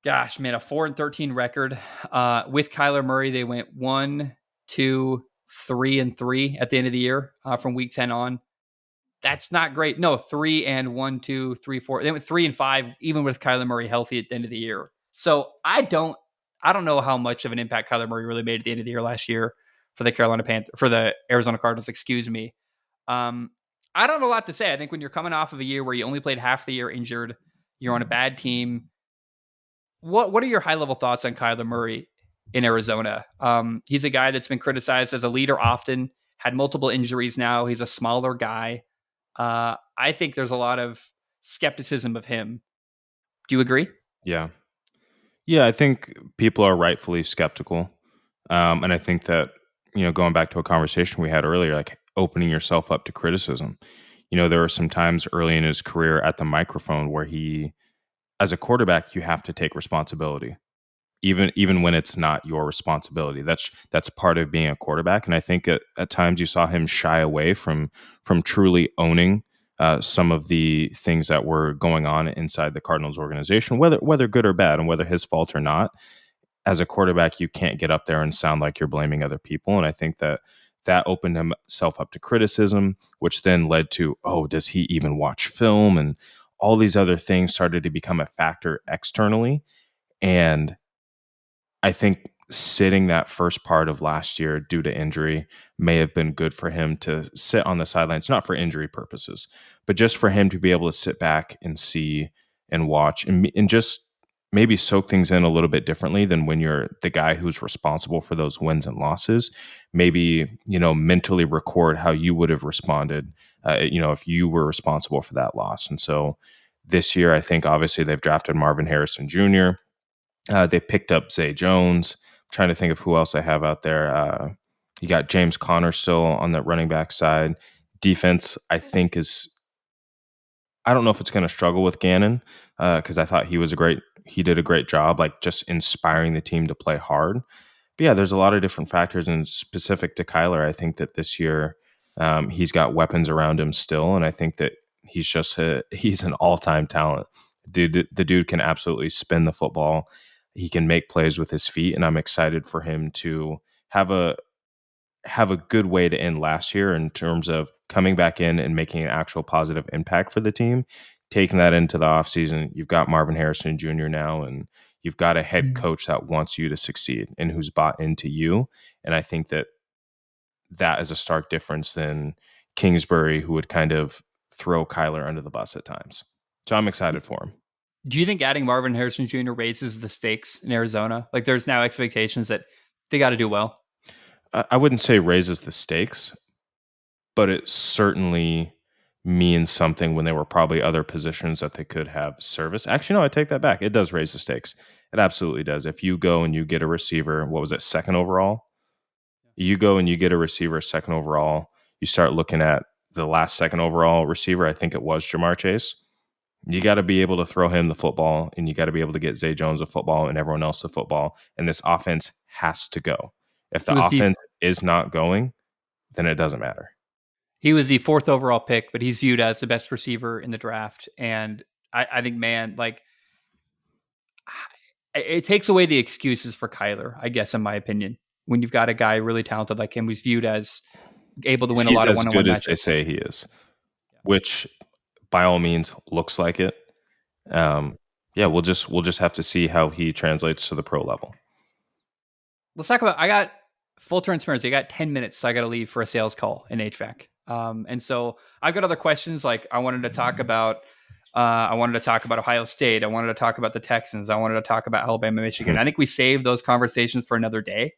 4-13 record. With Kyler Murray, they went 1, 2, 3, and 3 at the end of the year from week 10 on. That's not great. No, 3 and 1, 2, 3, 4. They went 3 and 5, even with Kyler Murray healthy at the end of the year. So I don't know how much of an impact Kyler Murray really made at the end of the year last year. for the Arizona Cardinals. Excuse me. Um, I don't have a lot to say. I think when you're coming off of a year where you only played half the year injured, you're on a bad team. What are your high level thoughts on Kyler Murray in Arizona? He's a guy that's been criticized as a leader often, had multiple injuries now. He's a smaller guy. I think there's a lot of skepticism of him. Do you agree? Yeah. Yeah, I think people are rightfully skeptical. And I think that, going back to a conversation we had earlier, like opening yourself up to criticism. There were some times early in his career at the microphone where as a quarterback, you have to take responsibility, even when it's not your responsibility. That's part of being a quarterback. And I think at times you saw him shy away from truly owning some of the things that were going on inside the Cardinals organization, whether good or bad, and whether his fault or not. As a quarterback, you can't get up there and sound like you're blaming other people. And I think that opened himself up to criticism, which then led to, oh, does he even watch film? And all these other things started to become a factor externally. And I think sitting that first part of last year due to injury may have been good for him to sit on the sidelines, not for injury purposes, but just for him to be able to sit back and see and watch and just maybe soak things in a little bit differently than when you're the guy who's responsible for those wins and losses. Maybe, mentally record how you would have responded, if you were responsible for that loss. And so this year, I think obviously they've drafted Marvin Harrison Jr. They picked up Zay Jones. I'm trying to think of who else I have out there. You got James Conner still on the running back side. Defense, I think, I don't know if it's going to struggle with Gannon because I thought he did a great job, like just inspiring the team to play hard. But yeah, there's a lot of different factors, and specific to Kyler, I think that this year he's got weapons around him still, and I think that he's an all-time talent. The dude can absolutely spin the football. He can make plays with his feet, and I'm excited for him to have a good way to end last year in terms of coming back in and making an actual positive impact for the team. Taking that into the offseason, you've got Marvin Harrison Jr. now, and you've got a head coach that wants you to succeed and who's bought into you. And I think that is a stark difference than Kingsbury, who would kind of throw Kyler under the bus at times. So I'm excited for him. Do you think adding Marvin Harrison Jr. raises the stakes in Arizona? Like there's now expectations that they got to do well. I wouldn't say raises the stakes, but it certainly means something when there were probably other positions that they could have service. Actually, no, I take that back. It does raise the stakes. It absolutely does. If you go and you get a receiver, what was it, second overall? You go and you get a receiver second overall. You start looking at the last second overall receiver. I think it was Jamar Chase. You got to be able to throw him the football, and you got to be able to get Zay Jones the football and everyone else the football. And this offense has to go. If the offense is not going, then it doesn't matter. He was the 4th overall pick, but he's viewed as the best receiver in the draft. And I think, man, like it takes away the excuses for Kyler, I guess, in my opinion. When you've got a guy really talented like him, who's viewed as able to win a lot of one-on-one matches. He's as good as they say he is, which by all means looks like it. Yeah, we'll just have to see how he translates to the pro level. Let's talk about. I got full transparency. I got 10 minutes, so I got to leave for a sales call in HVAC. And so I've got other questions. Like I wanted to talk about Ohio State. I wanted to talk about the Texans. I wanted to talk about Alabama, Michigan. I think we saved those conversations for another day.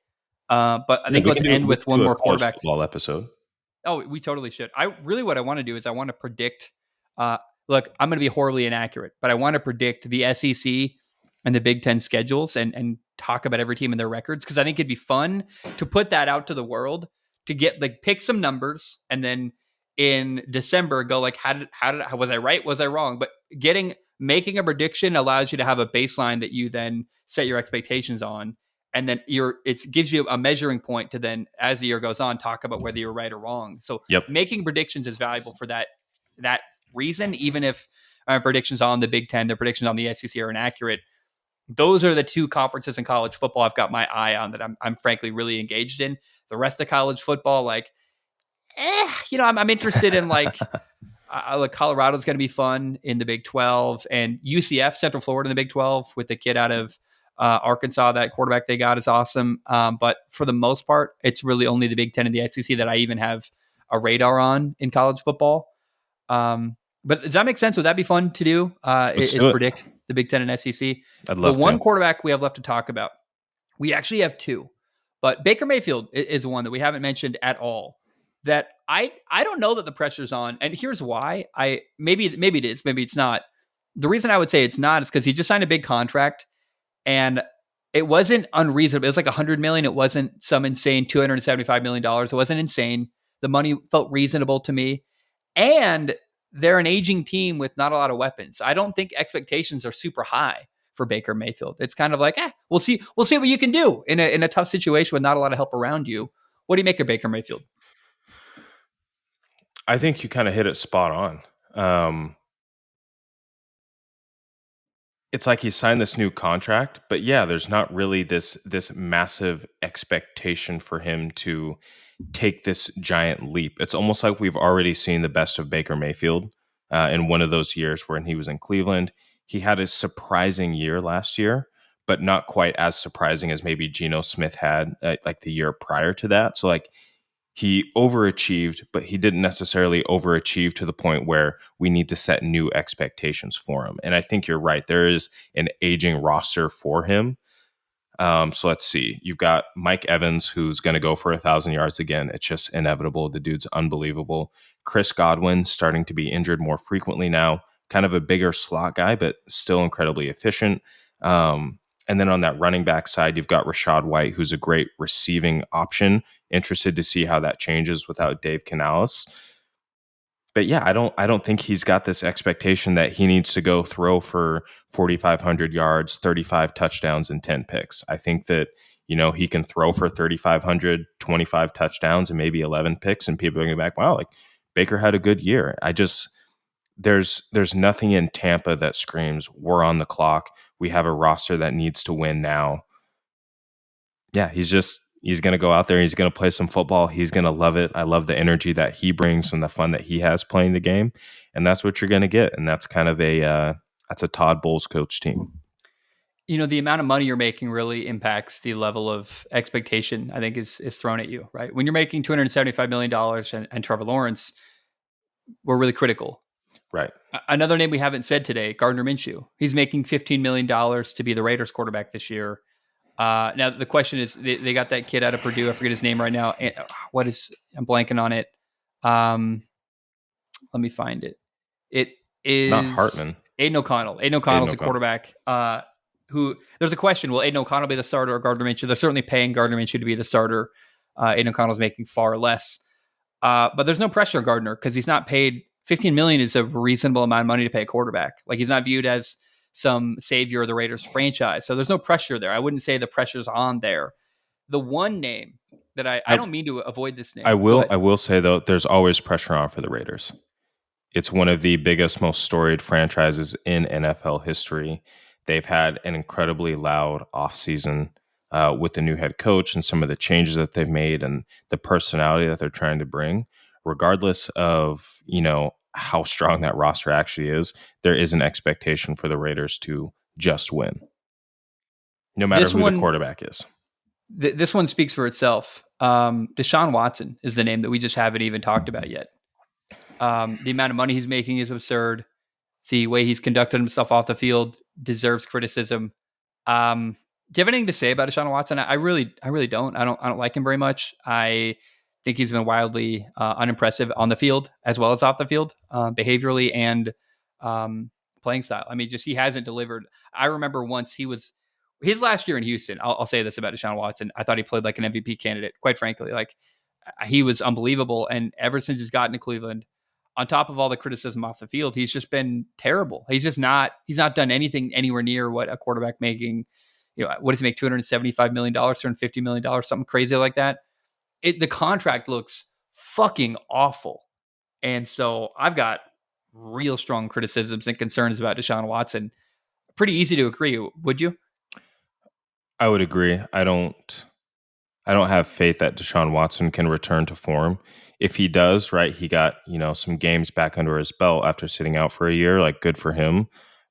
But I think let's end with one more quarterback football episode. Oh, we totally should. What I want to do is I want to predict. Look, I'm going to be horribly inaccurate, but I want to predict the SEC and the Big Ten schedules and talk about every team and their records, because I think it'd be fun to put that out to the world, to get like pick some numbers, and then in December go like, how was I right? Was I wrong? But making a prediction allows you to have a baseline that you then set your expectations on. And then it gives you a measuring point to then, as the year goes on, talk about whether you're right or wrong. So making predictions is valuable for that reason, even if predictions on the Big Ten, the predictions on the SEC are inaccurate. Those are the two conferences in college football I've got my eye on that I'm frankly really engaged in. The rest of college football, like, I'm interested in like Colorado's going to be fun in the Big 12, and UCF, Central Florida in the Big 12 with the kid out of Arkansas, that quarterback they got is awesome. But for the most part, it's really only the Big Ten and the SEC that I even have a radar on in college football. But does that make sense? Would that be fun to do? Let's Is do it. predict the Big Ten and SEC? I'd The love one to. quarterback we have left to talk about, we actually have two, but Baker Mayfield is one that we haven't mentioned at all. That I don't know that the pressure's on, and here's why. Maybe it is, maybe it's not. The reason I would say it's not is because he just signed a big contract, and it wasn't unreasonable. It was like $100 million. It wasn't some insane $275 million. It wasn't insane. The money felt reasonable to me, and they're an aging team with not a lot of weapons. I don't think expectations are super high for Baker Mayfield. It's kind of like, we'll see what you can do in a tough situation with not a lot of help around you. What do you make of Baker Mayfield? I think you kind of hit it spot on. It's like he signed this new contract, but yeah, there's not really this massive expectation for him to take this giant leap. It's almost like we've already seen the best of Baker Mayfield in one of those years when he was in Cleveland. He had a surprising year last year, but not quite as surprising as maybe Geno Smith had like the year prior to that. So like he overachieved, but he didn't necessarily overachieve to the point where we need to set new expectations for him. And I think you're right. There is an aging roster for him. So let's see. You've got Mike Evans, who's going to go for 1,000 yards again. It's just inevitable. The dude's unbelievable. Chris Godwin starting to be injured more frequently now. Kind of a bigger slot guy, but still incredibly efficient. And then on that running back side, you've got Rashad White, who's a great receiving option. Interested to see how that changes without Dave Canales. But yeah, I don't think he's got this expectation that he needs to go throw for 4,500 yards, 35 touchdowns, and 10 picks. I think that, he can throw for 3,500, 25 touchdowns, and maybe 11 picks, and people are going to be like, wow, like Baker had a good year. There's nothing in Tampa that screams we're on the clock. We have a roster that needs to win now. Yeah, he's going to go out there. He's going to play some football. He's going to love it. I love the energy that he brings and the fun that he has playing the game. And that's what you're going to get. And that's kind of that's a Todd Bowles coach team. The amount of money you're making really impacts the level of expectation, I think, is thrown at you, right? When you're making $275 million and Trevor Lawrence, we're really critical. Right. Another name we haven't said today, Gardner Minshew. He's making $15 million to be the Raiders quarterback this year. Now the question is, they got that kid out of Purdue. I forget his name right now. I'm blanking on it. Let me find it. It is not Hartman. Aiden O'Connell. Aiden O'Connell's a quarterback. Who there's a question: will Aiden O'Connell be the starter or Gardner Minshew? They're certainly paying Gardner Minshew to be the starter. Aiden O'Connell's making far less. But there's no pressure on Gardner because he's not paid. $15 million is a reasonable amount of money to pay a quarterback. Like, he's not viewed as some savior of the Raiders franchise. So there's no pressure there. I wouldn't say the pressure's on there. The one name that I don't mean to avoid this name. I will say, though, there's always pressure on for the Raiders. It's one of the biggest, most storied franchises in NFL history. They've had an incredibly loud offseason with the new head coach and some of the changes that they've made and the personality that they're trying to bring. Regardless of, how strong that roster actually is, there is an expectation for the Raiders to just win, no matter who the quarterback is. This one speaks for itself. Deshaun Watson is the name that we just haven't even talked about yet. The amount of money he's making is absurd. The way he's conducted himself off the field deserves criticism. Do you have anything to say about Deshaun Watson? I really don't. I don't like him very much. I think he's been wildly unimpressive on the field as well as off the field, behaviorally and playing style. I mean, just he hasn't delivered. I remember once his last year in Houston. I'll say this about Deshaun Watson. I thought he played like an MVP candidate, quite frankly. Like, he was unbelievable. And ever since he's gotten to Cleveland, on top of all the criticism off the field, he's just been terrible. He's not done anything anywhere near what a quarterback making, what does he make? $275 million, $250 million, something crazy like that. The contract looks fucking awful. And so I've got real strong criticisms and concerns about Deshaun Watson. Pretty easy to agree. Would you? I would agree. I don't have faith that Deshaun Watson can return to form. If he does, right, he got, some games back under his belt after sitting out for a year, like, good for him.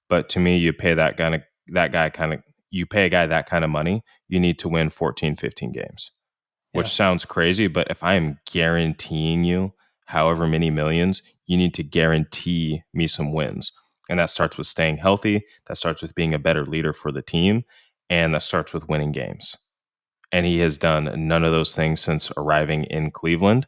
But to me, you pay that guy kind of, you pay a guy that kind of money, you need to win 14, 15 games, Yeah. which sounds crazy. But if I am guaranteeing you however many millions, you need to guarantee me some wins. And that starts with staying healthy. That starts with being a better leader for the team. And that starts with winning games. And he has done none of those things since arriving in Cleveland.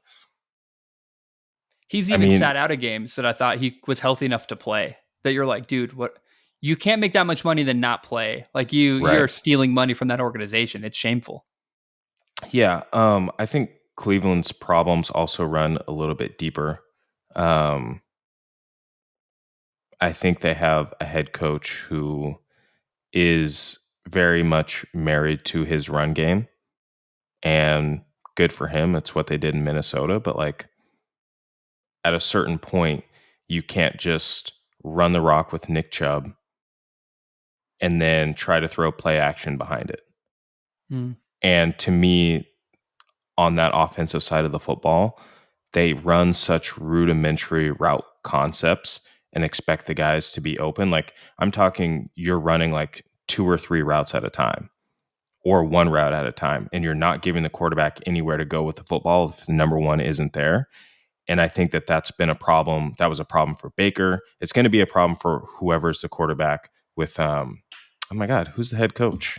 He's I even mean, sat out of games that I thought he was healthy enough to play. That you're like, dude, what? You can't make that much money then not play. Like you're right. stealing money from that organization. It's shameful. Yeah. I think Cleveland's problems also run a little bit deeper. Um, I think they have a head coach who is very much married to his run game, and good for him. It's what they did in Minnesota. But like at a certain point, you can't just run the rock with Nick Chubb and then try to throw play action behind it. Mm. And to me, on that offensive side of the football, they run such rudimentary route concepts and expect the guys to be open. Like I'm talking, you're running like 2 or 3 routes at a time or one route at a time, and you're not giving the quarterback anywhere to go with the football if the number one isn't there. And I think that that's been a problem. That was a problem for Baker. It's going to be a problem for whoever's the quarterback with, oh my God, who's the head coach?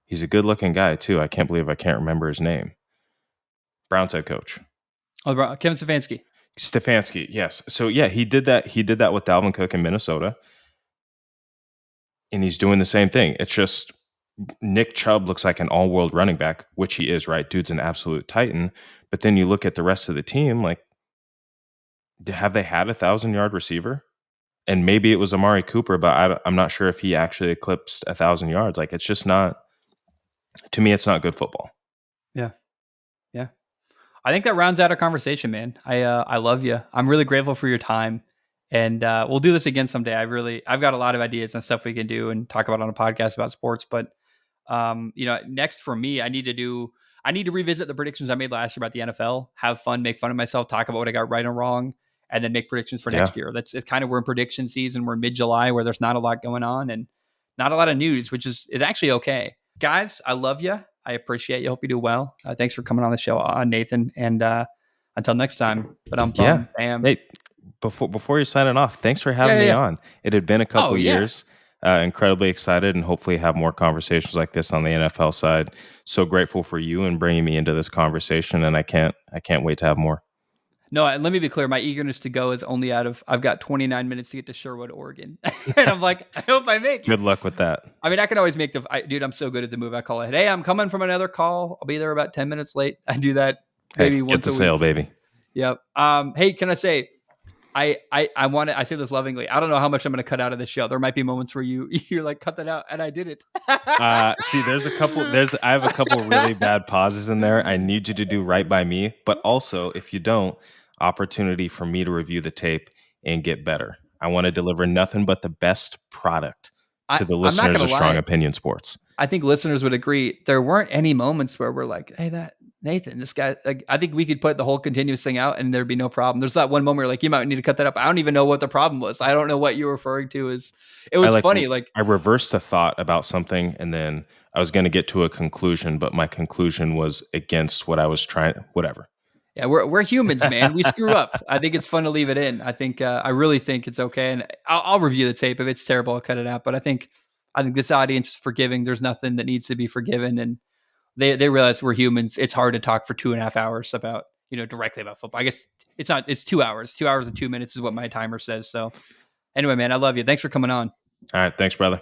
He's a good looking guy too. I can't believe I can't remember his name. Browns head coach. Oh, Kevin Stefanski. Stefanski, yes. So yeah, he did that. He did that with Dalvin Cook in Minnesota, and he's doing the same thing. It's just Nick Chubb looks like an all-world running back, which he is, right? Dude's an absolute titan. But then you look at the rest of the team, like, have they had 1,000-yard receiver? And maybe it was Amari Cooper, but I'm not sure if he actually eclipsed 1,000 yards. Like, it's just not. To me, it's not good football. Yeah. Yeah. I think that rounds out our conversation, man. I love you. I'm really grateful for your time, and we'll do this again someday. I've got a lot of ideas and stuff we can do and talk about on a podcast about sports. But next for me, I need to revisit the predictions I made last year about the NFL. Have fun, make fun of myself, talk about what I got right and wrong, and then make predictions for Yeah. next year. It's kind of we're in prediction season. We're in mid-July where there's not a lot going on and not a lot of news, which is actually okay. Guys, I love you. I appreciate you. Hope you do well. Thanks for coming on the show, Nathan. And until next time. But Yeah. bam. Hey, before you're signing off, thanks for Yeah, having yeah, me yeah. on. It had been a Oh couple yeah. years. Incredibly excited, and hopefully have more conversations like this on the NFL side. So grateful for you and bringing me into this conversation, and I can't wait to have more. No, let me be clear. My eagerness to go is only I've got 29 minutes to get to Sherwood, Oregon. And I'm like, I hope I make it. Good luck with that. I mean, I can always make dude, I'm so good at the move. I call it, hey, I'm coming from another call. I'll be there about 10 minutes late. I do that Hey, maybe get once the a sale, week. baby. Yep. Hey, can I say, I say this lovingly. I don't know how much I'm going to cut out of this show. There might be moments where you're like, cut that out. And I did it. See, I have a couple really bad pauses in there. I need you to do right by me, but also if you don't, opportunity for me to review the tape and get better. I want to deliver nothing but the best product to the I'm not listeners going of to Strong lie. Opinion Sports. I think listeners would agree. There weren't any moments where we're like, hey, that Nathan, this guy, like, I think we could put the whole continuous thing out and there'd be no problem. There's that one moment where like, you might need to cut that up. I don't even know what the problem was. I don't know what you were referring to as it was funny. Like I reversed a thought about something, and then I was going to get to a conclusion, but my conclusion was against what I was trying, whatever. yeah, we're humans, man. We screw up. I think it's fun to leave it in. I think I really think it's okay, and I'll review the tape. If it's terrible, I'll cut it out. But I think this audience is forgiving. There's nothing that needs to be forgiven, and they realize we're humans. It's hard to talk for 2.5 hours about directly about football. I guess it's not. It's 2 hours. 2 hours and 2 minutes is what my timer says. So anyway, man, I love you. Thanks for coming on. All right. Thanks, brother.